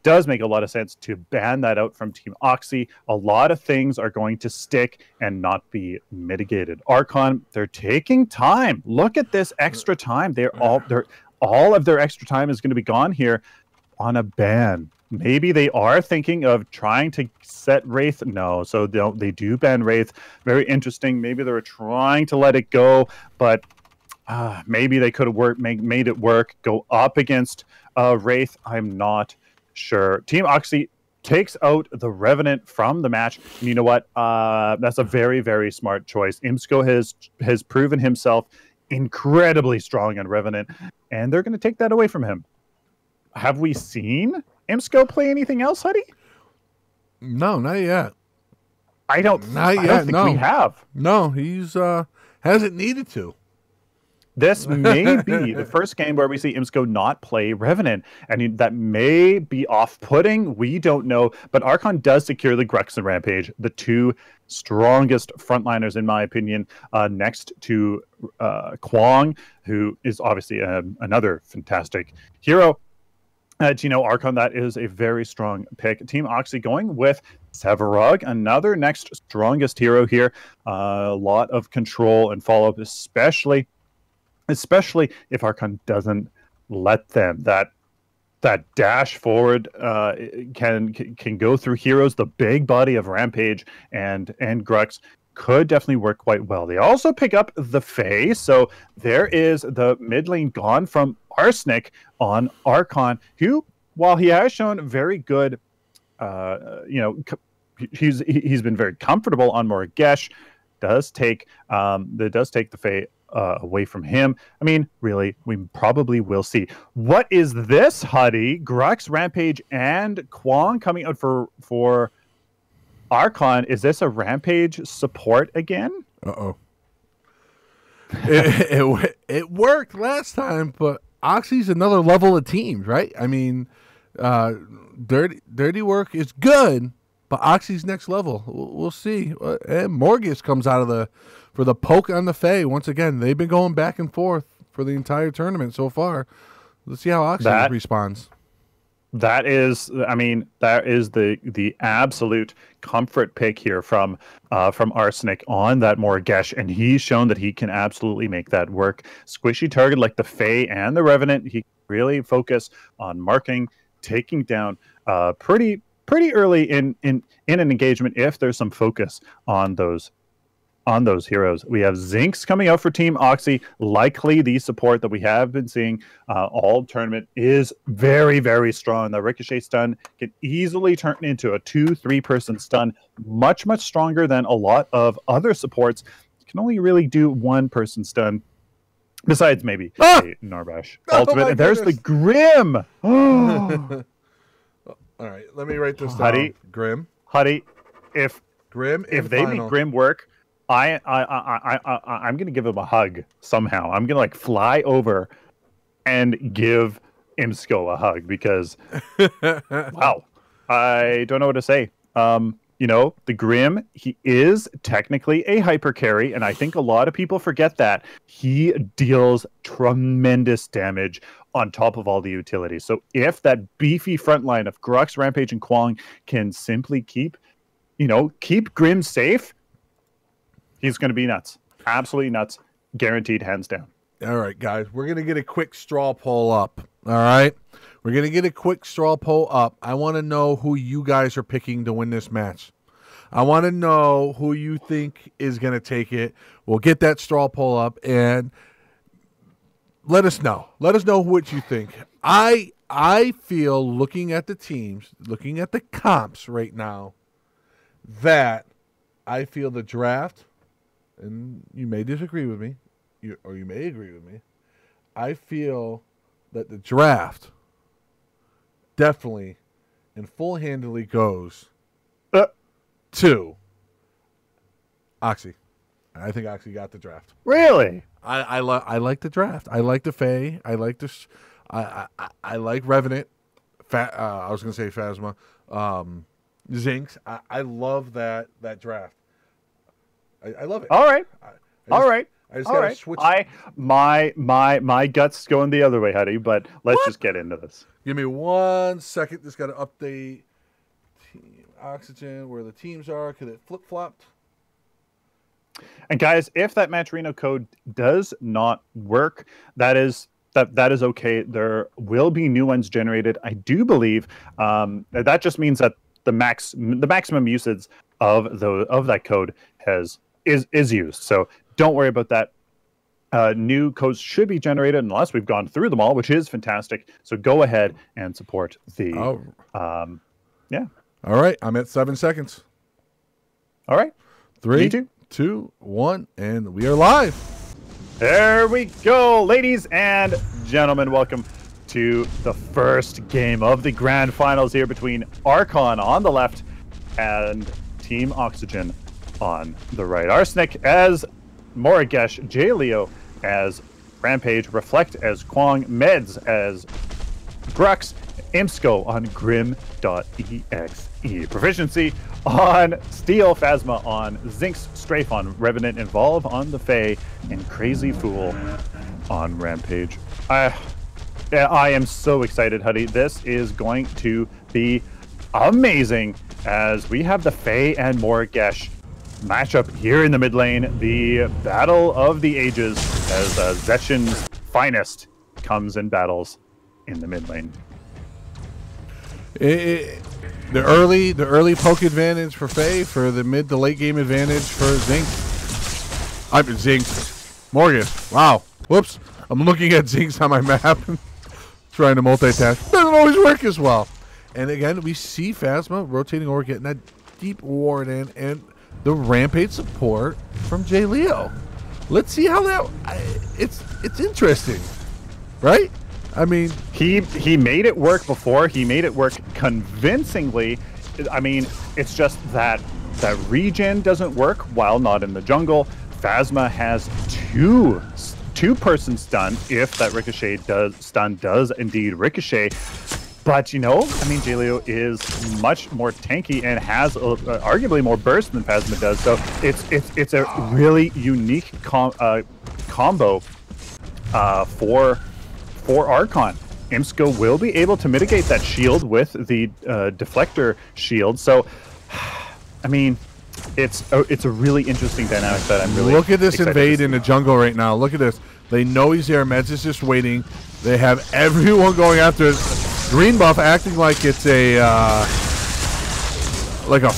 does make a lot of sense to ban that out from Team Oxy. A lot of things are going to stick and not be mitigated. Archon, they're taking time. Look at this extra time. All of their extra time is going to be gone here on a ban. Maybe they are thinking of trying to set Wraith. No, so they do ban Wraith. Very interesting. Maybe they were trying to let it go, but maybe they could have made it work. Go up against Wraith. I'm not sure. Team Oxy takes out the Revenant from the match. And you know what? That's a very, very smart choice. Imsko has proven himself incredibly strong on Revenant, and they're going to take that away from him. Have we seen Imsko play anything else, Huddy? No, not yet. I don't think we have. No, he's hasn't needed to. This may be the first game where we see Imsko not play Revenant, and that may be off-putting. We don't know, but Archon does secure the Grux and Rampage, the two strongest frontliners, in my opinion, next to Kwong, who is obviously another fantastic hero. Archon, that is a very strong pick. Team Oxy going with Sevarog, another next strongest hero here. A lot of control and follow-up, especially if Archon doesn't let them. That dash forward can go through heroes. The big body of Rampage and Grux could definitely work quite well. They also pick up the Fae, so there is the mid lane gone from Arsenic on Archon, who, while he has shown very good, he's been very comfortable on Morgesh, does take the Fae away from him. I mean, really, we probably will see. What is this, Huddy? Grux, Rampage, and Kwong coming out for Archon. Is this a Rampage support again? Uh-oh. It worked last time, but Oxy's another level of teams, right? I mean, Dirty Work is good, but Oxy's next level. We'll see. And Morgus comes out for the poke on the Fae. Once again, they've been going back and forth for the entire tournament so far. Let's see how Oxy responds. That is the absolute comfort pick here from Arsenic on that Morgesh, and he's shown that he can absolutely make that work. Squishy target like the Fae and the Revenant, he really focus on marking, taking down pretty early in an engagement if there's some focus on those heroes. We have Zinx coming out for Team Oxy. Likely the support that we have been seeing all tournament is very, very strong. The Ricochet stun can easily turn into a 2-3 person stun. Much, much stronger than a lot of other supports. You can only really do 1 person stun. Besides maybe Narbash ultimate. And there's the Grim. All right, let me write this down. Huddy, Grim. Huddy, if Grim. If they make Grim work, I'm gonna give him a hug somehow. I'm gonna like fly over and give Imsco a hug because wow, I don't know what to say. You know, the Grim, he is technically a hyper carry, and I think a lot of people forget that. He deals tremendous damage on top of all the utilities. So if that beefy front line of Grux, Rampage, and Kwong can simply keep Grim safe, he's going to be nuts. Absolutely nuts. Guaranteed, hands down. All right, guys, we're going to get a quick straw poll up. All right? We're going to get a quick straw poll up. I want to know who you guys are picking to win this match. I want to know who you think is going to take it. We'll get that straw poll up and let us know. Let us know what you think. I feel, looking at the teams, looking at the comps right now, that I feel the draft, and you may disagree with me, or you may agree with me, I feel that the draft definitely and full-handedly goes to Oxy. I think Oxy got the draft. Really? I like the draft. I like the Fae. I like the I like Revenant. I was going to say Phasma. Zinx. I love that draft. I love it. All right. All right. I just gotta switch. My guts going the other way, Huddy, but let's just get into this. Give me 1 second. Just got to update Team Oxygen where the teams are because it flip-flopped. And guys, if that Matcherino code does not work, that is okay. There will be new ones generated. I do believe that just means that the maximum usage of that code is used. So don't worry about that. New codes should be generated unless we've gone through them all, which is fantastic. So go ahead and support the. Yeah. All right, I'm at 7 seconds. All right. 3, 2, 1, and we are live. There we go, ladies and gentlemen. Welcome to the first game of the grand finals here between Archon on the left and Team Oxygen on the right. Arsenic as Moragesh, J. Leo as Rampage, Reflect as Kwong, Meds as Grux, Imsco on Grim.exe. Proficiency on Steel, Phasma on Zinx, Strafe on Revenant, Involve on the Fae, and Crazy Fool on Rampage. I am so excited, Huddy. This is going to be amazing as we have the Fae and Moragesh matchup here in the mid lane. The battle of the ages as Zetchin's finest comes and battles in the mid lane. The early poke advantage for Fae, for the mid to late game advantage for Zinx. Zinx. Morgan. Wow. Whoops. I'm looking at Zinx on my map. Trying to multitask. Doesn't always work as well. And again, we see Phasma rotating over, getting that deep ward in, and the Rampage support from J. Leo. Let's see how that. It's interesting, right? I mean, he made it work before. He made it work convincingly. I mean, it's just that regen doesn't work while not in the jungle. Phasma has two-person stun if that ricochet stun does indeed ricochet. But, you know, I mean, J-Leo is much more tanky and has arguably more burst than Phasma does. So it's a really unique combo for Archon. Imsco will be able to mitigate that shield with the deflector shield. So, I mean, it's a really interesting dynamic that I'm really look at this invade in the jungle right now. Look at this. They know he's there. Meds is just waiting. They have everyone going after it. Green buff acting like it's a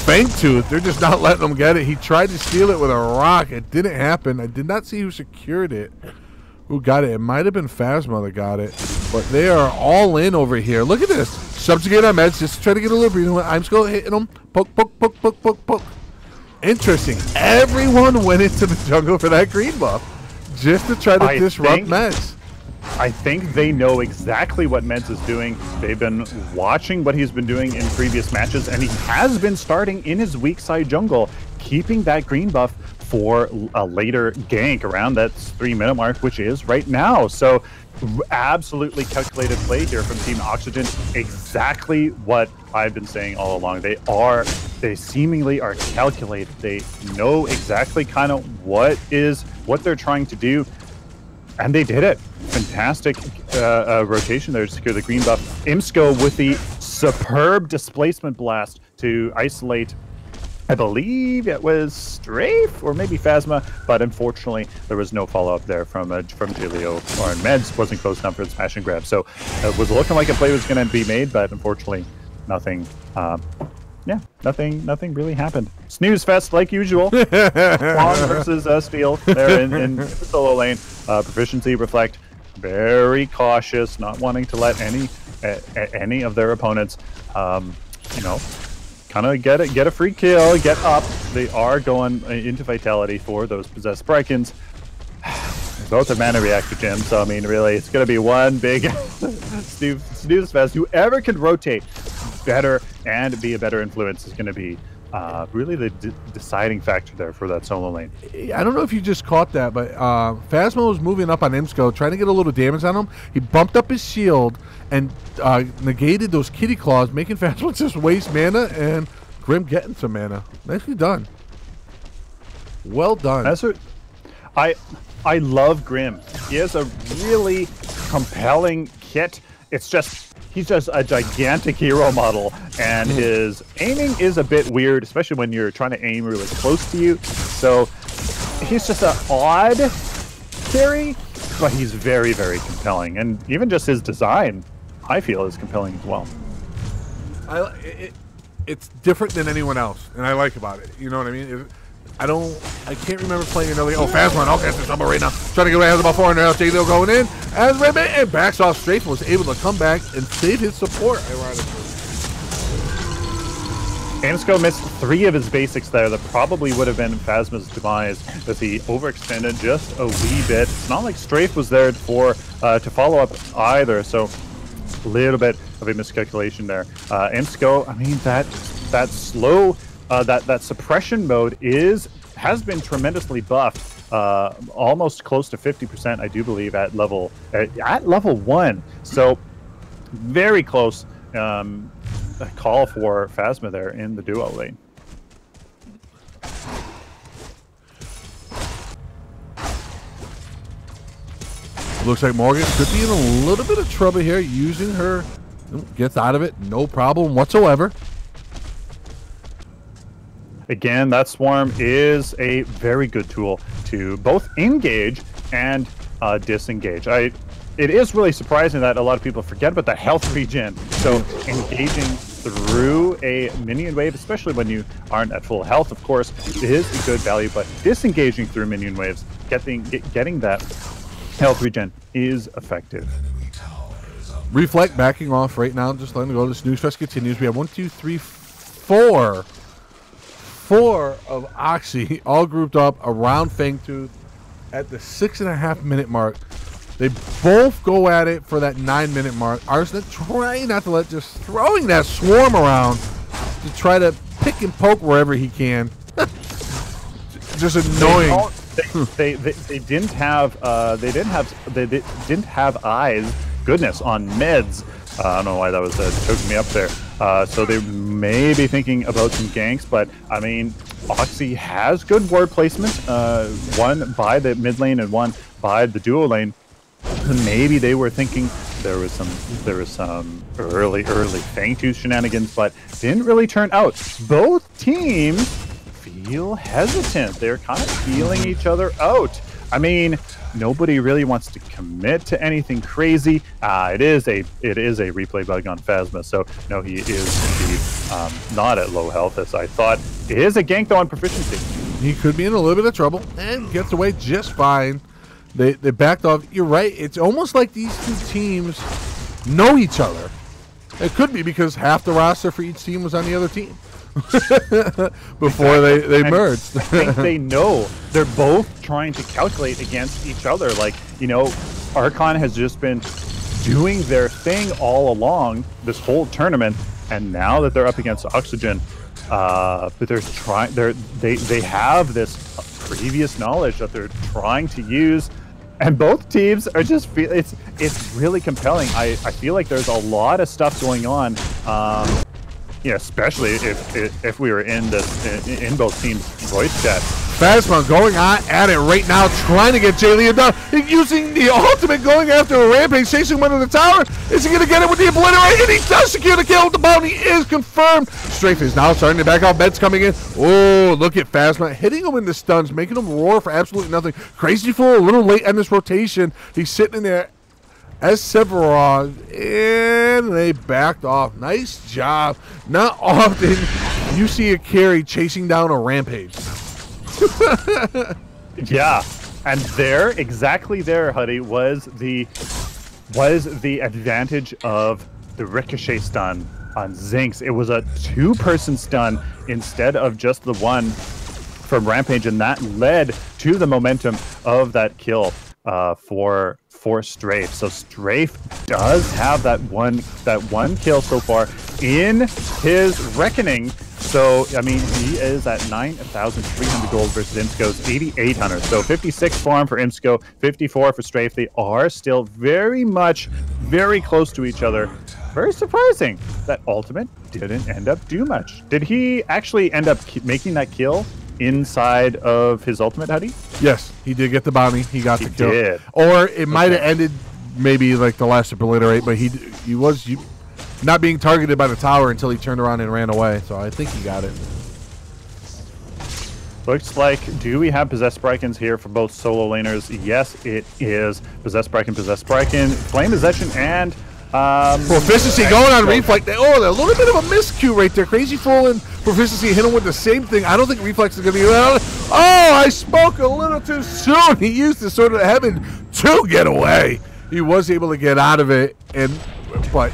fang tooth. They're just not letting him get it. He tried to steal it with a rock. It didn't happen. I did not see who secured it. Who got it? It might have been Phasma that got it. But they are all in over here. Look at this. Subjugate on Meds just to try to get a little breathing. I'm still hitting him. Poke, poke, poke, poke, poke, poke. Interesting. Everyone went into the jungle for that green buff just to try to disrupt Meds. I think they know exactly what Meds is doing. They've been watching what he's been doing in previous matches, and he has been starting in his weak side jungle, keeping that green buff for a later gank around that 3-minute mark, which is right now. So absolutely calculated play here from Team Oxygen. Exactly what I've been saying all along. They seemingly are calculated. They know exactly kind of what they're trying to do. And they did it. Fantastic rotation there to secure the green buff. Imsco with the superb displacement blast to isolate, I believe it was Strafe or maybe Phasma, but unfortunately there was no follow-up there from Julio or Meds. Wasn't close enough for the smash and grab. So it was looking like a play was going to be made, but unfortunately nothing. Yeah, nothing really happened. Snooze fest like usual. Long versus Steel there in the solo lane. Proficiency Reflect, very cautious, not wanting to let any of their opponents, kind of get a free kill, get up. They are going into Vitality for those possessed Brikens. Both have mana reactor gems, so I mean, really, it's going to be one big snooze fest. Whoever can rotate better and be a better influence is going to be really the deciding factor there for that solo lane. I don't know if you just caught that, but Phasma was moving up on Imsco, trying to get a little damage on him. He bumped up his shield and negated those kitty claws, making Phasma just waste mana, and Grim getting some mana. Nicely done. Well done. That's what I love Grim. He has a really compelling kit. It's just he's just a gigantic hero model, and his aiming is a bit weird, especially when you're trying to aim really close to you. So he's just an odd carry, but he's very, very compelling. And even just his design, I feel, is compelling as well. It's different than anyone else, and I like about it. You know what I mean? I can't remember playing another. Oh, Phasma, I'll cast trouble right now. Trying to get away with about 400. J-Lo going in. As Redman and backs off Strafe, was able to come back and save his support, ironically. Amsco missed 3 of his basics there. That probably would have been Phasma's demise as he overextended just a wee bit. It's not like Strafe was there for to follow up either, so a little bit of a miscalculation there. Amsco, I mean, that slow. That suppression mode has been tremendously buffed, almost close to 50%, I do believe, at level 1. So very close call for Phasma there in the duo lane. Looks like Morgan could be in a little bit of trouble here, using her. Gets out of it, no problem whatsoever. Again, that Swarm is a very good tool to both engage and disengage. It is really surprising that a lot of people forget about the health regen. So engaging through a minion wave, especially when you aren't at full health, of course, is a good value. But disengaging through minion waves, getting that health regen is effective. Reflect backing off right now, just letting it go. The snooze fest continues. We have 1, 2, 3, 4 of Oxy all grouped up around Fangtooth at the 6.5-minute mark. They both go at it for that 9-minute mark. Arsenic trying not to let, just throwing that swarm around to try to pick and poke wherever he can. Just annoying. They didn't have eyes. Goodness, on Meds. I don't know why that was choking me up there. So they may be thinking about some ganks, but I mean, Oxy has good ward placement. One by the mid lane and one by the duo lane. Maybe they were thinking there was some early Fangtooth shenanigans, but didn't really turn out. Both teams feel hesitant. They're kind of feeling each other out. I mean, nobody really wants to commit to anything crazy. It is a replay bug on Phasma, so no, he is indeed not at low health as I thought. It is a gank though on proficiency. He could be in a little bit of trouble and gets away just fine. They backed off. You're right. It's almost like these two teams know each other. It could be because half the roster for each team was on the other team before they merged. I think they know. They're both trying to calculate against each other. Like, you know, Archon has just been doing their thing all along this whole tournament, and now that they're up against Oxygen, but they have this previous knowledge that they're trying to use, and both teams are just it's really compelling. I feel like there's a lot of stuff going on. Yeah, especially if we were in both teams' voice chat. Phasma going on at it right now, trying to get Jay Leo down. He's using the ultimate, going after a rampage, chasing him under the tower. Is he going to get it with the obliterate? And he does secure the kill. The bounty is confirmed. Strafe is now starting to back out. Beds coming in. Oh, look at Phasma hitting him in the stuns, making him roar for absolutely nothing. Crazy Fool a little late in this rotation. He's sitting in there as Sephiroth, and they backed off. Nice job. Not often you see a carry chasing down a rampage. Yeah, and exactly there, Huddy, was the advantage of the ricochet stun on Zinx. It was a 2-person stun instead of just the one from Rampage, and that led to the momentum of that kill for Strafe. So Strafe does have that one kill so far in his reckoning. So, I mean, he is at 9,300 gold versus Imsko's 8,800. So 56 farm for Imsko, 54 for Strafe. They are still very close to each other. Very surprising that Ultimate didn't end up do much. Did he actually end up making that kill inside of his Ultimate, Huddy? Yes, he did get the bounty. He got the kill. Did. Or it might have ended maybe like the last obliterate, but he was not being targeted by the tower until he turned around and ran away. So I think he got it. Looks like, do we have Possessed Brikens here for both solo laners? Yes, it is. Possessed Briken, Flame Possession, and Proficiency going on Reflect. Oh, a little bit of a miscue right there. Crazy Fool and Proficiency hit him with the same thing. I don't think Reflex is going to be around. Oh, I spoke a little too soon. He used the Sword of Heaven to get away. He was able to get out of it, but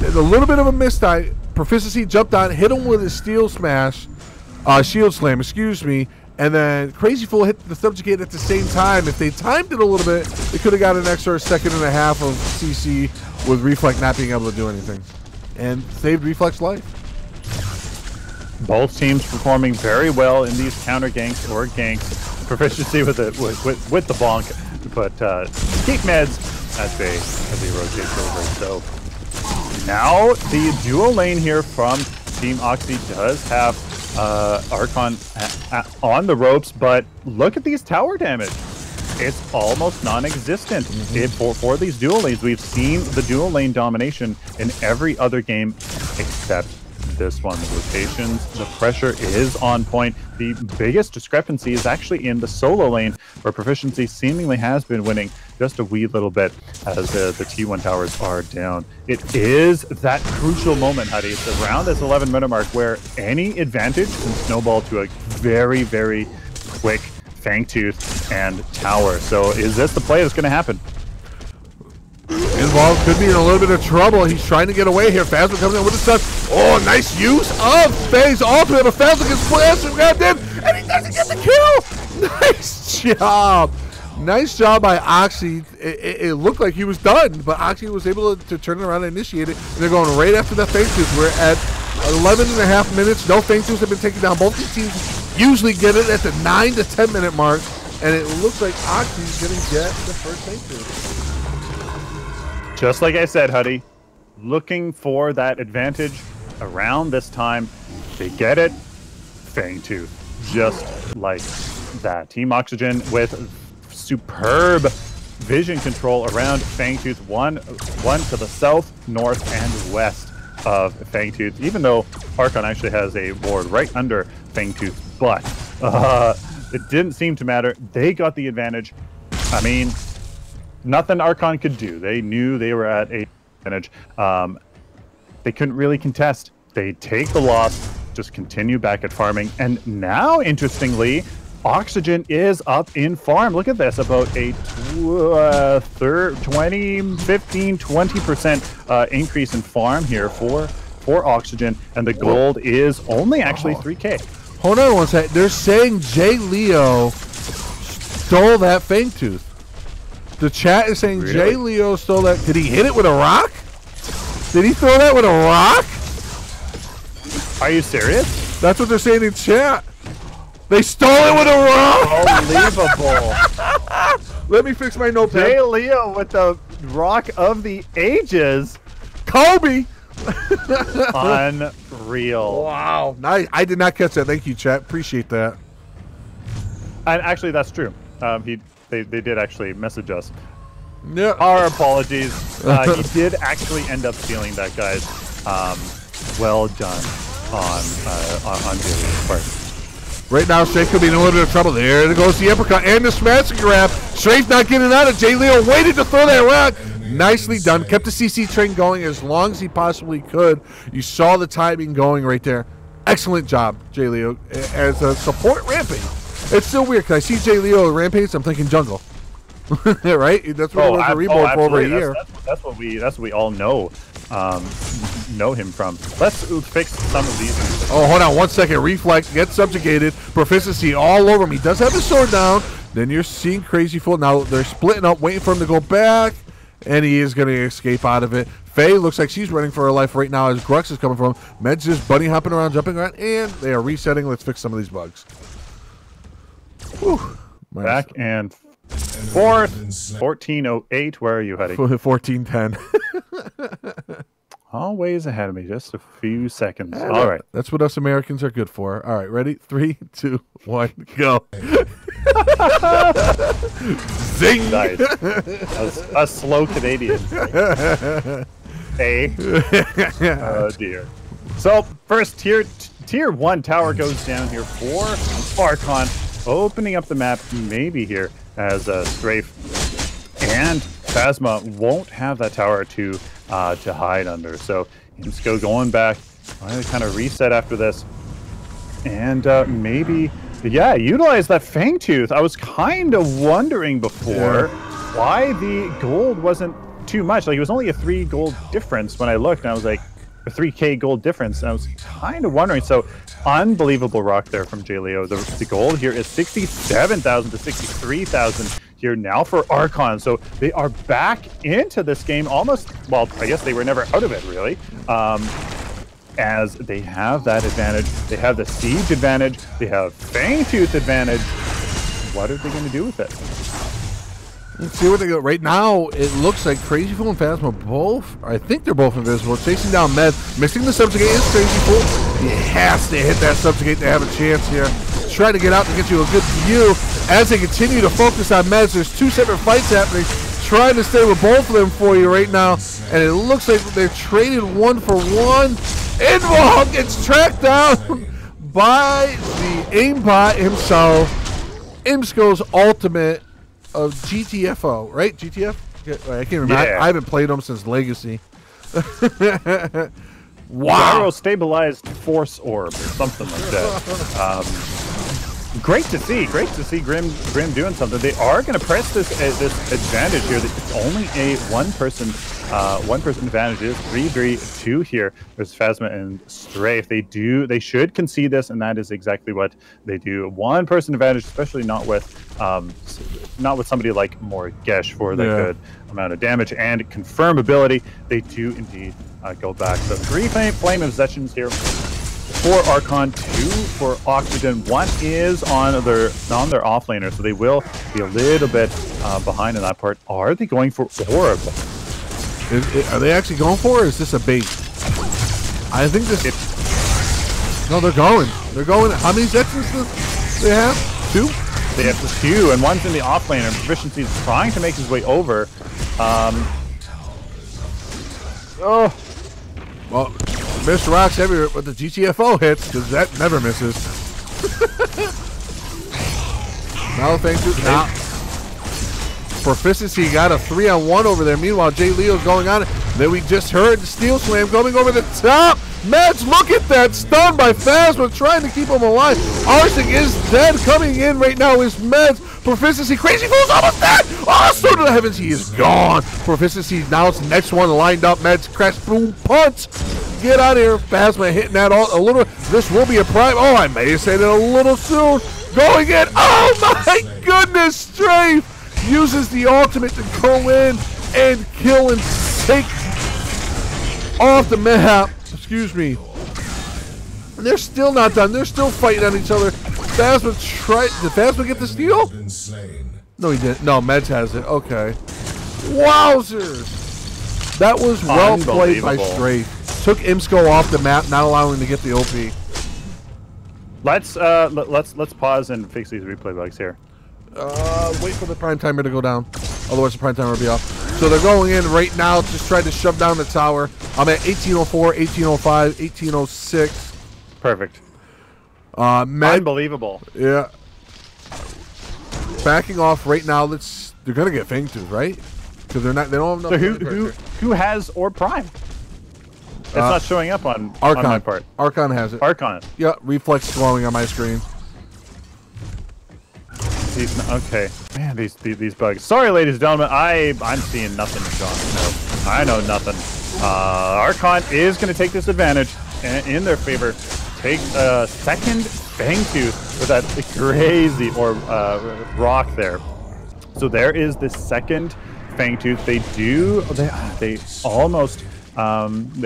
a little bit of a mistime. Proficiency jumped on, hit him with his Shield Slam, excuse me, and then Crazy Fool hit the subjugate at the same time. If they timed it a little bit, they could have got an extra 1.5 seconds of CC with Reflect not being able to do anything, and saved Reflect's life. Both teams performing very well in these counter ganks or ganks. Proficiency with the bonk, but keep meds as they rotate over. So now the duo lane here from Team Oxy does have Archon on the ropes, but look at these tower damage. It's almost non-existent. For these dual lanes. We've seen the dual lane domination in every other game except this one. The rotations, the pressure is on point. The biggest discrepancy is actually in the solo lane, where Proficiency seemingly has been winning just a wee little bit as the T1 towers are down. It is that crucial moment, Huddy. It's around this 11-minute mark where any advantage can snowball to a very, very quick Fangtooth and tower. So is this the play that's going to happen? Involved could be in a little bit of trouble. He's trying to get away here. Phasma comes in with the stuff. Oh, nice use of Phase ultimate, but Phasma gets blasted, grabbed in, and he doesn't get the kill. Nice job. Nice job by Oxy. It looked like he was done, but Oxy was able to turn it around and initiate it. And they're going right after the Fangtooth. We're at 11.5 minutes. No Fangtooths have been taken down. Both these teams usually get it at the 9 to 10 minute mark, and it looks like Oxy's going to get the first Fangtooth. Just like I said, Huddy, looking for that advantage around this time. They get it. Fangtooth, just like that. Team Oxygen with superb vision control around Fangtooth. One to the south, north, and west of Fangtooth, even though Archon actually has a ward right under Fangtooth, but it didn't seem to matter. They got the advantage. I mean, nothing Archon could do. They knew they were at a advantage. They couldn't really contest. They take the loss, just continue back at farming. And now, interestingly, Oxygen is up in farm. Look at this, about a 20% increase in farm here for Oxygen. And the gold is only actually 3K. Hold on one second. They're saying Jay Leo stole that Fangtooth. The chat is saying Really? Jay Leo stole that. Did he hit it with a rock? Did he throw that with a rock? Are you serious? That's what they're saying in chat. They stole it with a rock. Unbelievable. Let me fix my notepad. Jay Leo with the rock of the ages. Kobe. Unreal. Wow. Nice. I did not catch that. Thank you, chat. Appreciate that. And actually, that's true. They did actually message us. Yeah. Our apologies. He did actually end up stealing that, guys. Well done on Jay Leo's part. Right now, Strafe could be in a little bit of trouble. There goes the uppercut and the smash grab. Strafe not getting out of. Jay Leo waited to throw that rock. Nicely done. Kept the CC train going as long as he possibly could. You saw the timing going right there. Excellent job, Jay Leo. As a support rampage. It's still weird because I see Jay Leo rampage. I'm thinking jungle. Right? That's what was the reboot for over a year. That's what we all know him from. Let's fix some of these. Oh, hold on 1 second. Reflex gets subjugated. Proficiency all over him. He does have his sword down. Then you're seeing Crazy Fool. Now they're splitting up, waiting for him to go back, and he is going to escape out of it. Faye looks like she's running for her life right now as Grux is coming from him. Med's just bunny hopping around, jumping around, and they are resetting. Let's fix some of these bugs. Whew. Back and forth. 1408. Where are you heading? 1410. Always ahead of me, just a few seconds. All right. That's what us Americans are good for. All right, ready? 3, 2, 1, go. Zing! Nice. Us slow Canadians. Hey. Oh, dear. So, first tier 1 tower goes down here for Archon, opening up the map maybe here as Strafe and Phasma won't have that tower to hide under. So Imsco going back. I'm going to kind of reset after this. And maybe, yeah, utilize that Fangtooth. I was kind of wondering before why the gold wasn't too much. Like, it was only a 3 gold difference when I looked, and I was like, a 3k gold difference. And I was kind of wondering. So, unbelievable rock there from Jay Leo. The gold here is 67,000 to 63,000 here now for Archon. So they are back into this game almost, well, I guess they were never out of it, really. As they have that advantage. They have the siege advantage. They have Fangtooth advantage. What are they going to do with it? Let's see what they go. Right now, it looks like Crazy Fool and Phasma both, I think they're both invisible. Chasing down Med. Missing the subjugate is Crazy Fool. He has to hit that subjugate to have a chance here. Trying to get out to get you a good view. As they continue to focus on Meds, there's 2 separate fights happening. Trying to stay with both of them for you right now. And it looks like they're traded 1 for 1. Invol gets tracked down by the aimbot himself. Imsco's ultimate of GTFO, right? GTF? I can't remember. Yeah. I haven't played them since Legacy. Wow. Gyro stabilized force orb or something like that. Great to see Grim doing something. They are going to press this advantage here. It's only a one person advantage. It is 3-3-2 here. There's Phasma and Strafe. They should concede this, and that is exactly what they do. 1 person advantage, especially not with somebody like Morgesh for the good amount of damage and confirmability. They do indeed go back. So 3 flame possessions here for Archon, 2 for Oxygen. 1 is on their offlaner, so they will be a little bit behind in that part. Are they going for Orb? Are they actually going for it, or is this a bait? I think this... No, they're going. They're going. How many sections do they have? 2? They have 2, and 1's in the offlaner. Proficiency is trying to make his way over. Well, miss rocks everywhere, but the GTFO hits, because that never misses. Now, thanks to now, Proficiency got a 3-on-1 over there. Meanwhile, Jay Leo's going on it. Then we just heard the Steel Slam coming over the top. Meds, look at that, stunned by Phasma, trying to keep him alive. Arsenic is dead. Coming in right now is Meds. Proficiency, Crazy Fool's almost dead. Oh, so to the heavens, he is gone. Proficiency, now it's the next one lined up. Meds, crash, boom, punch. Get out of here. Phasma hitting that a little. This will be a prime. Oh, I may have said it a little soon. Going in. Oh, my goodness, Strafe uses the ultimate to go in and kill and take off the map. Excuse me. And they're still not done. They're still fighting on each other. Phasma did Phasma get the steal? No, he didn't. No, Meds has it. Okay. Wowzers. That was well played by Strafe. Took Imsco off the map, not allowing him to get the OP. Let's pause and fix these replay bugs here. Wait for the prime timer to go down. Otherwise, the prime timer will be off. So they're going in right now, just trying to shove down the tower. I'm at 1804, 1805, 1806. Perfect. Unbelievable. Yeah. Backing off right now. They're gonna get Fang Tooth, right? Because they don't have enough. So who has Orb Prime? It's not showing up on my part. Archon has it. Archon. Yeah, reflex glowing on my screen. Okay, man, these bugs. Sorry, ladies and gentlemen, I'm seeing nothing, Sean. No, I know nothing. Archon is going to take this advantage in their favor. Take a second Fang Tooth with that crazy rock there. So there is the second Fang Tooth. They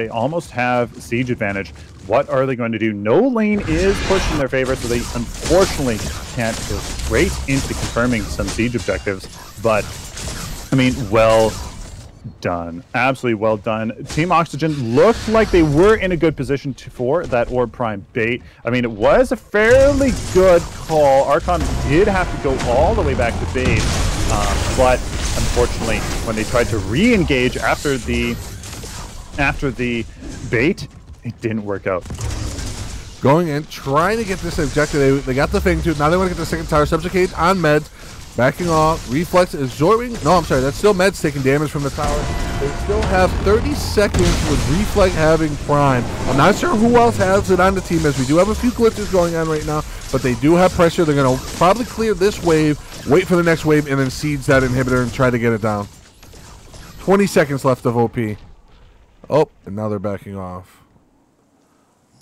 almost have siege advantage. What are they going to do? No lane is pushed in their favor, so they unfortunately can't go straight into confirming some siege objectives. But, I mean, well done. Absolutely well done. Team Oxygen looked like they were in a good position for that Orb Prime bait. I mean, it was a fairly good call. Archon did have to go all the way back to base, but unfortunately, when they tried to re-engage after the bait, it didn't work out. Going in, trying to get this objective. They got the Fang Tooth. Now they want to get the second tower. Subjugate on Meds. Backing off. Reflex absorbing. No, I'm sorry. That's still Meds taking damage from the tower. They still have 30 seconds with Reflex having Prime. I'm not sure who else has it on the team, as we do have a few glitches going on right now, but they do have pressure. They're going to probably clear this wave, wait for the next wave, and then siege that inhibitor and try to get it down. 20 seconds left of OP. Oh, and now they're backing off.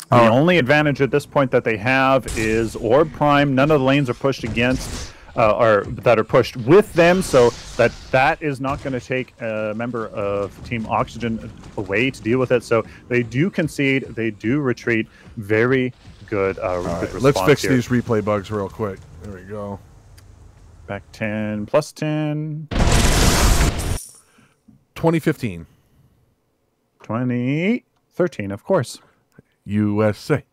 The only advantage at this point that they have is Orb Prime. None of the lanes are pushed against, or that are pushed with them, so that is not going to take a member of Team Oxygen away to deal with it. So they do concede, they do retreat. Very good, good response. Let's fix here. these replay bugs real quick. There we go. Back 10, plus 10. 2015. 2013, of course. USA.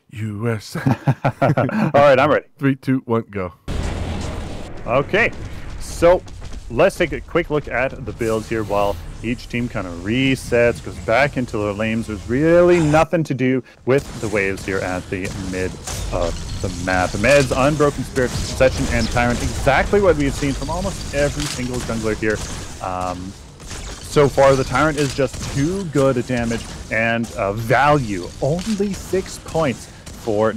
USA. All right, I'm ready. 3, 2, 1, go. Okay, so let's take a quick look at the builds here while each team kind of resets, goes back into their lanes. There's really nothing to do with the waves here at the mid of the map. Meds, Unbroken Spirit, Session, and Tyrant, exactly what we've seen from almost every single jungler here. So far, the Tyrant is just too good at damage and value. Only 6 points for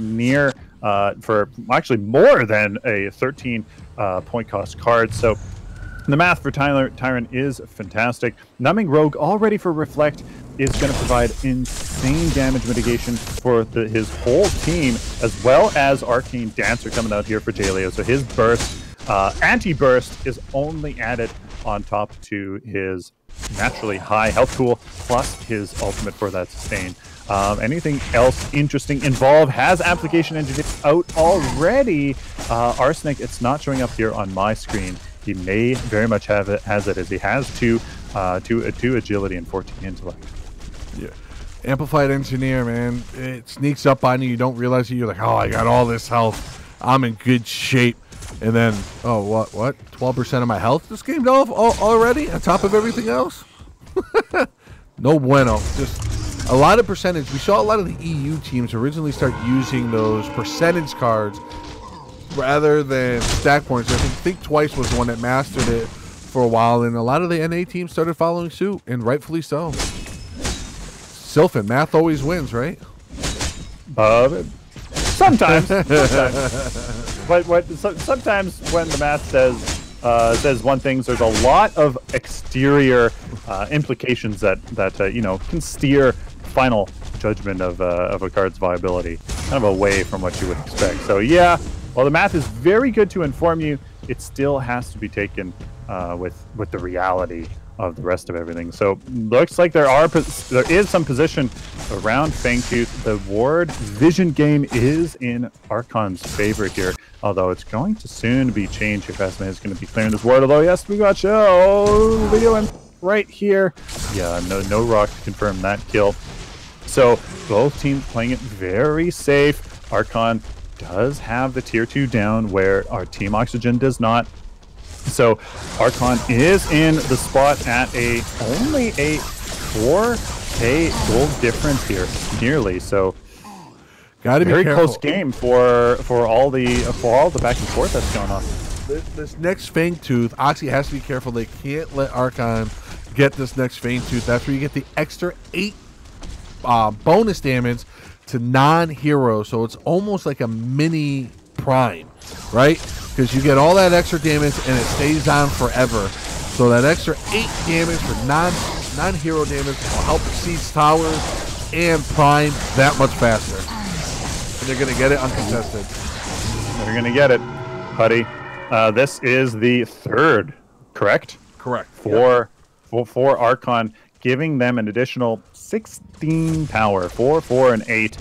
for actually more than a 13 point cost card. So the math for Tyrant is fantastic. Numbing Rogue already for Reflect is going to provide insane damage mitigation for his whole team, as well as Arcane Dancer coming out here for Jaleo. So his burst, anti-burst, is only added on top to his naturally high health pool, plus his ultimate for that sustain. Anything else interesting involved? Has application engine out already? Arsenic, it's not showing up here on my screen. He may very much have it, as he has two agility and 14 intellect. Yeah. Amplified Engineer, man, it sneaks up on you. You don't realize it. You're like, oh, I got all this health. I'm in good shape. And then, oh, what? 12% of my health just came off already on top of everything else? No bueno. Just a lot of percentage. We saw a lot of the EU teams originally start using those percentage cards rather than stack points. I think Twice was the one that mastered it for a while, and a lot of the NA teams started following suit, and rightfully so. Sylphin, math always wins, right? Sometimes. But sometimes when the math says one thing, there's a lot of exterior implications that can steer final judgment of a card's viability kind of away from what you would expect. So yeah, while the math is very good to inform you, it still has to be taken with the reality of the rest of everything. So looks like there is some position around Fangtooth. The ward vision game is in Archon's favor here, although it's going to soon be changed. Your Fastman is going to be clearing this ward, although yes, we got video in right here. Yeah, no rock to confirm that kill. So both teams playing it very safe. Archon does have the tier 2 down where our Team Oxygen does not. So Archon is in the spot at only a 4k gold difference here, nearly. So gotta be very careful. close game for all the back and forth that's going on. This next Fangtooth, Oxy has to be careful. They can't let Archon get this next Fangtooth. That's where you get the extra 8 bonus damage to non-heroes. So it's almost like a mini Prime, right? Because you get all that extra damage and it stays on forever. So that extra 8 damage for non-hero damage will help siege towers and Prime that much faster. And they're going to get it uncontested. They're going to get it, Huddy. This is the third, correct? Correct. For Archon, giving them an additional 16 power, 4, 4, and 8.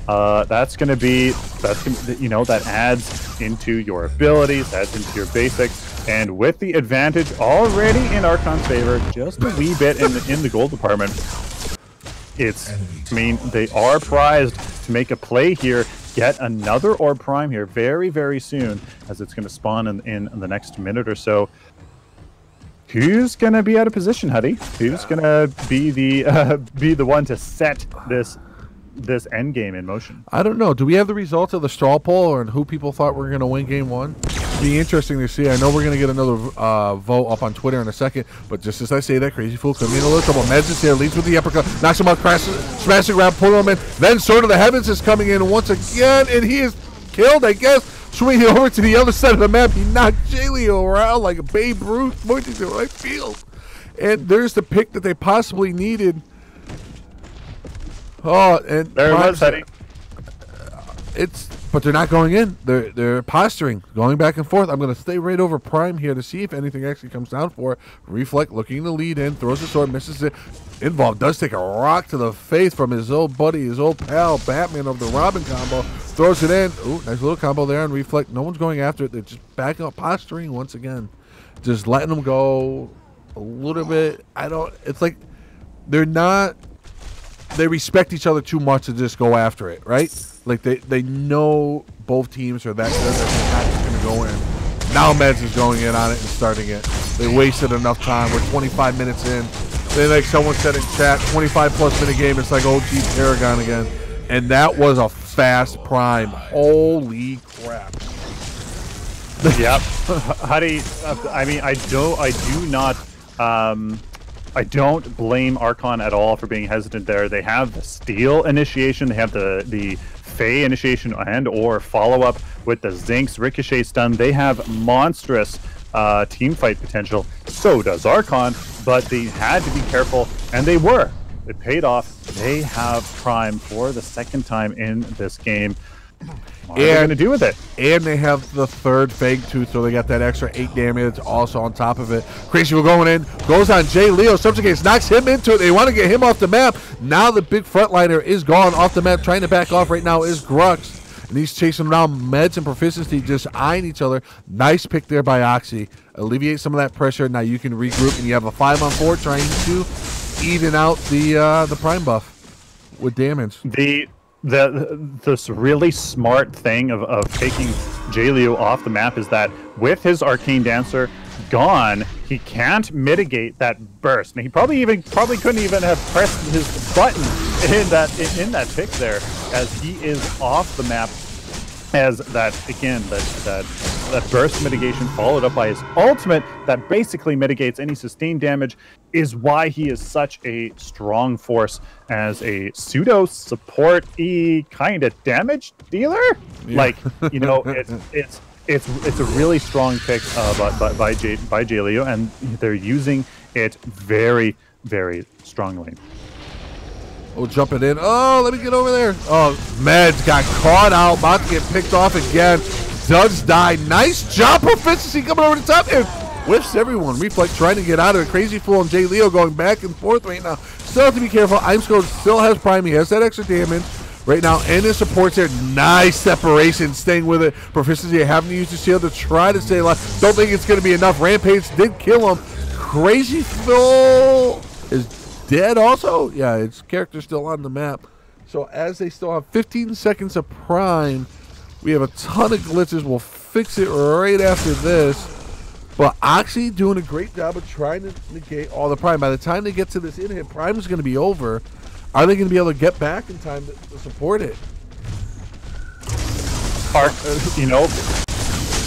That's gonna be, that adds into your abilities, adds into your basics, and with the advantage already in Archon's favor, just a wee bit in the gold department. They are prized to make a play here, get another Orb Prime here very, very soon, as it's going to spawn in the next minute or so. Who's going to be out of position, Huddy? Who's going to be the one to set this end game in motion? I don't know. Do we have the results of the straw poll and who people thought were going to win game 1? Be interesting to see. I know we're going to get another vote up on Twitter in a second, but just as I say that, Crazy Fool coming in a little trouble. Meds is here, leads with the uppercut, knocks him out, crashes, smashing around, pulling him in. Then Sword of the Heavens is coming in once again, and he is killed, I guess. Swinging over to the other side of the map, he knocked Jaleo around like a Babe Ruth, pointing to right field. And there's the pick that they possibly needed. Oh, and there it was, Huddy. But they're not going in. They're posturing, going back and forth. I'm going to stay right over Prime here to see if anything actually comes down for it. Reflect looking to lead in, throws the sword, misses it. Involved does take a rock to the face from his old buddy, his old pal, Batman of the Robin combo. Throws it in. Ooh, nice little combo there on Reflect. No one's going after it. They're just backing up, posturing once again. Just letting them go a little bit. It's like they're not, they respect each other too much to just go after it, right? Like they know both teams are that good that they're not just going to go in. Now Meds is going in on it and starting it. They wasted enough time. We're 25 minutes in. Then, like someone said in chat, 25-plus minute game. It's like OG Paragon again. And that was a fast Prime. Holy crap. Yep. Huddy, I mean, I don't blame Archon at all for being hesitant there. They have the Steel initiation. They have the Fey initiation and or follow-up with the Zinx Ricochet stun. They have monstrous team fight potential. So does Archon, but they had to be careful, and they were. It paid off. They have Prime for the second time in this game. What are they going to do with it? And they have the third Fangtooth, so they got that extra 8 damage also on top of it. Crazy will going in, goes on Jaleo, subjugates, knocks him into it. They want to get him off the map. Now the big frontliner is gone off the map. Trying to back off right now is Grux. And he's chasing around. Meds and Proficiency just eyeing each other. Nice pick there by Oxy. Alleviate some of that pressure. Now you can regroup, and you have a 5-on-4 trying to even out the Prime buff with damage. This really smart thing of taking Jaleo off the map is that with his Arcane Dancer gone, he can't mitigate that burst. And he probably couldn't even have pressed his button in that pick there, as he is off the map. As that burst mitigation followed up by his ultimate that basically mitigates any sustained damage is why he is such a strong force as a pseudo support-y kind of damage dealer. Yeah. Like, you know, it's a really strong pick by Jaleo, and they're using it very, very strongly. Oh, jump it in. Oh, let me get over there. Oh, Meds got caught out. About to get picked off again. Does die. Nice job, Proficiency coming over the top here. whiffs everyone. Reflect trying to get out of it. Crazy Fool and Jay Leo going back and forth right now. Still have to be careful. Imsco still has Prime. He has that extra damage right now, and his supports there. Nice separation, staying with it. Proficiency, having to use the shield to try to stay alive. Don't think it's going to be enough. Rampage did kill him. Crazy Phil is dead also. Yeah, his character's still on the map. So as they still have 15 seconds of Prime, we have a ton of glitches. We'll fix it right after this. But Oxy doing a great job of trying to negate all the Prime. By the time they get to this in-hit, Prime is going to be over. Are they going to be able to get back in time to support it? You know,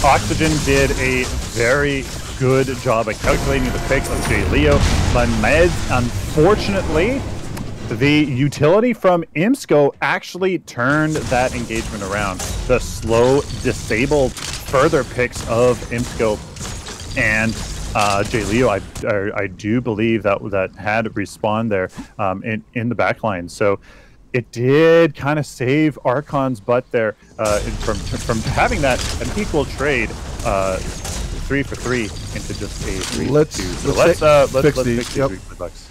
Oxygen did a very good job at calculating the picks of Jay Leo. But Meds, unfortunately, the utility from Imsco actually turned that engagement around. The slow, disabled further picks of Imsco and Jay Leo, I do believe that had respawned there in the backline. So it did kind of save Archon's butt there from having that an equal trade 3 for 3 into just a 3 for 2. So let's fix these. Yep. $3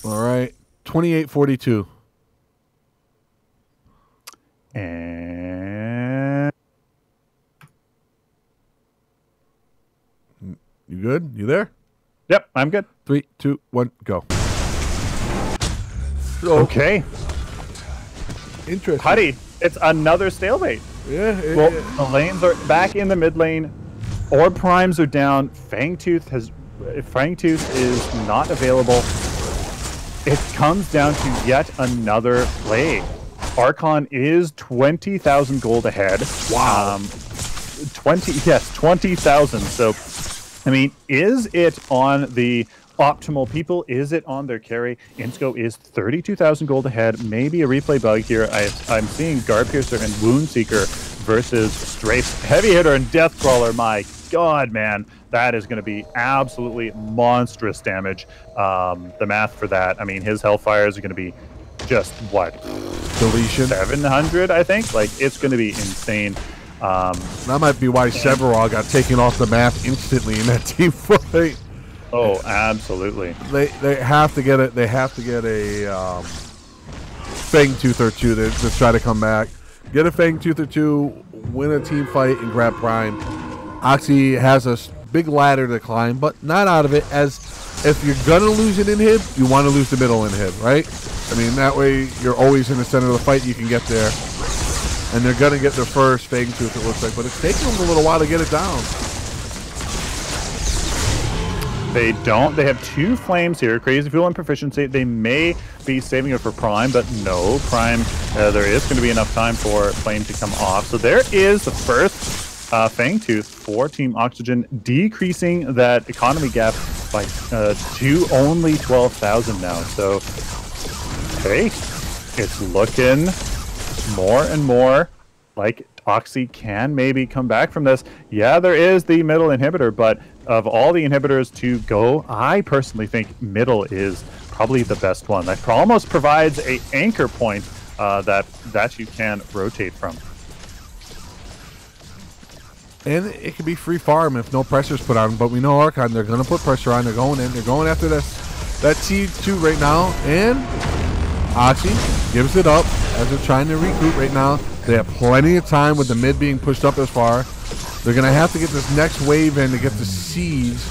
All right, 28-42. And you good? You there? Yep, I'm good. 3, 2, 1, go. Okay. Interesting. Huddy, it's another stalemate. Yeah. Well, the lanes are back in the mid lane. Orb primes are down. Fangtooth is not available. It comes down to yet another play. Archon is 20,000 gold ahead. Wow. 20,000. So, I mean, is it on the optimal people? Is it on their carry? Imsco is 32,000 gold ahead. Maybe a replay bug here. I'm seeing Guard Piercer and Wound Seeker versus Strafe. Heavy Hitter and Death Crawler. My God, man. That is going to be absolutely monstrous damage. The math for that, I mean, his Hellfires are going to be just, what? Deletion. 700, I think? Like, it's going to be insane. That might be why Severall got taken off the map instantly in that team fight. Oh, absolutely. They have to get it. They have to get a Fangtooth or two to try to come back. Get a Fangtooth or two, win a team fight, and grab Prime. Oxy has a big ladder to climb, but not out of it. As if you're gonna lose an inhib, you want to lose the middle inhib, right? I mean, that way you're always in the center of the fight. You can get there, and they're gonna get their first Fangtooth, it looks like, but it's taking them a little while to get it down. They don't. They have 2 flames here. Crazy Fuel and Proficiency. They may be saving it for Prime, but no. Prime, there is going to be enough time for Flame to come off. So there is the first Fangtooth for Team Oxygen, decreasing that economy gap by to only 12,000 now. So, hey, it's looking more and more like Oxy can maybe come back from this. Yeah, there is the middle inhibitor, but of all the inhibitors to go, I personally think middle is probably the best one. That almost provides a anchor point that you can rotate from. And it could be free farm if no pressure's put on. But we know Archon, they're going to put pressure on. They're going in. They're going after that T2 right now. And Oxy gives it up as they're trying to recruit right now. They have plenty of time with the mid being pushed up as far. They're going to have to get this next wave in to get the siege.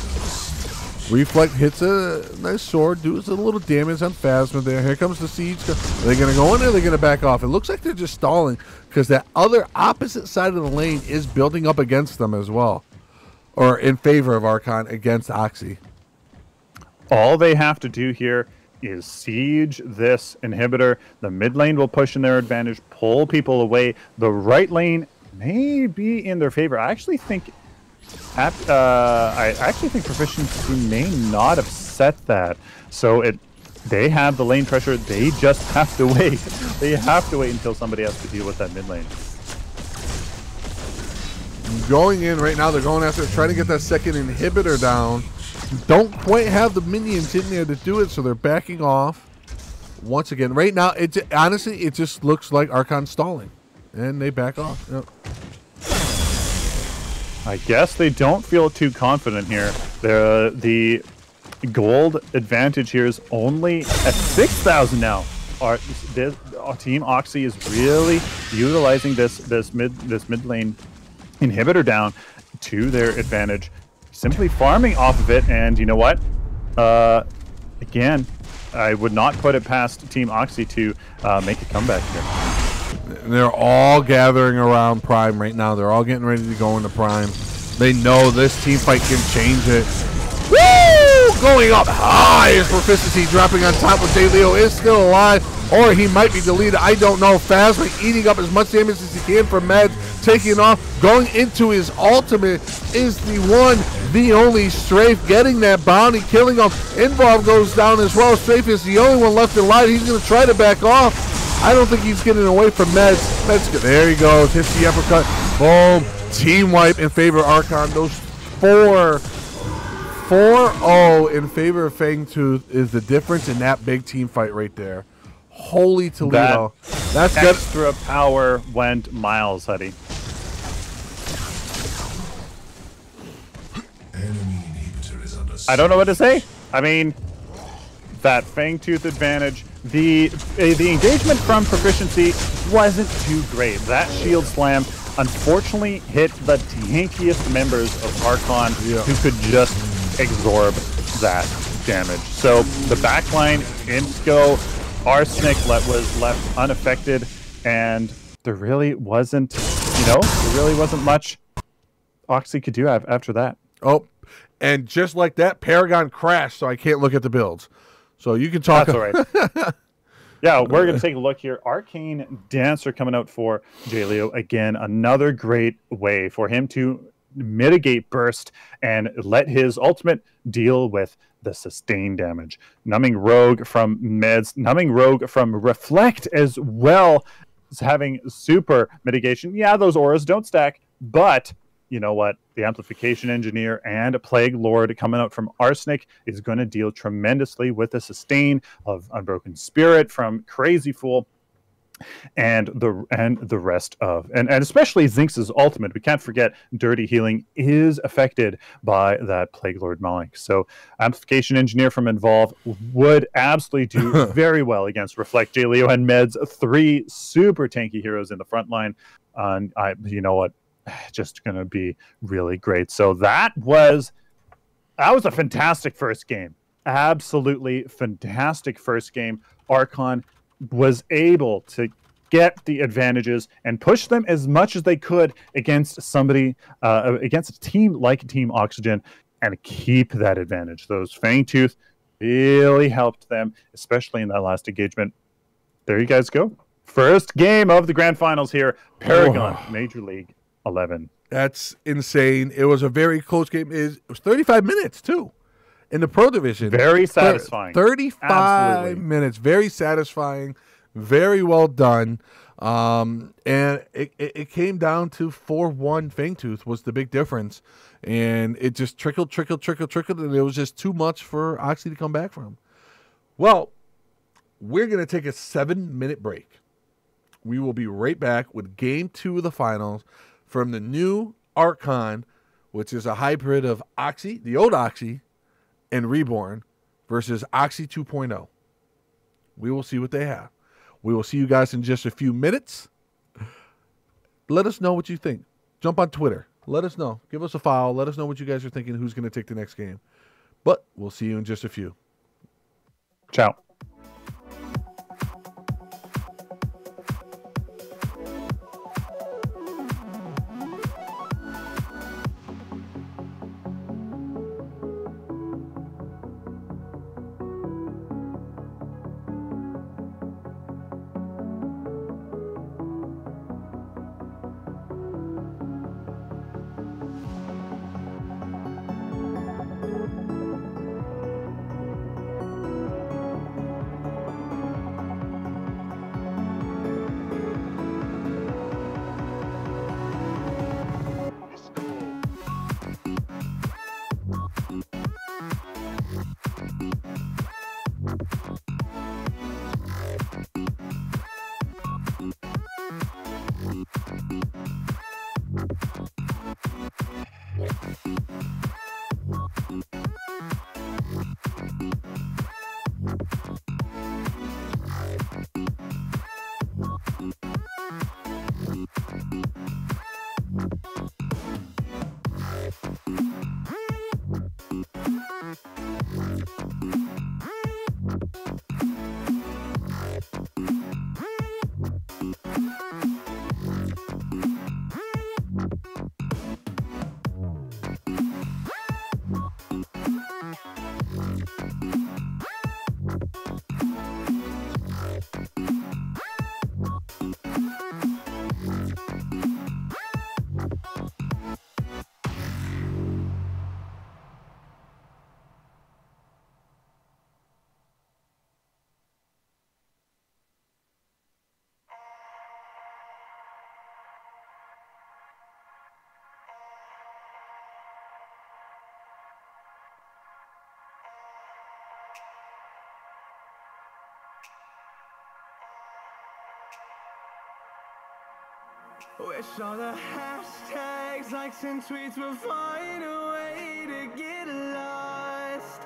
Reflect hits a nice sword, does a little damage on Phasma there. Here comes the siege. Are they going to go in or are they going to back off? It looks like they're just stalling because that other opposite side of the lane is building up against them as well. Or in favor of Archon against Oxy. All they have to do here is siege this inhibitor. The mid lane will push in their advantage, pull people away. The right lane may be in their favor. I actually think Proficiency may not have set that. So they have the lane pressure. They just have to wait. They have to wait until somebody has to deal with that mid lane. Going in right now, they're going after trying to get that second inhibitor down. Don't quite have the minions in there to do it, so they're backing off. Once again, right now, honestly, it just looks like Archon stalling. And they back off. Yep. I guess they don't feel too confident here. The gold advantage here is only at 6,000 now. Team Oxy is really utilizing this mid lane inhibitor down to their advantage, simply farming off of it. And you know what? Again, I would not put it past Team Oxy to make a comeback here. They're all gathering around Prime right now. They're all getting ready to go into Prime. They know this team fight can change it. Woo! Going up high is Proficiency, dropping on top of Leo is still alive, or he might be deleted. I don't know. Phasma eating up as much damage as he can from Meds, taking off, going into his ultimate is the one, the only Strafe, getting that bounty, killing him. Involve goes down as well. Strafe is the only one left alive. He's going to try to back off. I don't think he's getting away from Meds. Meds, there he goes. Hits the uppercut. Boom. Team wipe in favor of Archon. Those 4-0 in favor of Fangtooth is the difference in that big team fight right there. Holy Toledo. That's good. Extra power went miles, Huddy. I don't know what to say. I mean, that Fangtooth advantage, the engagement from Proficiency wasn't too great. That shield slam unfortunately hit the tankiest members of Archon who could just absorb that damage. So the backline, Insco, Arsenic was left unaffected, and there really wasn't, much Oxy could do after that. Oh, and just like that, Paragon crashed, so I can't look at the builds. So you can talk. That's all right. Yeah, we're going to take a look here. Arcane Dancer coming out for Jaleo. Again, another great way for him to mitigate burst and let his ultimate deal with the sustained damage. Numbing Rogue from Meds, Numbing Rogue from Reflect as well as having super mitigation. Yeah, those auras don't stack, but you know what? The Amplification Engineer and Plague Lord coming out from Arsenic is going to deal tremendously with the sustain of Unbroken Spirit from Crazy Fool and the rest of and especially Zinx's ultimate. We can't forget Dirty Healing is affected by that Plague Lord Malik. So Amplification Engineer from Involve would absolutely do very well against Reflect, Jaleo, and Meds, 3 super tanky heroes in the front line. And you know what? Just going to be really great. So that was a fantastic first game. Absolutely fantastic first game. Archon was able to get the advantages and push them as much as they could against against a team like Team Oxygen, and keep that advantage. Those Fangtooth really helped them, especially in that last engagement. There you guys go. First game of the grand finals here. Paragon, Major League 11. That's insane. It was a very close game. It was 35 minutes, too, in the Pro Division. Very satisfying. 35 Absolutely. minutes. Very satisfying. Very well done. And it came down to 4-1. Fangtooth was the big difference. And it just trickled, and it was just too much for Oxy to come back from. Well, we're going to take a 7-minute break. We will be right back with Game 2 of the finals from the new Archon, which is a hybrid of Oxy, the old Oxy, and Reborn, versus Oxy 2.0. We will see what they have. We will see you guys in just a few minutes. Let us know what you think. Jump on Twitter. Let us know. Give us a follow. Let us know what you guys are thinking, who's going to take the next game. But we'll see you in just a few. Ciao. Wish all the hashtags, likes, and tweets would find a way to get lost.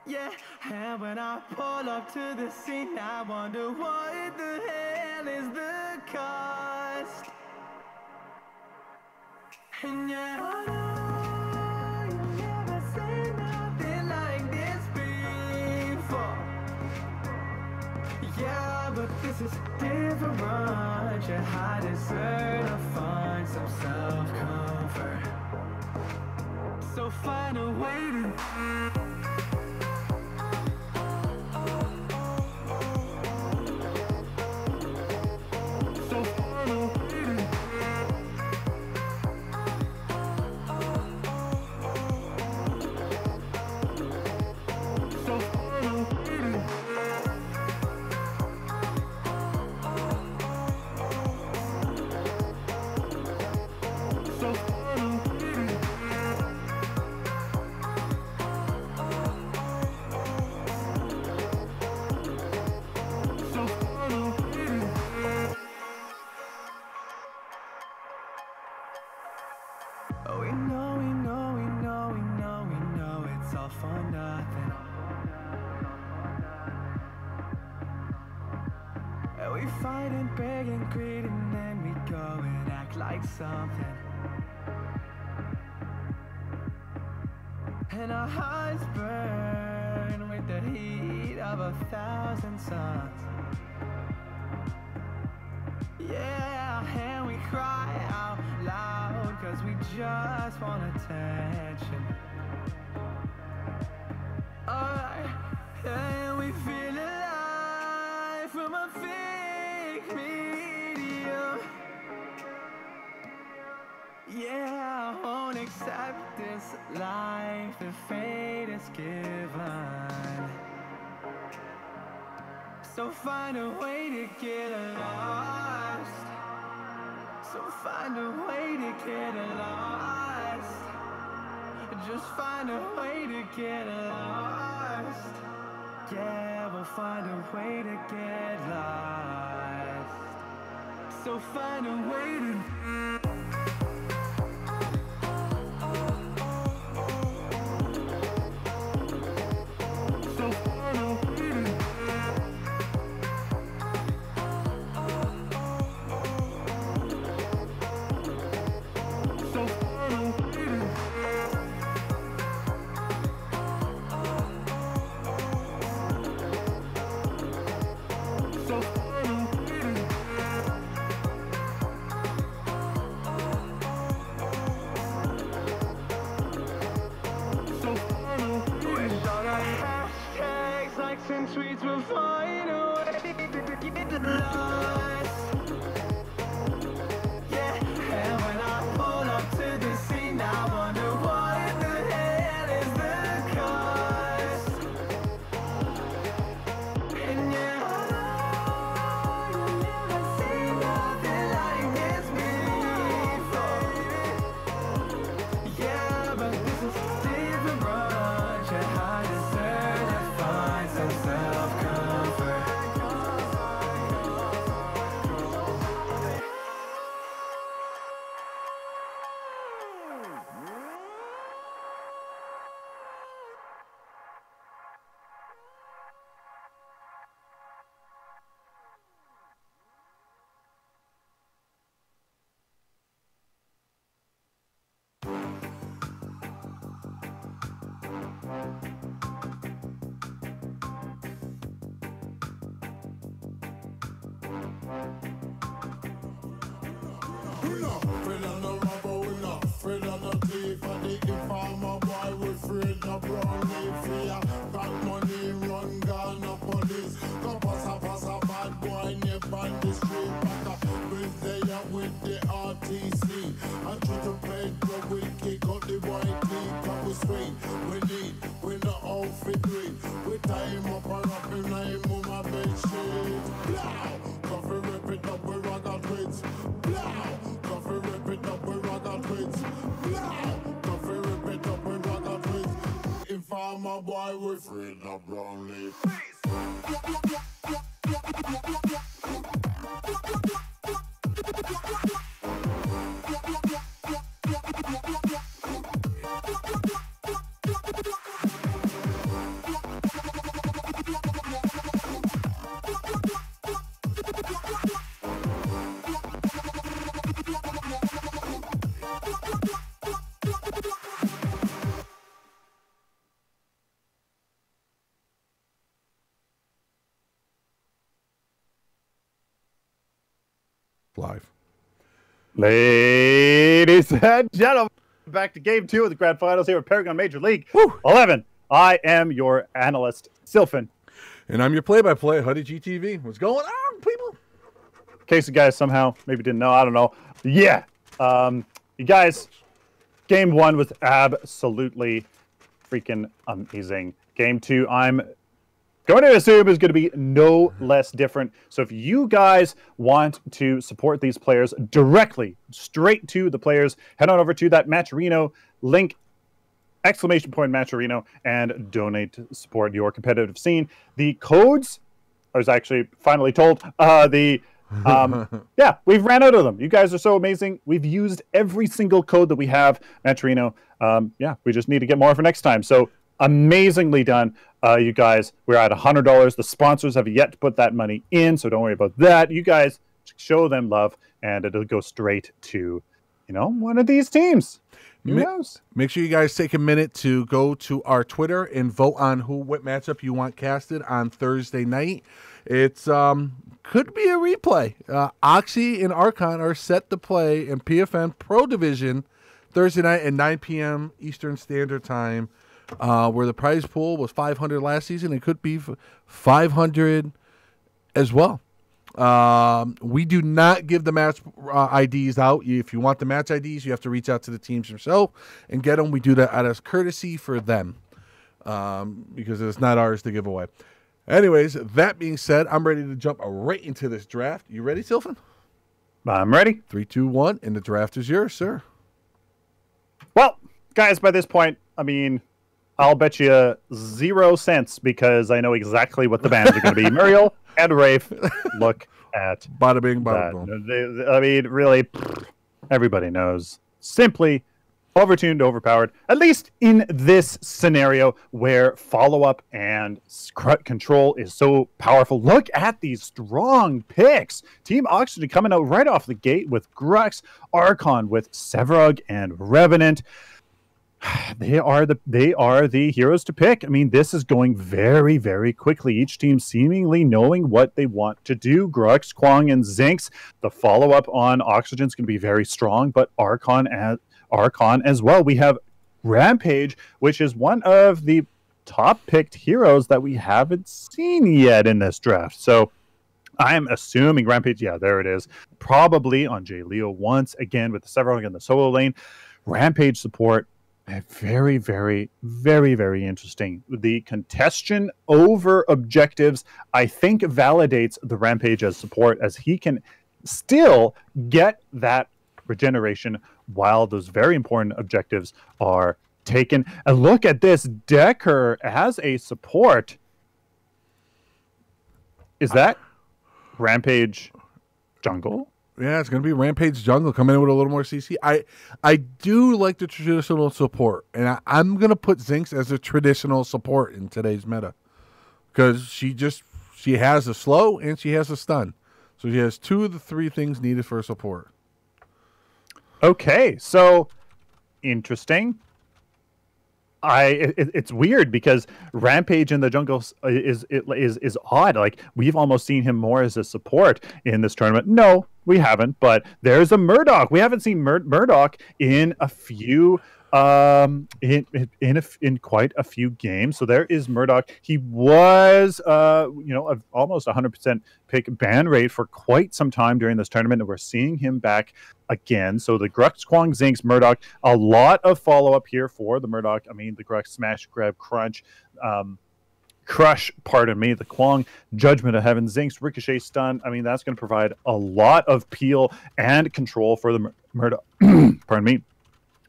Yeah, and when I pull up to the scene, I wonder what the hell is the cost. And yeah, I know you've never seen nothing like this before. Yeah, but this is different. You deserve to find some self-comfort. So find a way to something, and our hearts burn with the heat of 1,000 suns. Yeah, and we cry out loud 'cause we just want attention. Alright, and we feel alive from a fake medium. Yeah, I won't accept this life the fate is given. So find a way to get lost. So find a way to get lost. Just find a way to get lost. Yeah, we'll find a way to get lost. So find a way to and tweets will find a way to get lost. Yeah, and when I pull up to the scene, I wonder what the hell is the cost. And yeah, I know you've never seen nothing like this before. Yeah, but this is different, but yeah, I deserve to find some self-comfort. We not afraid of no robber, we not afraid of no thief. And the informer boy, we afraid no brownie fear. Got money, run, gun, no police. Go pass a bad boy, nip on the street. Back up, we there with the RTC. And try to play drug, we kick out the white teeth. Cause we sweet, we no outfit read. We tie him up and wrap him like him on my bed sheet. Blow! Coffee rip it up with ragga twits. Blow! Coffee rip it up with ragga twits. Blow! Coffee rip it up with ragga twits. Informer boy, we afraid no brown leaf. live. Ladies and gentlemen, back to game 2 of the grand finals here at Paragon Major League. Woo. 11. I am your analyst, Sylphin. And I'm your play-by-play, Huddy GTV. What's going on, people? In case you guys somehow maybe didn't know, I don't know. Yeah. You guys, game 1 was absolutely freaking amazing. Game 2, I'm going to assume is going to be no less different. So if you guys want to support these players directly, straight to the players, head on over to that Matcherino link, ! Matcherino, and donate to support your competitive scene. The codes, I was actually finally told, yeah, we've ran out of them. You guys are so amazing. We've used every single code that we have, Matcherino. Yeah, we just need to get more for next time. So amazingly done, you guys. We're at $100. The sponsors have yet to put that money in, so don't worry about that. You guys show them love, and it'll go straight to, one of these teams. Who knows? Make sure you guys take a minute to go to our Twitter and vote on what matchup you want casted on Thursday night. It's could be a replay. Oxy and Archon are set to play in PFN Pro Division Thursday night at 9 p.m. Eastern Standard Time, where the prize pool was $500 last season. It could be $500 as well. We do not give the match IDs out. If you want the match IDs, you have to reach out to the teams yourself and get them. We do that out of courtesy for them, because it's not ours to give away. Anyways, that being said, I'm ready to jump right into this draft. You ready, Sylphin? I'm ready. 3, 2, 1, and the draft is yours, sir. Well, guys, by this point, I mean, I'll bet you 0 cents because I know exactly what the bands are going to be. Muriel and Rafe, look at bada bing, bada boom. I mean, really, everybody knows. Simply overtuned, overpowered, at least in this scenario where follow-up and control is so powerful. Look at these strong picks. Team Oxygen coming out right off the gate with Grux, Archon with Severug and Revenant. They are the heroes to pick. I mean, this is going very, very quickly. Each team seemingly knowing what they want to do. Grux, Kwang, and Zinx. The follow-up on Oxygen is going to be very strong, but Archon as well. We have Rampage, which is one of the top-picked heroes that we haven't seen yet in this draft. So I'm assuming Rampage, yeah, there it is. Probably on J. Leo once again with the Severog in the solo lane. Rampage support. Very, very, very, very interesting. The contestation over objectives, I think, validates the Rampage as support, as he can still get that regeneration while those very important objectives are taken. And look at this, Decker as a support. Is that Rampage jungle? Yeah, it's going to be Rampage jungle coming in with a little more CC. I do like the traditional support, and I'm going to put Zinx as a traditional support in today's meta because she has a slow and she has a stun. So she has 2 of the 3 things needed for a support. Okay, so interesting. It's weird because Rampage in the jungle is odd. Like, we've almost seen him more as a support in this tournament. No, we haven't. But there's a Murdoch. We haven't seen Murdoch in a few in quite a few games. So there is Murdoch. He was almost 100% pick ban rate for quite some time during this tournament, and we're seeing him back again. So the Grux, Kwang, Zinx, Murdoch, a lot of follow-up here for the Murdoch. I mean, the Grux, Smash, Grab, Crush, pardon me, the Kwang, Judgment of Heaven, Zinx, Ricochet, Stun. I mean, that's going to provide a lot of peel and control for the Murdoch, pardon me,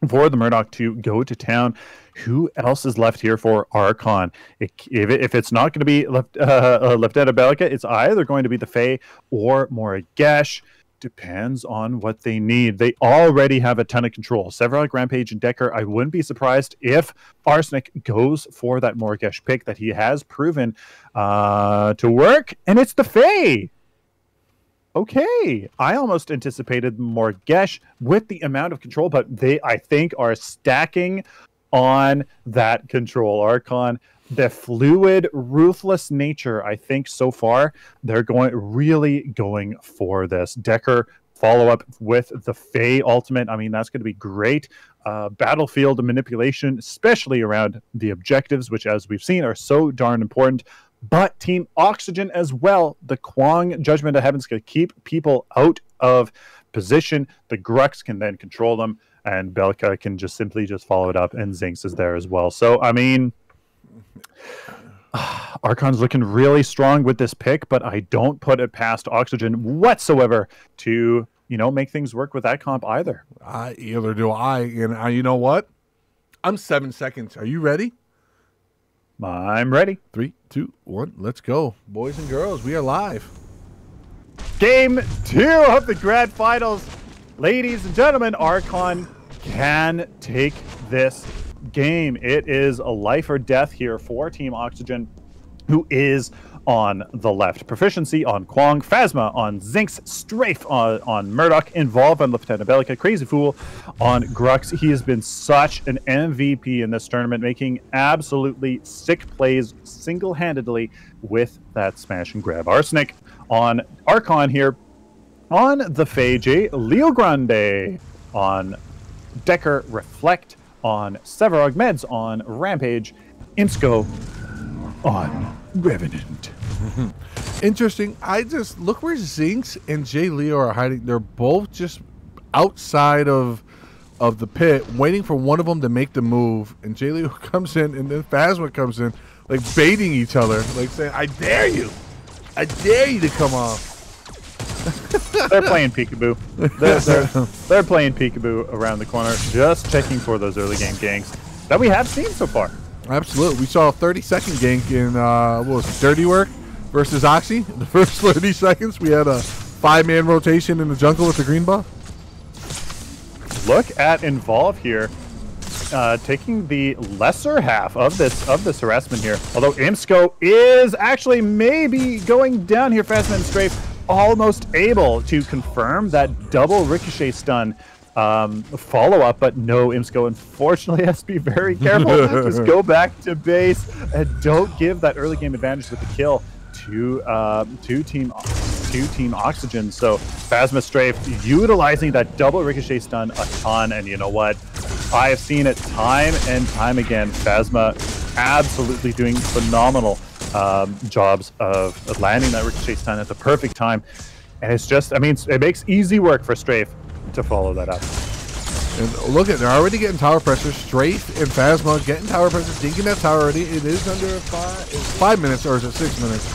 for the Murdoch to go to town. Who else is left here for Archon? If it's not going to be Lieutenant Bellica, it's either going to be the Fae or Moragesh. Depends on what they need. They already have a ton of control. Severog, Rampage, and Decker. I wouldn't be surprised if Arsenic goes for that Moragesh pick that he has proven to work, and it's the Fae. Okay, I almost anticipated Moragesh with the amount of control, but they, I think, are stacking on that control. Archon, the fluid, ruthless nature, I think so far, they're really going for this. Decker follow up with the Fae ultimate. I mean, that's going to be great. Battlefield manipulation, especially around the objectives, which, as we've seen, are so darn important. But Team Oxygen as well. The Kwang Judgment of Heaven's going to keep people out of position. The Grux can then control them, and Belka can just simply follow it up, and Zinx is there as well. So, I mean, Archon's looking really strong with this pick, but I don't put it past Oxygen whatsoever to, make things work with that comp either. Either do I. And you know what? I'm 7 seconds. Are you ready? I'm ready. 3, 2, 1. Let's go. Boys and girls, we are live. Game 2 of the grand finals. Ladies and gentlemen, Archon can take this game. It is a life or death here for Team Oxygen, who is on the left. Proficiency on Kwang, Phasma on Zinx, Strafe on Murdoch, Involve on Lieutenant Bellica, Crazy Fool on Grux. He has been such an MVP in this tournament, making absolutely sick plays single-handedly with that smash and grab. Arsenic on Archon here. On the Fae, Leo Grande on Decker, Reflect on Severog, Meds on Rampage, Imsco on Revenant. Interesting. I just look where Zinx and J. Leo are hiding. They're both just outside of the pit, waiting for one of them to make the move. And J. Leo comes in, and then Phasma comes in, like baiting each other, like saying, "I dare you! I dare you to come off." They're playing peekaboo. They're playing peekaboo around the corner, just checking for those early game ganks that we have seen so far. Absolutely. We saw a 30-second gank in, what was it, Dirty Work versus Oxy. In the first 30 seconds, we had a 5-man rotation in the jungle with the green buff. Look at Involve here, taking the lesser half of this harassment here. Although Imsco is actually maybe going down here. Phasma and Strafe almost able to confirm that double ricochet stun follow-up, but no, Imsco unfortunately has to be very careful. Just go back to base and don't give that early game advantage with the kill to Team Oxygen. So Phasma Strafe utilizing that double ricochet stun a ton, and you know what? I have seen it time and time again. Phasma absolutely doing phenomenal jobs of landing that ricochet stun at the perfect time. And it's just, I mean, it makes easy work for Strafe to follow that up. And look at, they're already getting tower pressure. Strafe and Phasma getting tower pressure, dinking that tower already. It is under 5 minutes, or is it 6 minutes,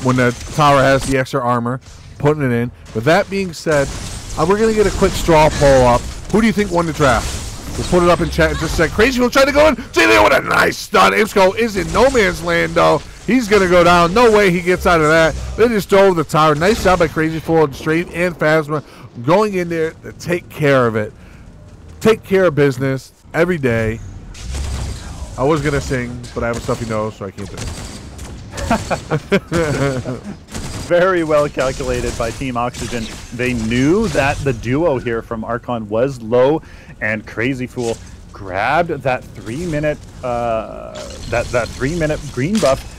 when the tower has the extra armor, putting it in. With that being said, we're going to get a quick straw poll up. Who do you think won the draft? We'll put it up in chat and just say, Crazy will try to go in. See there with a nice stun. Imsco is in no man's land, though. He's going to go down. No way he gets out of that. They just drove the tower. Nice job by Crazy Fool and Strafe and Phasma going in there to take care of it. Take care of business every day. I was going to sing, but I have a stuffy nose, so I can't do it. Very well calculated by Team Oxygen. They knew that the duo here from Archon was low, and Crazy Fool grabbed that 3-minute that 3-minute green buff,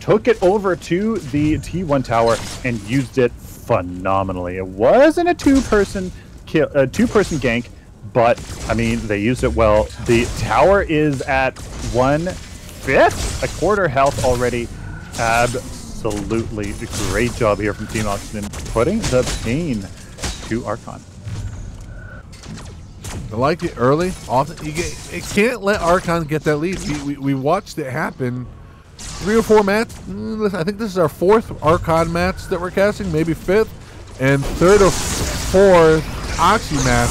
took it over to the T1 tower and used it phenomenally. It wasn't a two-person gank, but I mean, they used it well. The tower is at 1/5, a quarter health already. Absolutely great job here from Team Oxygen, putting the pain to Archon. I like it early. Often it can't let Archon get that lead. We watched it happen. 3 or 4 mats. I think this is our 4th Archon match that we're casting, maybe 5th, and 3rd or 4th Oxy match.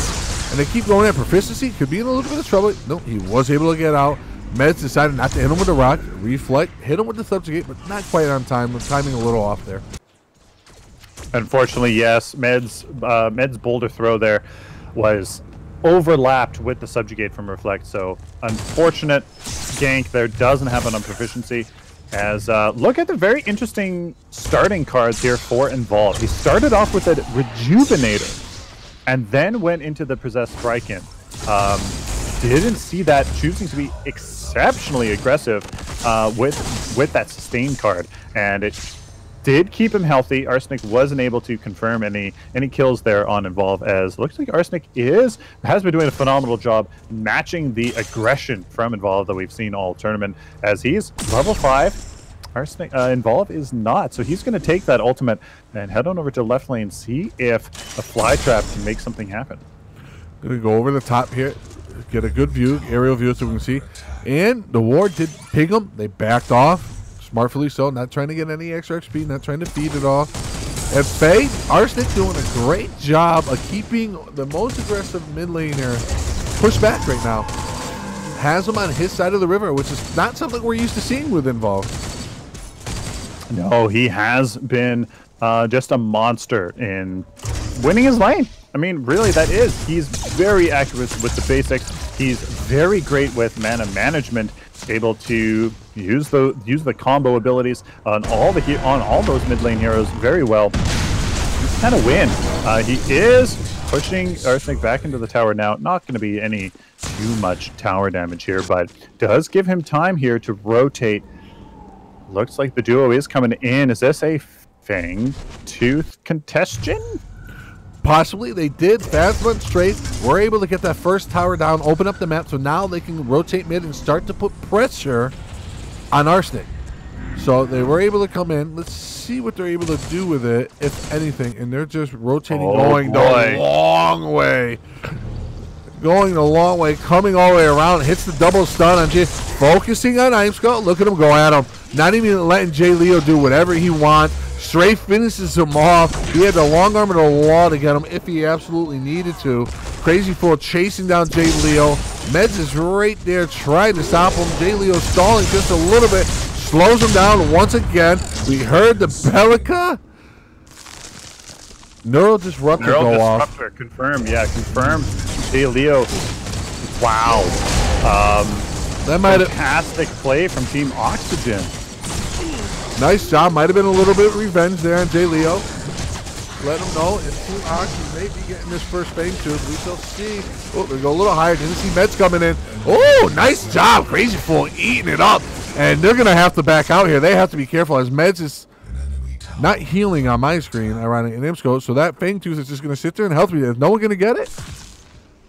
And they keep going at proficiency. Could be in a little bit of trouble. Nope, he was able to get out. Meds decided not to hit him with the rock. Reflect, hit him with the subjugate, but not quite on time. The timing a little off there. Unfortunately, yes. Med's boulder throw there was overlapped with the subjugate from Reflect. So unfortunate gank there. Doesn't happen on proficiency. As look at the very interesting starting cards here for Involve. He started off with a Rejuvenator and then went into the Possessed Strike-In. Didn't see that, choosing to be exceptionally aggressive with that sustain card, and it did keep him healthy. Arsenic wasn't able to confirm any kills there on Involve, as looks like Arsenic has been doing a phenomenal job matching the aggression from Involve that we've seen all tournament, as he's level 5. Arsenic, Involve is not, so he's going to take that ultimate and head on over to left lane, see if a fly trap can make something happen. Gonna go over the top here, get a good view, aerial view, so we can see. And the ward did ping them. They backed off, smartly so, not trying to get any extra XP, not trying to feed it off. And Faye, Arsenic doing a great job of keeping the most aggressive mid laner pushed back right now. Has him on his side of the river, which is not something we're used to seeing with Involve. No, he has been just a monster in winning his lane. I mean, really, that is. He's very accurate with the basics. He's very great with mana management, able to use the combo abilities on all those mid lane heroes very well. He's kind of win. He is pushing Arsenic back into the tower now. Not going to be any too much tower damage here, but does give him time here to rotate. Looks like the duo is coming in. Is this a Fang Tooth contestation? Possibly. They did. Phasma and Strafe were able to get that first tower down, open up the map, so now they can rotate mid and start to put pressure on Arsenic. So they were able to come in. Let's see what they're able to do with it, if anything. And they're just rotating, going the long way. Going the long way, coming all the way around, hits the double stun on Jay, focusing on Imeskull. Look at him go at him. Not even letting Jay Leo do whatever he wants. Strafe finishes him off. He had the long arm of the law to get him if he absolutely needed to. Crazy Fool chasing down Jay Leo. Meds is right there trying to stop him. Jay Leo stalling just a little bit. Slows him down once again. We heard the Pelika. Neural Disruptor go off. Confirmed, yeah, confirmed. Jay Leo. Wow. That might have fantastic play from Team Oxygen. Nice job. Might have been a little bit of revenge there on Jay Leo. Let him know if Team Oxygen may be getting this first Fang Tooth. We shall see. Oh, they go a little higher. Didn't see Meds coming in. Oh, nice job. Crazy Fool eating it up. And they're going to have to back out here. They have to be careful as Meds is not healing on my screen, ironic, in Imsco. So that Fang Tooth is just going to sit there and help me. Is no one going to get it?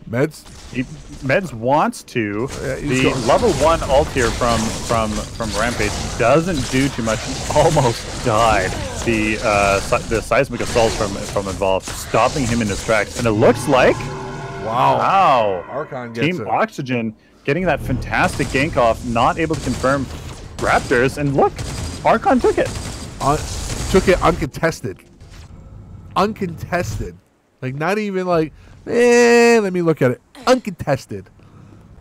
Meds wants to. The level 1 ult here from Rampage doesn't do too much. Almost died. The seismic assault from Involve, stopping him in his tracks. And it looks like Archon gets Team Oxygen getting that fantastic gank off, not able to confirm Raptors. And look, Archon took it. Took it uncontested. Uncontested. Like, not even like, let me look at it. Uncontested.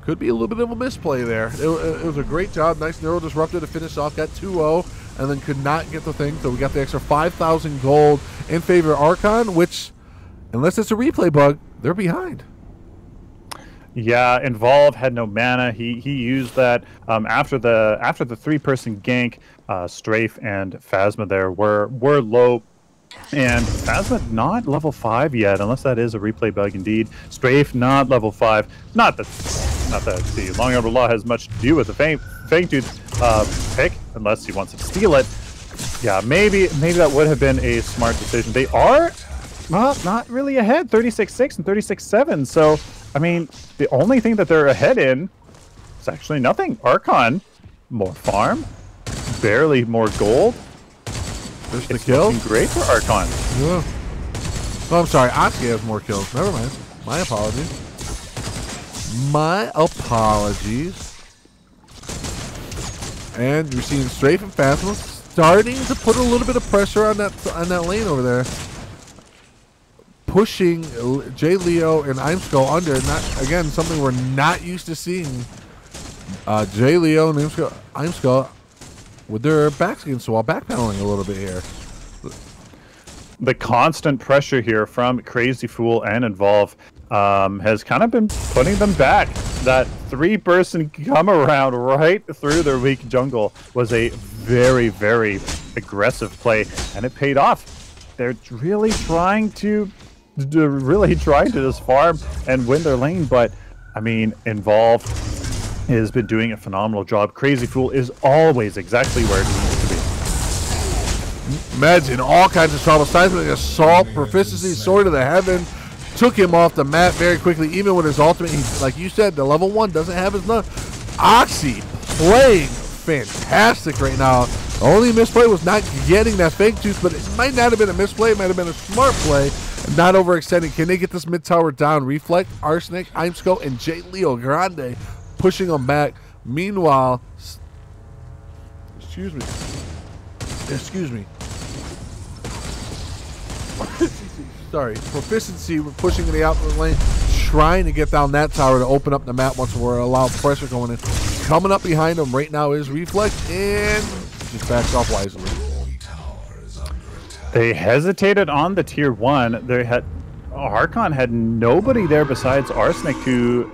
Could be a little bit of a misplay there. It was a great job. Nice Neural Disruptor to finish off. Got 2-0 and then could not get the thing. So we got the extra 5,000 gold in favor of Archon, which, unless it's a replay bug, they're behind. Yeah, Involve had no mana. He used that after the 3-person gank. Strafe and Phasma there were low. And Phasma not level 5 yet, unless that is a replay bug indeed. Strafe not level 5. Not that the Long Arm Law has much to do with the Fang Tooth pick, unless he wants to steal it. Yeah, maybe that would have been a smart decision. They are, well, not really ahead, 36-6 and 36-7. So, I mean, the only thing that they're ahead in is actually nothing. Archon, more farm, barely more gold. There's the kill. Great for Archon. Yeah. Oh, I'm sorry. Oxy has more kills. Never mind. My apologies. My apologies. And you're seeing Strafe and Phasma starting to put a little bit of pressure on that lane over there. Pushing Jay Leo and Imeskull under. Not, again, something we're not used to seeing. Jay Leo and Imeskull with their backs against the wall, backpedaling a little bit here. The constant pressure here from Crazy Fool and Involve has kind of been putting them back. That 3-person come around right through their weak jungle was a very, very aggressive play, and it paid off. They're really trying to just farm and win their lane, but I mean, Involve has been doing a phenomenal job. Crazy Fool is always exactly where it needs to be. Imagine all kinds of trouble. Seismic Assault, Proficiency, Sword of the Heaven. Took him off the map very quickly. Even with his ultimate, he, like you said, the level 1 doesn't have his nut. Oxy playing fantastic right now. The only misplay was not getting that fake tooth, but it might not have been a misplay. It might have been a smart play. Not overextending. Can they get this mid tower down? Reflect, Arsenic, Imsco, and J. Leo Grande pushing them back. Meanwhile, excuse me. Sorry, Proficiency, we're pushing in the out lane, trying to get down that tower to open up the map once we're allowed pressure going in. Coming up behind him right now is Reflect, and just backs off wisely. They hesitated on the tier 1. They had Archon had nobody there besides Arsenic to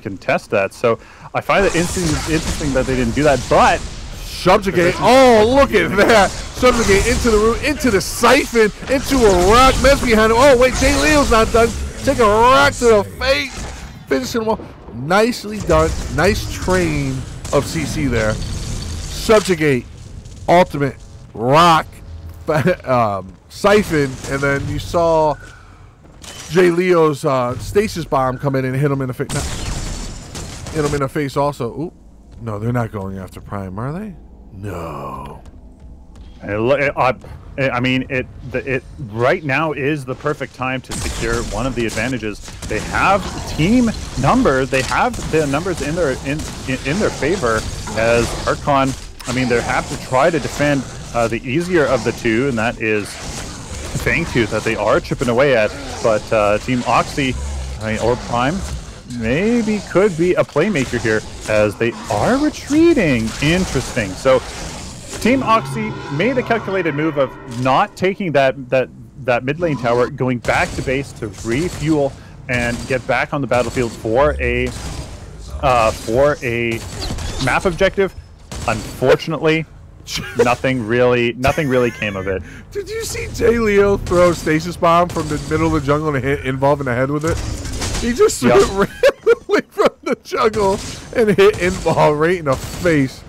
contest that. So I find it interesting that they didn't do that, but Subjugate. Oh, look at that. Subjugate into the root, into the Sylphin, into a rock. Mess behind him. Oh, wait, J. Leo's not done. Take a rock to the face. Finishing him off. Nicely done. Nice train of CC there. Subjugate. Ultimate. Rock. Sylphin. And then you saw J. Leo's stasis bomb come in and hit him in the face. Hit him in the face also. Ooh. No, they're not going after Prime, are they? No. I mean, it right now is the perfect time to secure one of the advantages. They have team numbers. They have the numbers in their favor. As Archon, I mean, they have to try to defend the easier of the two, and that is Fangtooth that they are chipping away at. But Team Oxy, I mean, or Prime, maybe could be a playmaker here as they are retreating. Interesting. So Team Oxy made a calculated move of not taking that mid lane tower, going back to base to refuel and get back on the battlefield for a map objective. Unfortunately, nothing really came of it. Did you see J. Leo throw stasis bomb from the middle of the jungle and hit Involve in the head with it? He just threw it randomly from the jungle and hit Involve right in the face.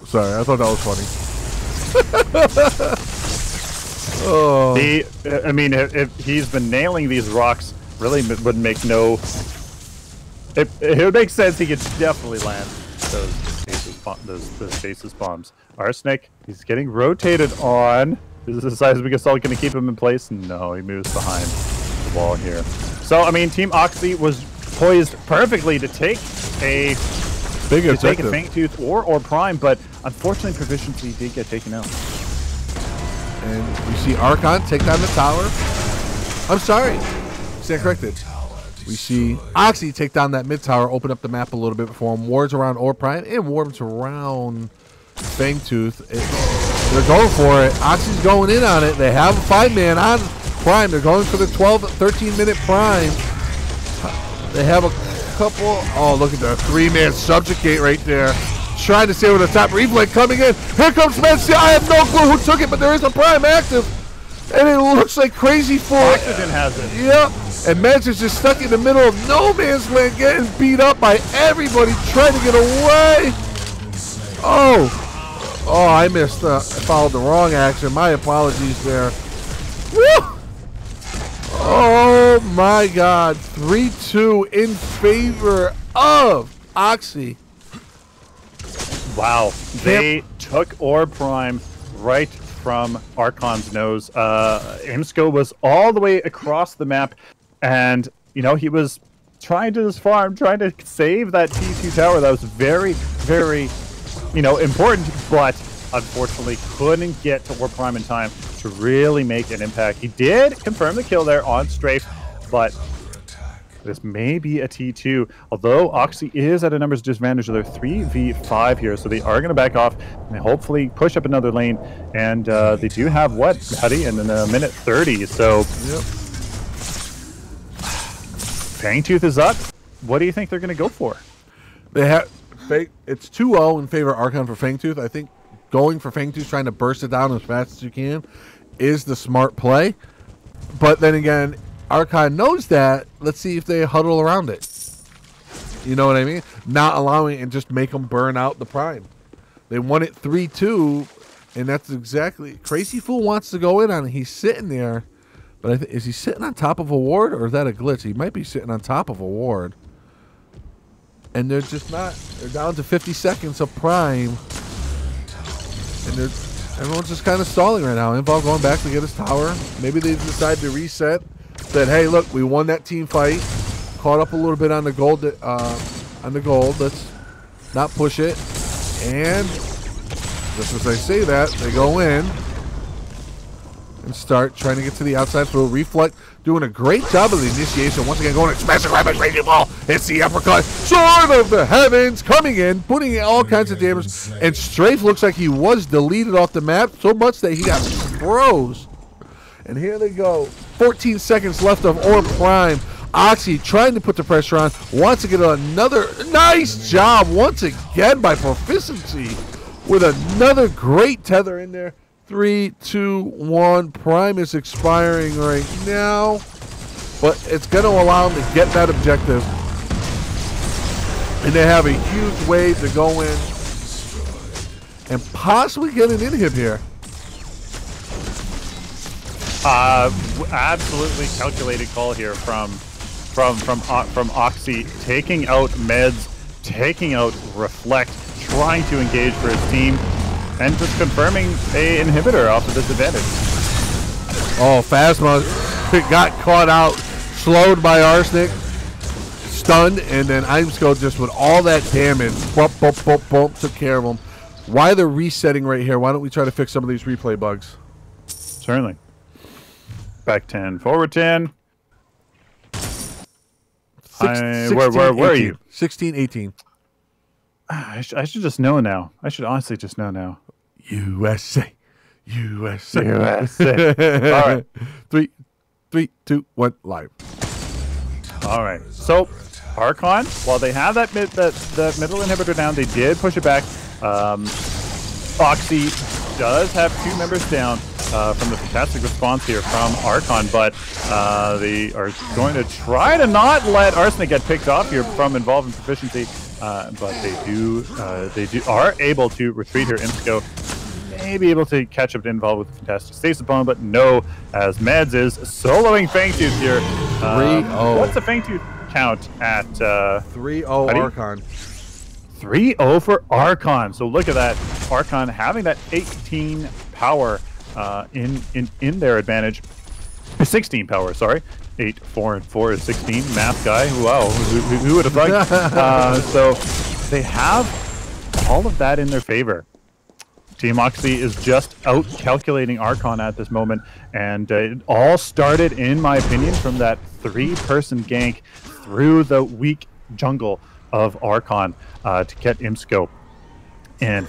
Sorry, I thought that was funny. Oh. I mean, if he's been nailing these rocks, really would make no. It would make sense. He could definitely land those stasis bombs. Arsenic, he's getting rotated on. Is the Seismic Assault going to keep him in place? No, he moves behind the wall here. So, I mean, Team Oxy was poised perfectly to take a Fangtooth or Prime, but unfortunately, Proficiency did get taken out. And we see Archon take down the tower. I'm sorry, stand corrected. We see Oxy take down that mid tower, open up the map a little bit for him. Wards around Or Prime and wards around Fangtooth. They're going for it. Oxy's going in on it. They have a 5-man on Prime. They're going for the 13-minute Prime. They have a couple. Oh, look at the 3-man Subjugate right there. Trying to stay over the top. Reflect coming in. Here comes Messi. I have no clue who took it, but there is a Prime active. And it looks like crazy for Oxygen has it. Yep. And Meds is just stuck in the middle of no man's land, getting beat up by everybody trying to get away. Oh. Oh, I missed. I followed the wrong action. My apologies there. Woo! Oh my God. 3-2 in favor of Oxy. Wow. They took Or Prime right from Archon's nose. Imsco was all the way across the map, and you know, he was trying to his farm, trying to save that T2 tower. That was very, very, you know, important, but unfortunately couldn't get to Or Prime in time to really make an impact. He did confirm the kill there on strafe, but this may be a T2. Although Oxy is at a numbers disadvantage, they're 3v5 here, so they are going to back off and hopefully push up another lane. And they do have what, Huddy, in a minute 30. So yep. Fangtooth is up. What do you think they're going to go for? They have it's 2-0 in favor of Archon for Fangtooth. I think going for Fangtooth, trying to burst it down as fast as you can, is the smart play. But then again, Archon knows that. Let's see if they huddle around it. You know what I mean? Not allowing it and just make them burn out the Prime. They won it 3-2, and that's exactly. Crazy Fool wants to go in on it. He's sitting there, but is he sitting on top of a ward, or is that a glitch? He might be sitting on top of a ward. And they're just not. They're down to 50 seconds of prime, and everyone's just kind of stalling right now. Involve going back to get his tower. Maybe they decided to reset. Said, "Hey, look, we won that team fight. Caught up a little bit on the gold. Let's not push it." And just as I say that, they go in and start trying to get to the outside for a reflect. Doing a great job of the initiation. Once again, going to smash the grab and raging ball. It's the uppercut. Sword of the heavens coming in, putting in all kinds of damage. And Strafe looks like he was deleted off the map so much that he got froze. And here they go. 14 seconds left of Orb Prime. Oxy trying to put the pressure on. Wants to get another nice job once again by Proficiency with another great tether in there. 3, 2, 1. Prime is expiring right now, but it's going to allow them to get that objective. And they have a huge wave to go in and possibly get an inhib here. Absolutely calculated call here from Oxy, taking out Meds, taking out Reflect, trying to engage for his team, and just confirming a inhibitor off of this advantage. Oh, Phasma got caught out, slowed by Arsenic, stunned, and then Imsco just with all that damage, bump, bump, bump, bump, took care of him. Why they're resetting right here? Why don't we try to fix some of these replay bugs? Certainly. Back 10, forward 10. Where are you? 16, 18. I should just know now. I should honestly just know now. USA. USA. USA. All right. 3, 2, 1, live. All right. So, Archon, while they have that middle inhibitor down, they did push it back. Oxy does have 2 members down from the fantastic response here from Archon, but they are going to try to not let Arsenic get picked off here from involved in Proficiency. But they are able to retreat here. Imsco may be able to catch up to Involve with a fantastic stasis opponent, but no, as Meds is soloing Fangtooth here. 3-0. What's the Fangtooth count at? 3-0 Archon. 3-0 for Archon. So look at that, Archon having that 18 power in their advantage. 16 power, sorry. 8, 4, and 4 is 16. Math guy. Wow, who would have thought? So they have all of that in their favor. Team Oxy is just out-calculating Archon at this moment, and it all started, in my opinion, from that 3-person gank through the weak jungle of Archon to get Imsco and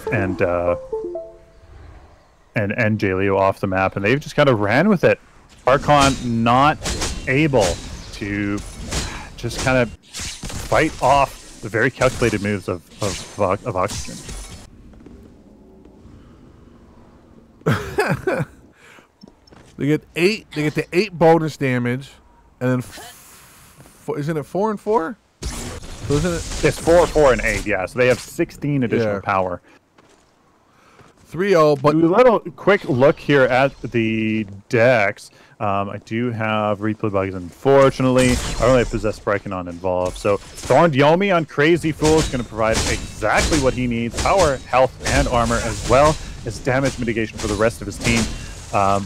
Jaleo off the map, and they've just kind of ran with it. Archon not able to just kind of fight off the very calculated moves of Oxygen. They get 8. They get the 8 bonus damage, and then isn't it 4 and 4? So isn't it? It's 4, 4, and 8. Yeah, so they have 16 additional power. 3-0, but a little quick look here at the decks. I do have replay bugs, unfortunately. I only have Possessed Paragon involved. So Thorned Yomi on Crazy Fool is going to provide exactly what he needs: power, health, and armor, as well as damage mitigation for the rest of his team.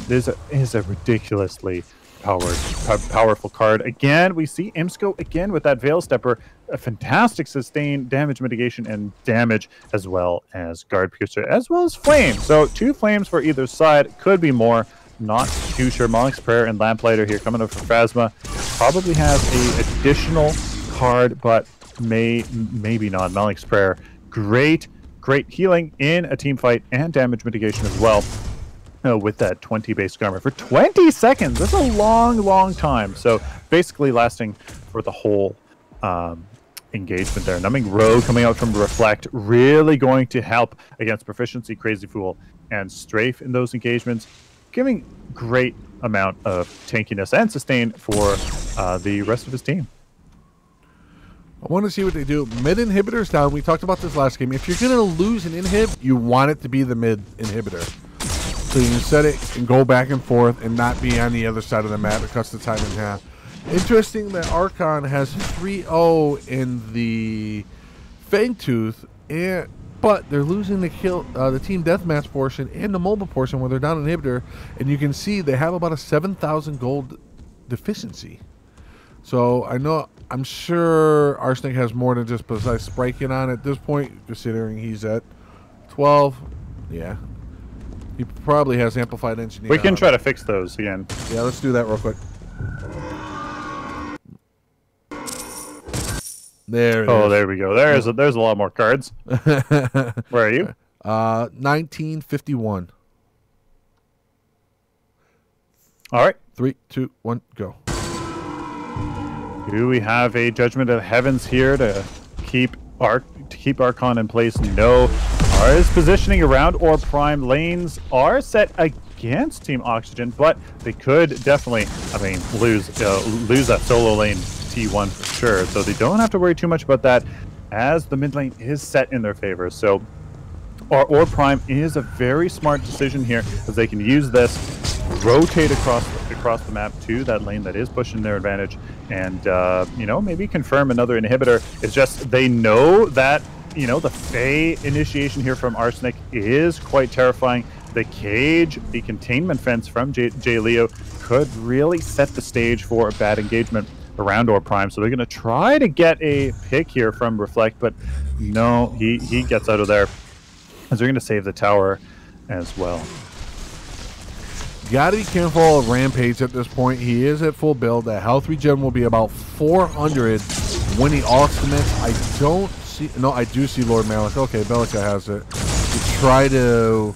This is a ridiculously powerful card. Again, we see Imsco again with that Veil Stepper, a fantastic sustain, damage mitigation, and damage, as well as Guard Piercer, as well as Flame. So 2 flames for either side, could be more. Not too sure. Malik's Prayer and Lamplighter here coming up for Phasma. Probably has a additional card, but maybe not. Malik's Prayer, great healing in a team fight and damage mitigation as well. With that 20 basic armor for 20 seconds. That's a long time. So basically lasting for the whole engagement there. Numbing Rogue coming out from Reflect, really going to help against Proficiency, Crazy Fool, and Strafe in those engagements, giving great amount of tankiness and sustain for the rest of his team. I want to see what they do. Mid inhibitors down. We talked about this last game. If you're going to lose an inhib, you want it to be the mid inhibitor. So you can set it and go back and forth and not be on the other side of the map. It cuts the time in half. Interesting that Archon has 3-0 in the Fangtooth, but they're losing the team deathmatch portion and the mobile portion where they're down inhibitor, and you can see they have about a 7,000 gold deficiency. So I'm sure Arsenic has more than just precise striking on at this point, considering he's at 12. Yeah. He probably has amplified engineer. We can try to fix those again. Yeah, let's do that real quick. There it is. There we go. There's a lot more cards. Where are you? 1951. All right. 3, 2, 1, go. Do we have a Judgment of Heavens here to keep Archon in place? No. Is positioning around or prime lanes are set against Team Oxygen, but they could definitely, lose that solo lane T1 for sure. So they don't have to worry too much about that, as the mid lane is set in their favor. So or prime is a very smart decision here, as they can use this, rotate across the map to that lane that is pushing their advantage, and maybe confirm another inhibitor. It's just they know that the Fae initiation here from Arsenic is quite terrifying. The cage, the containment fence from J Leo could really set the stage for a bad engagement around Or Prime. So they're going to try to get a pick here from Reflect, but no, he gets out of there, as they're going to save the tower as well. Got to be careful of Rampage at this point. He is at full build. The health regen will be about 400 when he ultimates. I do see Lord Malik. Okay, Bellica has it. To try to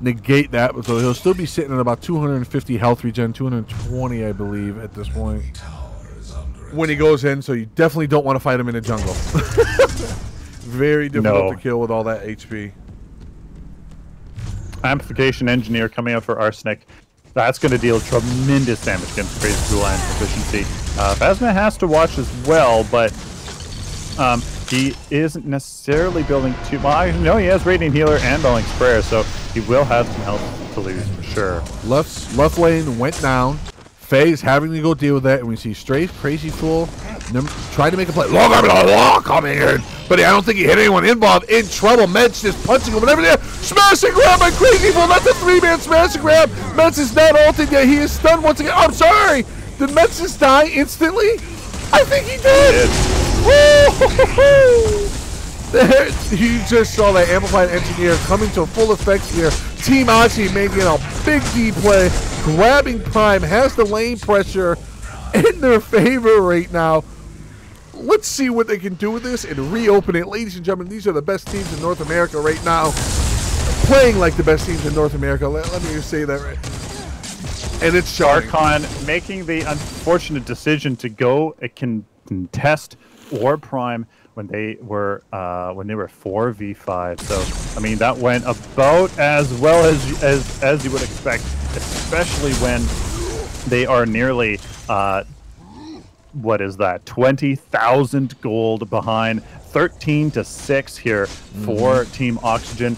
negate that, so he'll still be sitting at about 250 health regen, 220, I believe, at this point when he goes in. So you definitely don't want to fight him in the jungle. Very difficult to kill with all that HP. Amplification Engineer coming out for Arsenic. That's going to deal tremendous damage against Crazy Fool and Proficiency. Phasma has to watch as well, but he isn't necessarily building too much. No, he has Radiant Healer and Balling Sprayer, so he will have some health to lose for sure. Left lane went down. Faye's having to go deal with that, and we see Strafe, Crazy Fool, trying to make a play. Long arm and a wall coming in, but I don't think he hit anyone involved. In trouble. Mets just punching him and everything. Smashing grab by Crazy Fool. That's a 3-man smashing grab. Mets is not ulted yet. He is stunned once again. I'm sorry. Did Mets just die instantly? I think he did. There, you just saw that Amplified Engineer coming to full effect here. Team Oxy making a big D play, grabbing Prime, has the lane pressure in their favor right now. Let's see what they can do with this and reopen it. Ladies and gentlemen, these are the best teams in North America right now. Playing like the best teams in North America. Let me just say that right. And it's showing. Archon making the unfortunate decision to go contest Or Prime when they were 4v5. So that went about as well as you would expect, especially when they are nearly what is that, 20,000 gold behind, 13-6 here for Team Oxygen.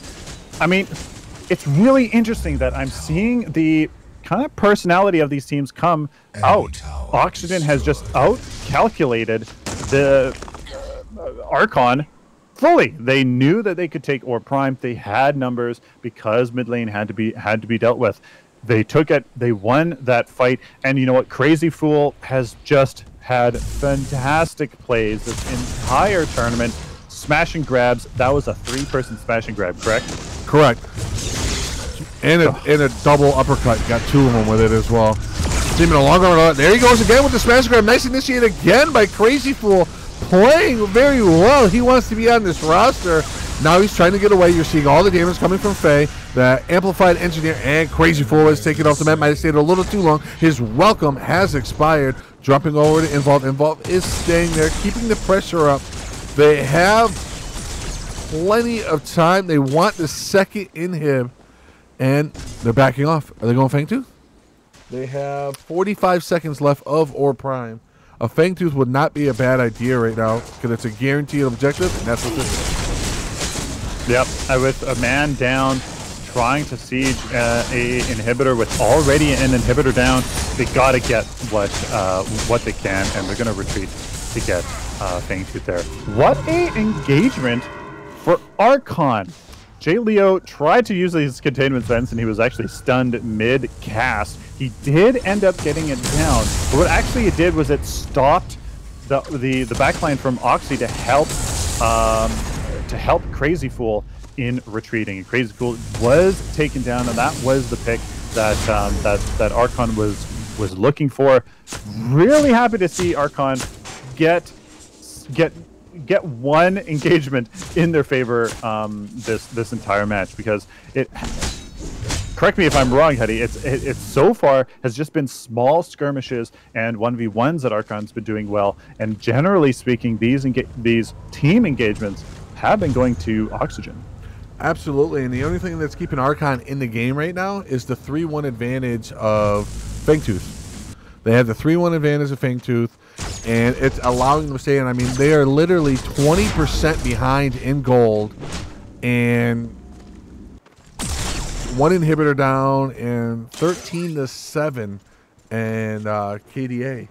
It's really interesting that I'm seeing the kind of personality of these teams come out. Oxygen has just out-calculated the Archon fully. They knew that they could take Or Prime. They had numbers because mid lane had to be dealt with. They took it. They won that fight. And you know what? Crazy Fool has just had fantastic plays this entire tournament. Smashing grabs. That was a 3-person smashing grab, correct? Correct. And a double uppercut. Got 2 of them with it as well. Even a long arm. There he goes again with the smash grab. Nice initiate again by Crazy Fool. Playing very well. He wants to be on this roster. Now he's trying to get away. You're seeing all the damage coming from Faye. The Amplified Engineer and Crazy Fool is taking off the map. Might have stayed a little too long. His welcome has expired. Dropping over to Involve. Involve is staying there, keeping the pressure up. They have plenty of time. They want the second inhib, and they're backing off. Are they going Fang Tooth? They have 45 seconds left of Or Prime. a Fangtooth would not be a bad idea right now because it's a guaranteed objective, and that's what this is. Yep, with a man down, trying to siege a inhibitor with already an inhibitor down, they got to get what they can, and they're going to retreat to get Fangtooth there. What a engagement for Archon. Jay Leo tried to use his containment sense, and he was actually stunned mid-cast. He did end up getting it down, but what actually it did was it stopped the backline from Oxy to help Crazy Fool in retreating. And Crazy Fool was taken down, and that was the pick that Archon was looking for. Really happy to see Archon get one engagement in their favor this entire match, because correct me if I'm wrong, Huddy, it so far has just been small skirmishes and 1v1s that Archon's been doing well, and generally speaking these team engagements have been going to Oxygen. Absolutely, and the only thing that's keeping Archon in the game right now is the 3-1 advantage of Fangtooth. They have the 3-1 advantage of Fangtooth, and it's allowing them to stay in. I mean, they are literally 20% behind in gold, and one inhibitor down, and 13-7 and KDA.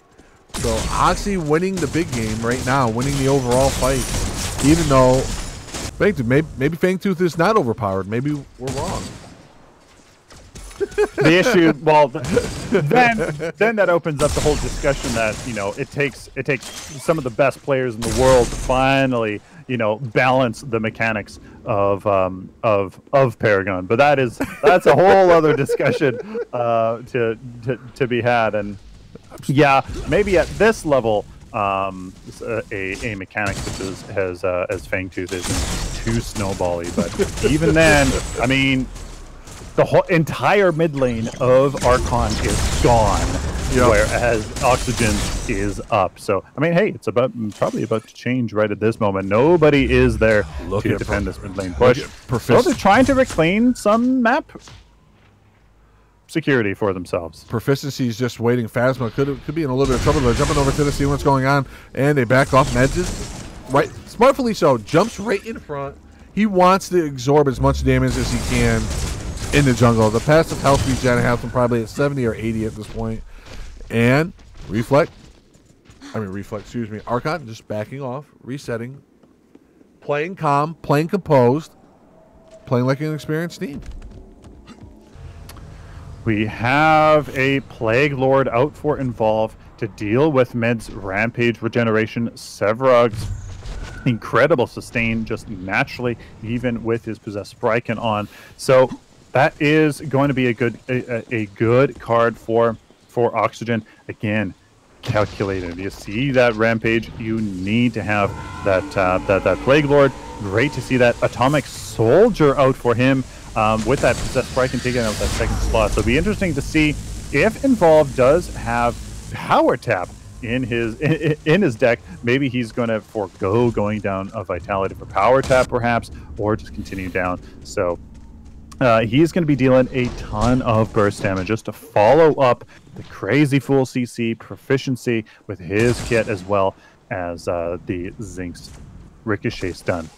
So Oxy winning the big game right now, winning the overall fight, even though maybe Fangtooth is not overpowered. Maybe we're wrong. The issue, well, then that opens up the whole discussion that, you know, it takes some of the best players in the world to finally, you know, balance the mechanics of Paragon. But that's a whole other discussion to be had. And yeah, maybe at this level, a mechanic such as Fangtooth isn't too snowbally. But even then, I mean, the whole entire mid lane of Archon is gone, whereas Oxygen is up. So, I mean, hey, it's probably about to change right at this moment. Nobody is there to defend this mid lane push. So they're trying to reclaim some map security for themselves. Proficiency is just waiting. Phasma could be in a little bit of trouble. They're jumping over to see what's going on, and they back off. Meds is right, smartly so, jumps right in front. He wants to absorb as much damage as he can in the jungle. The passive health regen has him probably at 70 or 80 at this point. And Archon just backing off, resetting, playing calm, playing composed, playing like an experienced team. We have a Plague Lord out for Involve to deal with Med's Rampage regeneration. Sevrog's incredible sustain just naturally, even with his Possessed Spryken on. So that is going to be a good card for Oxygen. Again, calculated. You see that Rampage, you need to have that Plague Lord. Great to see that Atomic Soldier out for him. With that Possessed Spryken taking out that second slot. So it'll be interesting to see if Involve does have Power Tap in his deck. Maybe he's going to forego going down a Vitality for Power Tap, perhaps, or just continue down. So he's going to be dealing a ton of burst damage just to follow up the Crazy Fool CC proficiency with his kit, as well as the Zinx Ricochet stun.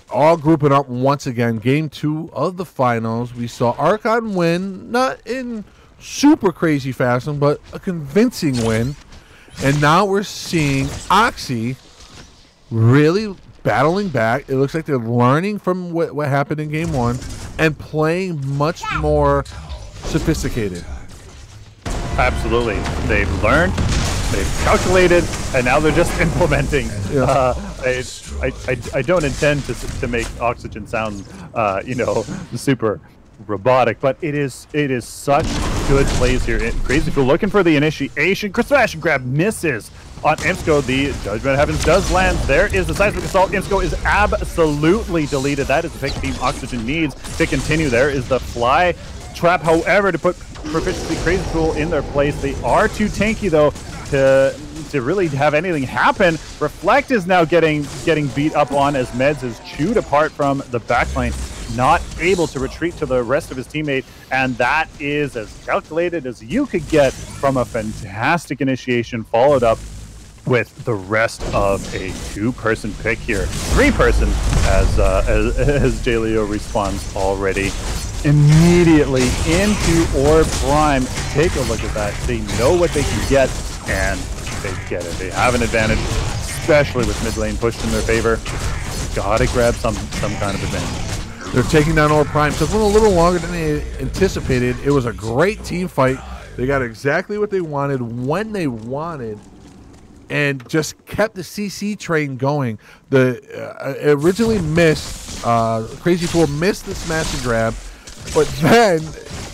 All grouping up once again. Game 2 of the finals. We saw Archon win, not in super crazy fashion, but a convincing win. And now we're seeing Oxy really battling back. It looks like they're learning from what happened in Game 1 and playing much more sophisticated. Absolutely. They've learned, they've calculated, and now they're just implementing. Yeah. I don't intend to make Oxygen sound, super robotic, but it is such good plays here. Crazy Fool looking for the initiation. Smash and grab misses on Imsco. The Judgment of Heavens does land. There is the Seismic Assault. Imsco is absolutely deleted. That is the pick Team Oxygen needs to continue. There is the Fly Trap, however, to put Proficiency Crazy Fool in their place. They are too tanky, though, to really have anything happen. Reflect is now getting beat up on as Meds is chewed apart from the backline. not able to retreat to the rest of his teammate, and that is as calculated as you could get from a fantastic initiation, followed up with the rest of a 2-person pick here. 3-person as J. Leo responds already. Immediately into Orb Prime. Take a look at that. They know what they can get, and they get it. They have an advantage, especially with mid lane pushed in their favor. Gotta grab some kind of advantage. They're taking down Orb Prime. Took them a little longer than they anticipated. It was a great team fight. They got exactly what they wanted when they wanted, and just kept the CC train going. The originally missed, Crazy Fool missed the smash and grab, but then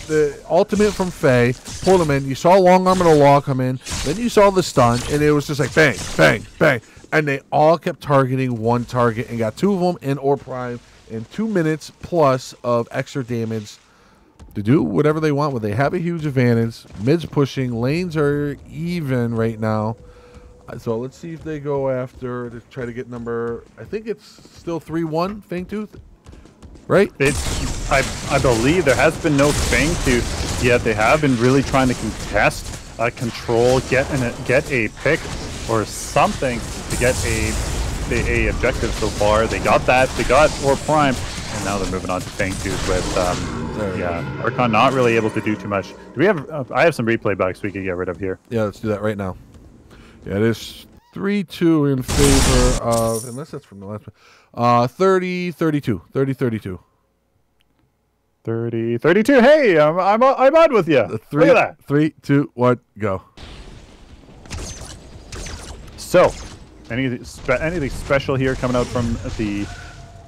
the ultimate from Faye pulled him in. You saw Long Arm and a Law come in, then you saw the stun, and it was just like bang, bang, bang. And they all kept targeting one target and got 2 of them in Orb Prime in 2 minutes plus of extra damage to do whatever they want with. They have a huge advantage. Mid's pushing, lanes are even right now. So let's see if they go after to try to get number. I think it's still 3-1 Fangtooth, right? I believe there has been no Fangtooth yet. They have been really trying to contest, control, get a pick or something to get a objective so far. They got that. They got Orb Prime, and now they're moving on to Fangtooth with Archon not really able to do too much. Do we have? I have some replay bugs we could get rid of here. Yeah, let's do that right now. Yeah, it is 3-2 in favor of, unless that's from the last one, 30-32. 30-32. 30-32. Hey, I'm on with you. Look at that. 3, 2, 1, go. So, anything special here coming out from the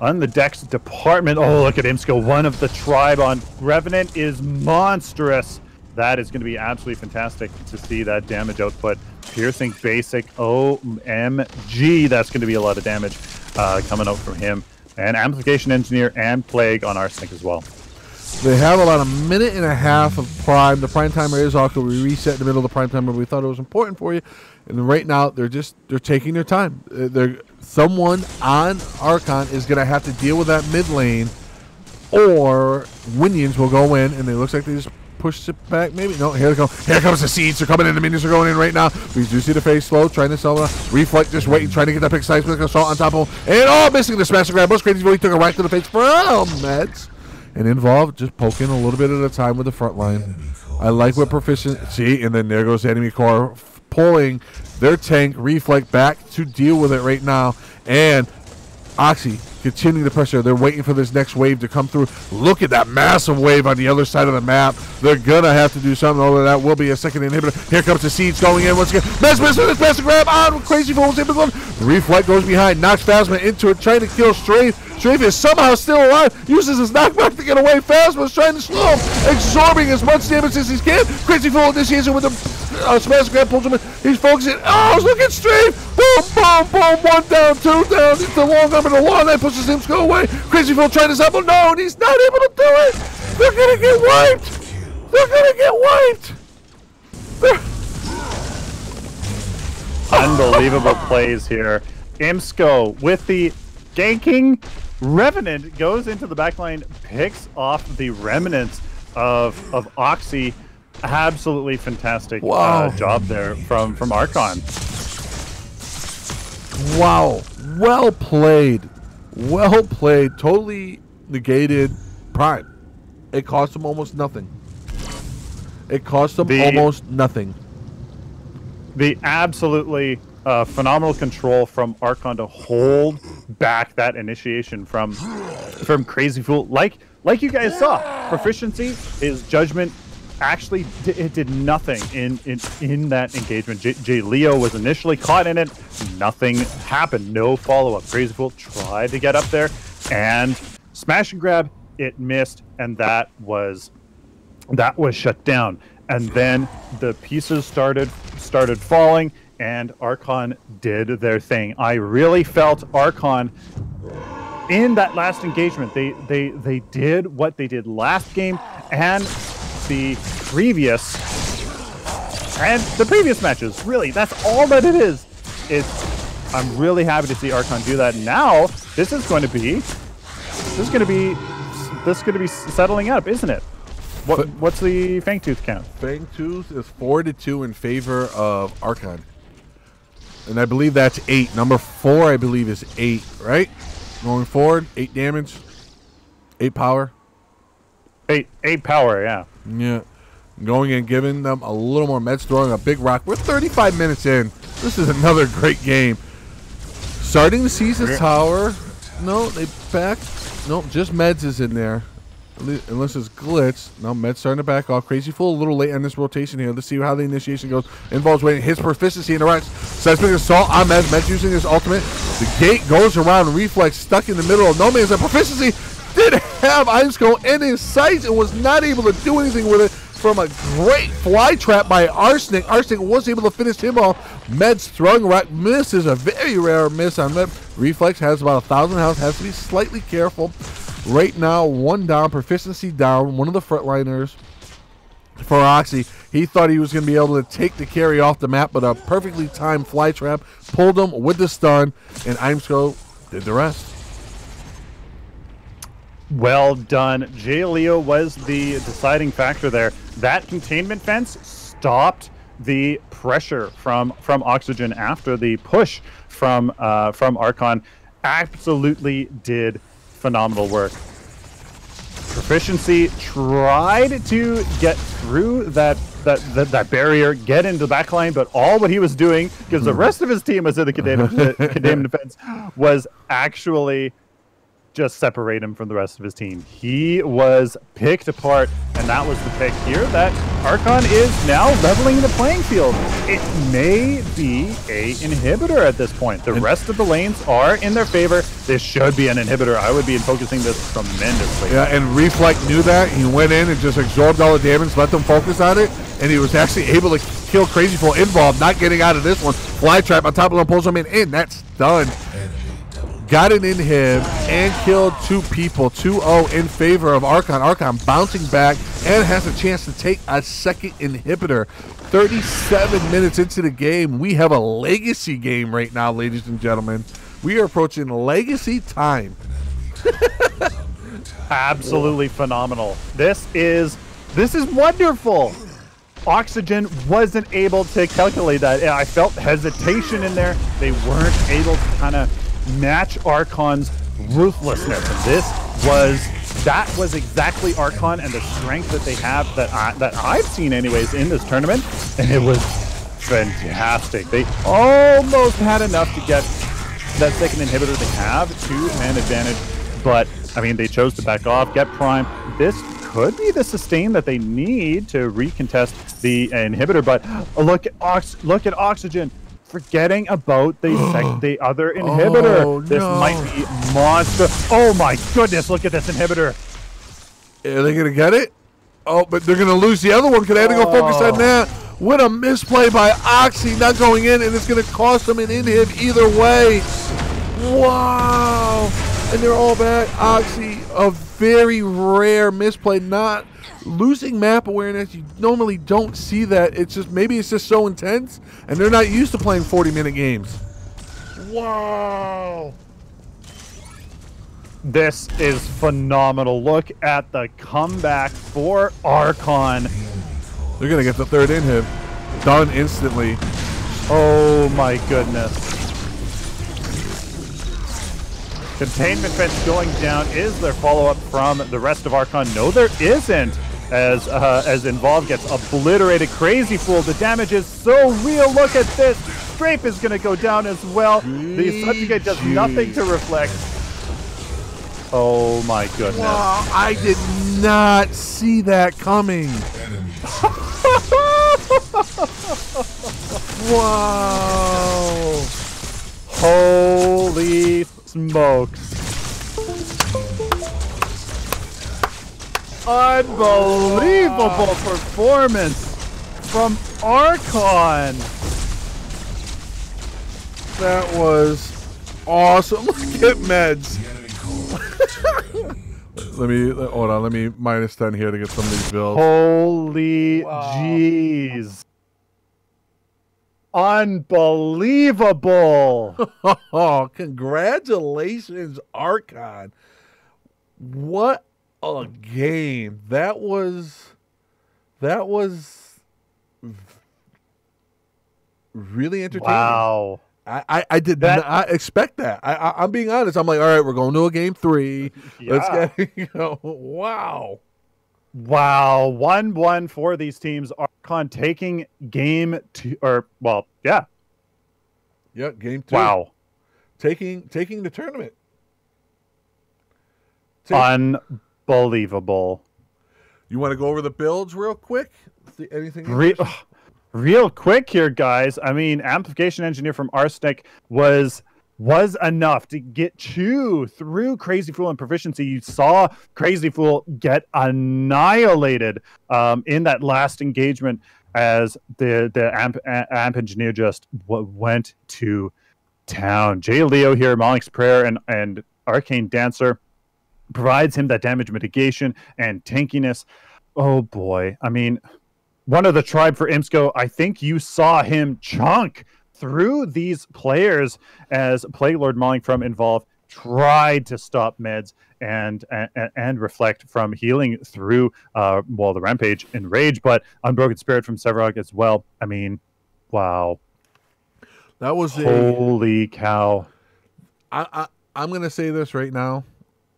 on the Dex department? Oh, look at Imsko. One of the tribe on Revenant is monstrous. That is going to be absolutely fantastic to see that damage output. Piercing basic, OMG. That's going to be a lot of damage coming out from him. And Amplification Engineer and Plague on Arsenic as well. They have about a minute and a half of Prime. The Prime timer is off, so we reset in the middle of the Prime timer. We thought it was important for you. And right now, they're taking their time. Someone on Archon is going to have to deal with that mid lane, or Winions will go in, and it looks like they just push it back. Maybe no. Here they go. Here comes the seeds. They're coming in. The minions are going in right now. We do see the face slow, trying to sell the reflect, just waiting, trying to get that pick size with assault on top of him, and missing the smash and grab. Most crazy. He took a right to the face from Meds. And Involved just poking a little bit at a time with the front line. I like what proficiency, and then there goes the enemy core pulling their tank reflect back to deal with it right now. And Oxy continuing the pressure. They're waiting for this next wave to come through. Look at that massive wave on the other side of the map. They're gonna have to do something, although that will be a second inhibitor. Here comes the Seeds going in once again. Mess with this massive grab on Crazy Fool's in one. The reflect goes behind, knocks Phasma into it, trying to kill Strafe. Strafe is somehow still alive, uses his knockback to get away. Phasma is trying to slow him, absorbing as much damage as he can. Crazy Fool initiates it with a smash grab, pulls him in. He's focusing. Oh, look at Strafe! Boom, boom, boom. 1 down, 2 down. It's the long arm and the long line pushes him to go away. Crazy Fool trying to sample. No, and he's not able to do it. They're gonna get wiped. They're gonna get wiped. Unbelievable plays here. Imsko with the ganking. Revenant goes into the backline, picks off the remnants of Oxy. Absolutely fantastic job there from Archon. Wow. Well played. Well played. Totally negated Prime. It cost them almost nothing. It cost them almost nothing. The absolutely phenomenal control from Archon to hold back that initiation from Crazy Fool. Like you guys saw, proficiency, his judgment actually it did nothing in that engagement. J. Leo was initially caught in it. Nothing happened. No follow-up. Crazy Fool tried to get up there and smash and grab. It missed, and that was shut down. And then the pieces started falling, and Archon did their thing. I really felt Archon in that last engagement. They did what they did last game and the previous matches. Really, that's all that it is. I'm really happy to see Archon do that. Now this is going to be this going to be settling up, isn't it? What's the Fangtooth count? Fangtooth is 4-2 in favor of Archon. And I believe that's 8. Number 4, I believe, is 8, right? Going forward, 8 damage, 8 power. 8 power, yeah. Yeah. Going and giving them a little more meds, throwing a big rock. We're 35 minutes in. This is another great game. Starting to seize his tower. No, they back. No, just meds is in there. Unless it's glitch. No, meds starting to back off. Crazy Fool a little late on this rotation here. Let's see how the initiation goes. Involves waiting. His proficiency interacts. Seismic Assault on meds. Meds using his ultimate. The gate goes around. Reflex stuck in the middle of no man's land. Proficiency did have Ice Skull in his sights and was not able to do anything with it. From a great fly trap by Arsenic. Arsenic was able to finish him off. Meds throwing right. Miss is a very rare miss on Med. Reflex has about 1,000 health. Has to be slightly careful. Right now, 1 down. Proficiency down. One of the frontliners for Oxy. He thought he was going to be able to take the carry off the map, but a perfectly timed fly trap pulled him with the stun, and Imsco did the rest. Well done. Jay Leo was the deciding factor there. That containment fence stopped the pressure from Oxygen after the push from Archon. Absolutely did phenomenal work. Proficiency tried to get through that barrier, get into the backline, but all what he was doing, because the rest of his team was in the containment defense, was actually just separate him from the rest of his team. He was picked apart, and that was the pick here that Archon is now leveling the playing field. It may be a inhibitor at this point. The rest of the lanes are in their favor. This should be an inhibitor. I would be focusing this tremendously. Yeah, and Reflect knew that. He went in and just absorbed all the damage, let them focus on it, and he was actually able to kill Crazy Fool involved, not getting out of this one. Fly trap on top of him, pulls him in. That's done. Got it in him and killed 2 people. 2-0 in favor of Archon. Archon bouncing back and has a chance to take a second inhibitor. 37 minutes into the game. We have a legacy game right now, ladies and gentlemen. We are approaching legacy time. Absolutely phenomenal. This is wonderful. Oxygen wasn't able to calculate that. I felt hesitation in there. They weren't able to kind of match Archon's ruthlessness. And that was exactly Archon and the strength that they have that I've seen anyways in this tournament, and it was fantastic. They almost had enough to get that second inhibitor they have, 2-man advantage, but I mean they chose to back off, get Prime. This could be the sustain that they need to recontest the inhibitor, but look at Oxygen. Forgetting about the other inhibitor. Oh, this no. might be monster. Oh my goodness, look at this inhibitor. Are they going to get it? Oh, but they're going to lose the other one because they had to go focus on that. What a misplay by Oxy, not going in, and it's going to cost them an inhib either way. Wow. And they're all back. Oxy, a very rare misplay, not losing map awareness. You normally don't see that. It's just, maybe it's just so intense, and they're not used to playing 40-minute games. Wow. This is phenomenal. Look at the comeback for Archon. They're going to get the third inhib. Done instantly. Oh my goodness. Containment fence going down. Is there follow-up from the rest of Archon? No, there isn't. As Involved gets obliterated. Crazy Fool. The damage is so real. Look at this. Strafe is going to go down as well. The subjugate does nothing to reflect. Oh my goodness. Wow, I did not see that coming. Wow. Holy smokes. Unbelievable performance from Archon. That was awesome. Look at Meds. Hold on, let me minus 10 here to get some of these builds. Holy jeez. Unbelievable. Oh, congratulations, Archon. What a game. That was really entertaining. Wow. I did not expect that. I'm being honest. I'm like, all right, we're going to a game 3. Let's get wow. Wow. 1-1 for these teams. Archon taking game 2 Yeah, game 2. Wow. Taking the tournament. Unbelievable. You want to go over the builds real quick? See anything? Real quick here, guys. I mean, Amplification Engineer from Arsenic was enough to get 2 through Crazy Fool and Proficiency. You saw Crazy Fool get annihilated in that last engagement as the amp engineer just went to town. J. Leo here, Malik's Prayer and Arcane Dancer provides him that damage mitigation and tankiness. Oh boy. I mean, one of the tribe for Imsco, I think you saw him chunk through these players as Plague Lord Mauling from Involve tried to stop meds and Reflect from healing through the Rampage and Rage, but Unbroken Spirit from Sevarog as well. I mean, wow. That was holy cow. I'm going to say this right now,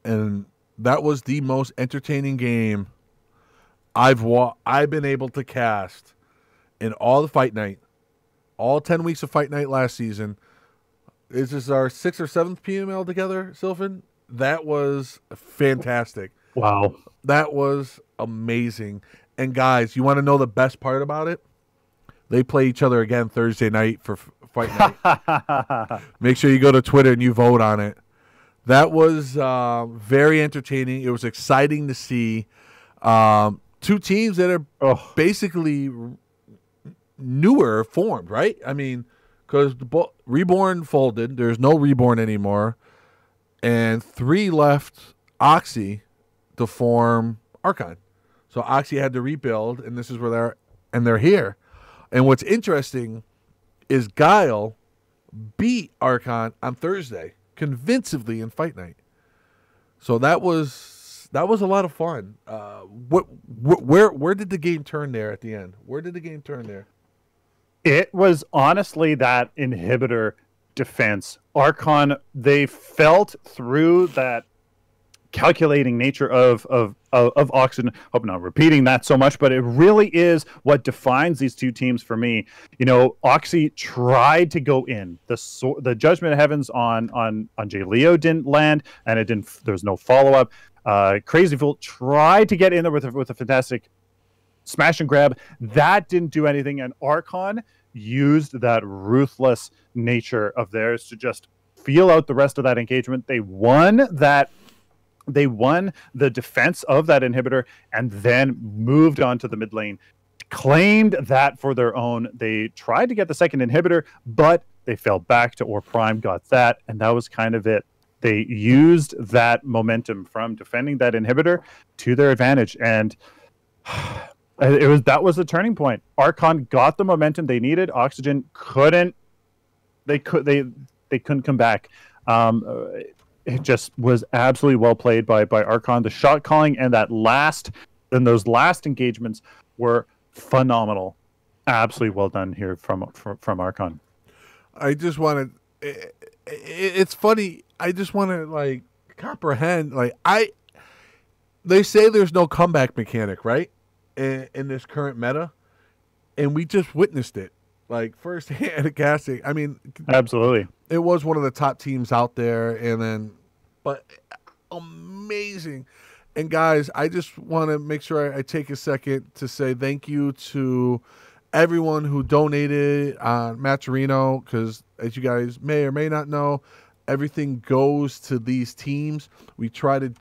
and that was the most entertaining game I've been able to cast in all the Fight Night, all 10 weeks of Fight Night last season. This is our 6th or 7th PML together, Sylphin. That was fantastic. Wow. That was amazing. And guys, you want to know the best part about it? They play each other again Thursday night for Fight Night. Make sure you go to Twitter and you vote on it. That was very entertaining. It was exciting to see. 2 teams that are basically newer formed, right? I mean, because Reborn folded. There's no Reborn anymore. And 3 left Oxy to form Archon. So Oxy had to rebuild, and this is where they're here. And what's interesting is Guile beat Archon on Thursday convincingly in Fight Night. So that was a lot of fun. Where did the game turn there at the end? Where did the game turn there? It was honestly that inhibitor defense. Archon, they felt through that calculating nature of Oxygen. Hope I'm not repeating that so much, but it really is what defines these 2 teams for me. You know, Oxy tried to go in. The Judgment of Heavens on J. Leo didn't land, and it didn't. There was no follow up. Crazy Fool tried to get in there with a fantastic smash and grab. That didn't do anything, and Archon used that ruthless nature of theirs to just feel out the rest of that engagement. They won the defense of that inhibitor and then moved on to the mid lane, claimed that for their own. They tried to get the second inhibitor, but they fell back to Or Prime, got that, and that was kind of it. They used that momentum from defending that inhibitor to their advantage, and that was the turning point. Archon got the momentum they needed. Oxygen couldn't. They couldn't come back. It just was absolutely well played by Archon. The shot calling and those last engagements were phenomenal. Absolutely well done here from Archon. I just want to. It's funny. I just want to comprehend. They say there's no comeback mechanic, right? In this current meta, and we just witnessed it firsthand at casting. I mean, absolutely, it was one of the top teams out there, but amazing. And guys, I just want to make sure I take a second to say thank you to everyone who donated on Matcherino, because as you guys may or may not know, everything goes to these teams. We try to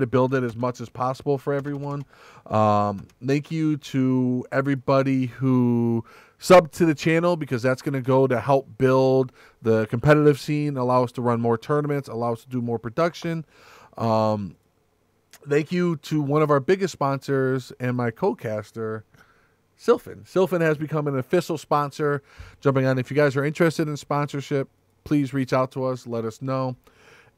build it as much as possible for everyone. Thank you to everybody who subbed to the channel, because that's going to go to help build the competitive scene, allow us to run more tournaments, allow us to do more production. Thank you to one of our biggest sponsors and my co-caster, Sylphin. Sylphin has become an official sponsor. Jumping on, if you guys are interested in sponsorship, please reach out to us, let us know,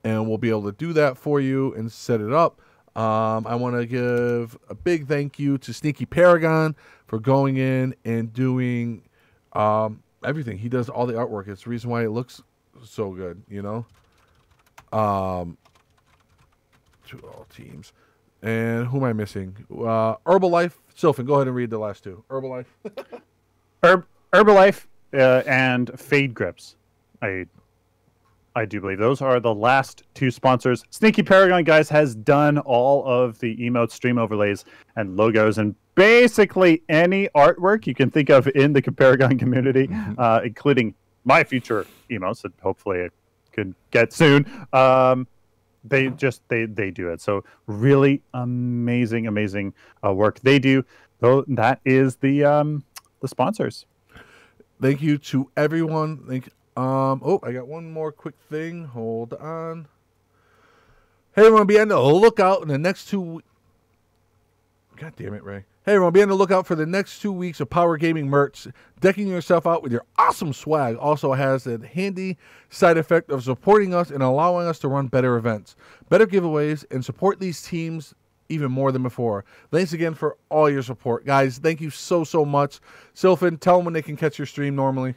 and we'll be able to do that for you and set it up. I want to give a big thank you to Sneaky Paragon for going in and doing everything. He does all the artwork. It's the reason why it looks so good, you know. To all teams. And who am I missing? Herbalife. Sylphin, go ahead and read the last two. Herbalife. Herbalife and Fade Grips. I do believe those are the last two sponsors. Sneaky Paragon, guys, has done all of the emotes, stream overlays, and logos, and basically any artwork you can think of in the Paragon community, including my future emotes that hopefully I could get soon. They do it. So really amazing work they do. So that is the sponsors. Thank you to everyone. Oh, I got one more quick thing. Hold on. Hey, everyone, be on the lookout in the next 2 God damn it, Ray. Hey, everyone, be on the lookout for the next 2 weeks of Power Gaming merch. Decking yourself out with your awesome swag also has a handy side effect of supporting us and allowing us to run better events, better giveaways, and support these teams even more than before. Thanks again for all your support. Guys, thank you so much. Sylphin, tell them when they can catch your stream normally.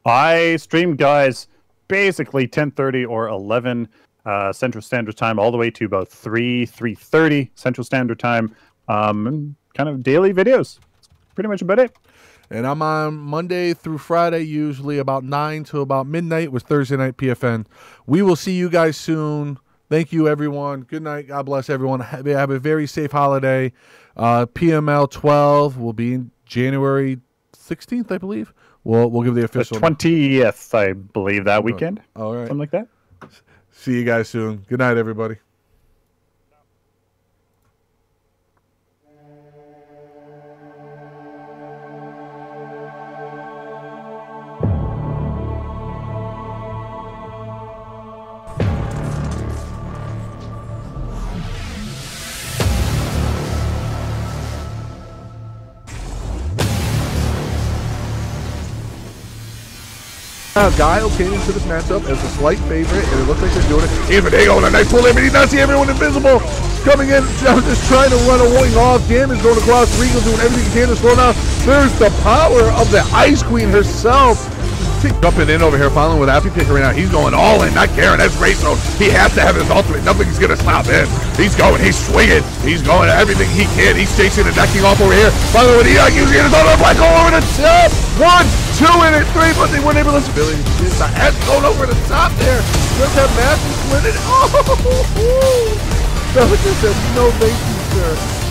I stream, guys, basically 10:30 or 11 Central Standard Time, all the way to about 3:30 Central Standard Time. Kind of daily videos. That's pretty much about it. And I'm on Monday through Friday, usually about 9 to about midnight with Thursday night PFN. We will see you guys soon. Thank you, everyone. Good night. God bless everyone. Have a very safe holiday. PML 12 will be in January 16th, I believe. We'll give the official. The 20th, I believe, that weekend. All right. Something like that. See you guys soon. Good night, everybody. Guile came into this matchup as a slight favorite, and it looks like they're doing it. Even Diego on a nice pull there, but he does see everyone invisible. Coming in, just trying to run a wing off. Damage going across. Regal doing everything he can to slow down. There's the power of the Ice Queen herself. Jumping in over here, following with Appy Picker right now. He's going all in, not caring. That's Rayso. He has to have his ultimate. Nothing's going to stop him. He's going, he's swinging. He's going everything he can. He's chasing and decking off over here. By the way, the using his other black all over the top. 1, 2, and 3, but they weren't able to ability. The head going over the top there. Just have Matthew winning. Oh, that was just a no thank you, sir.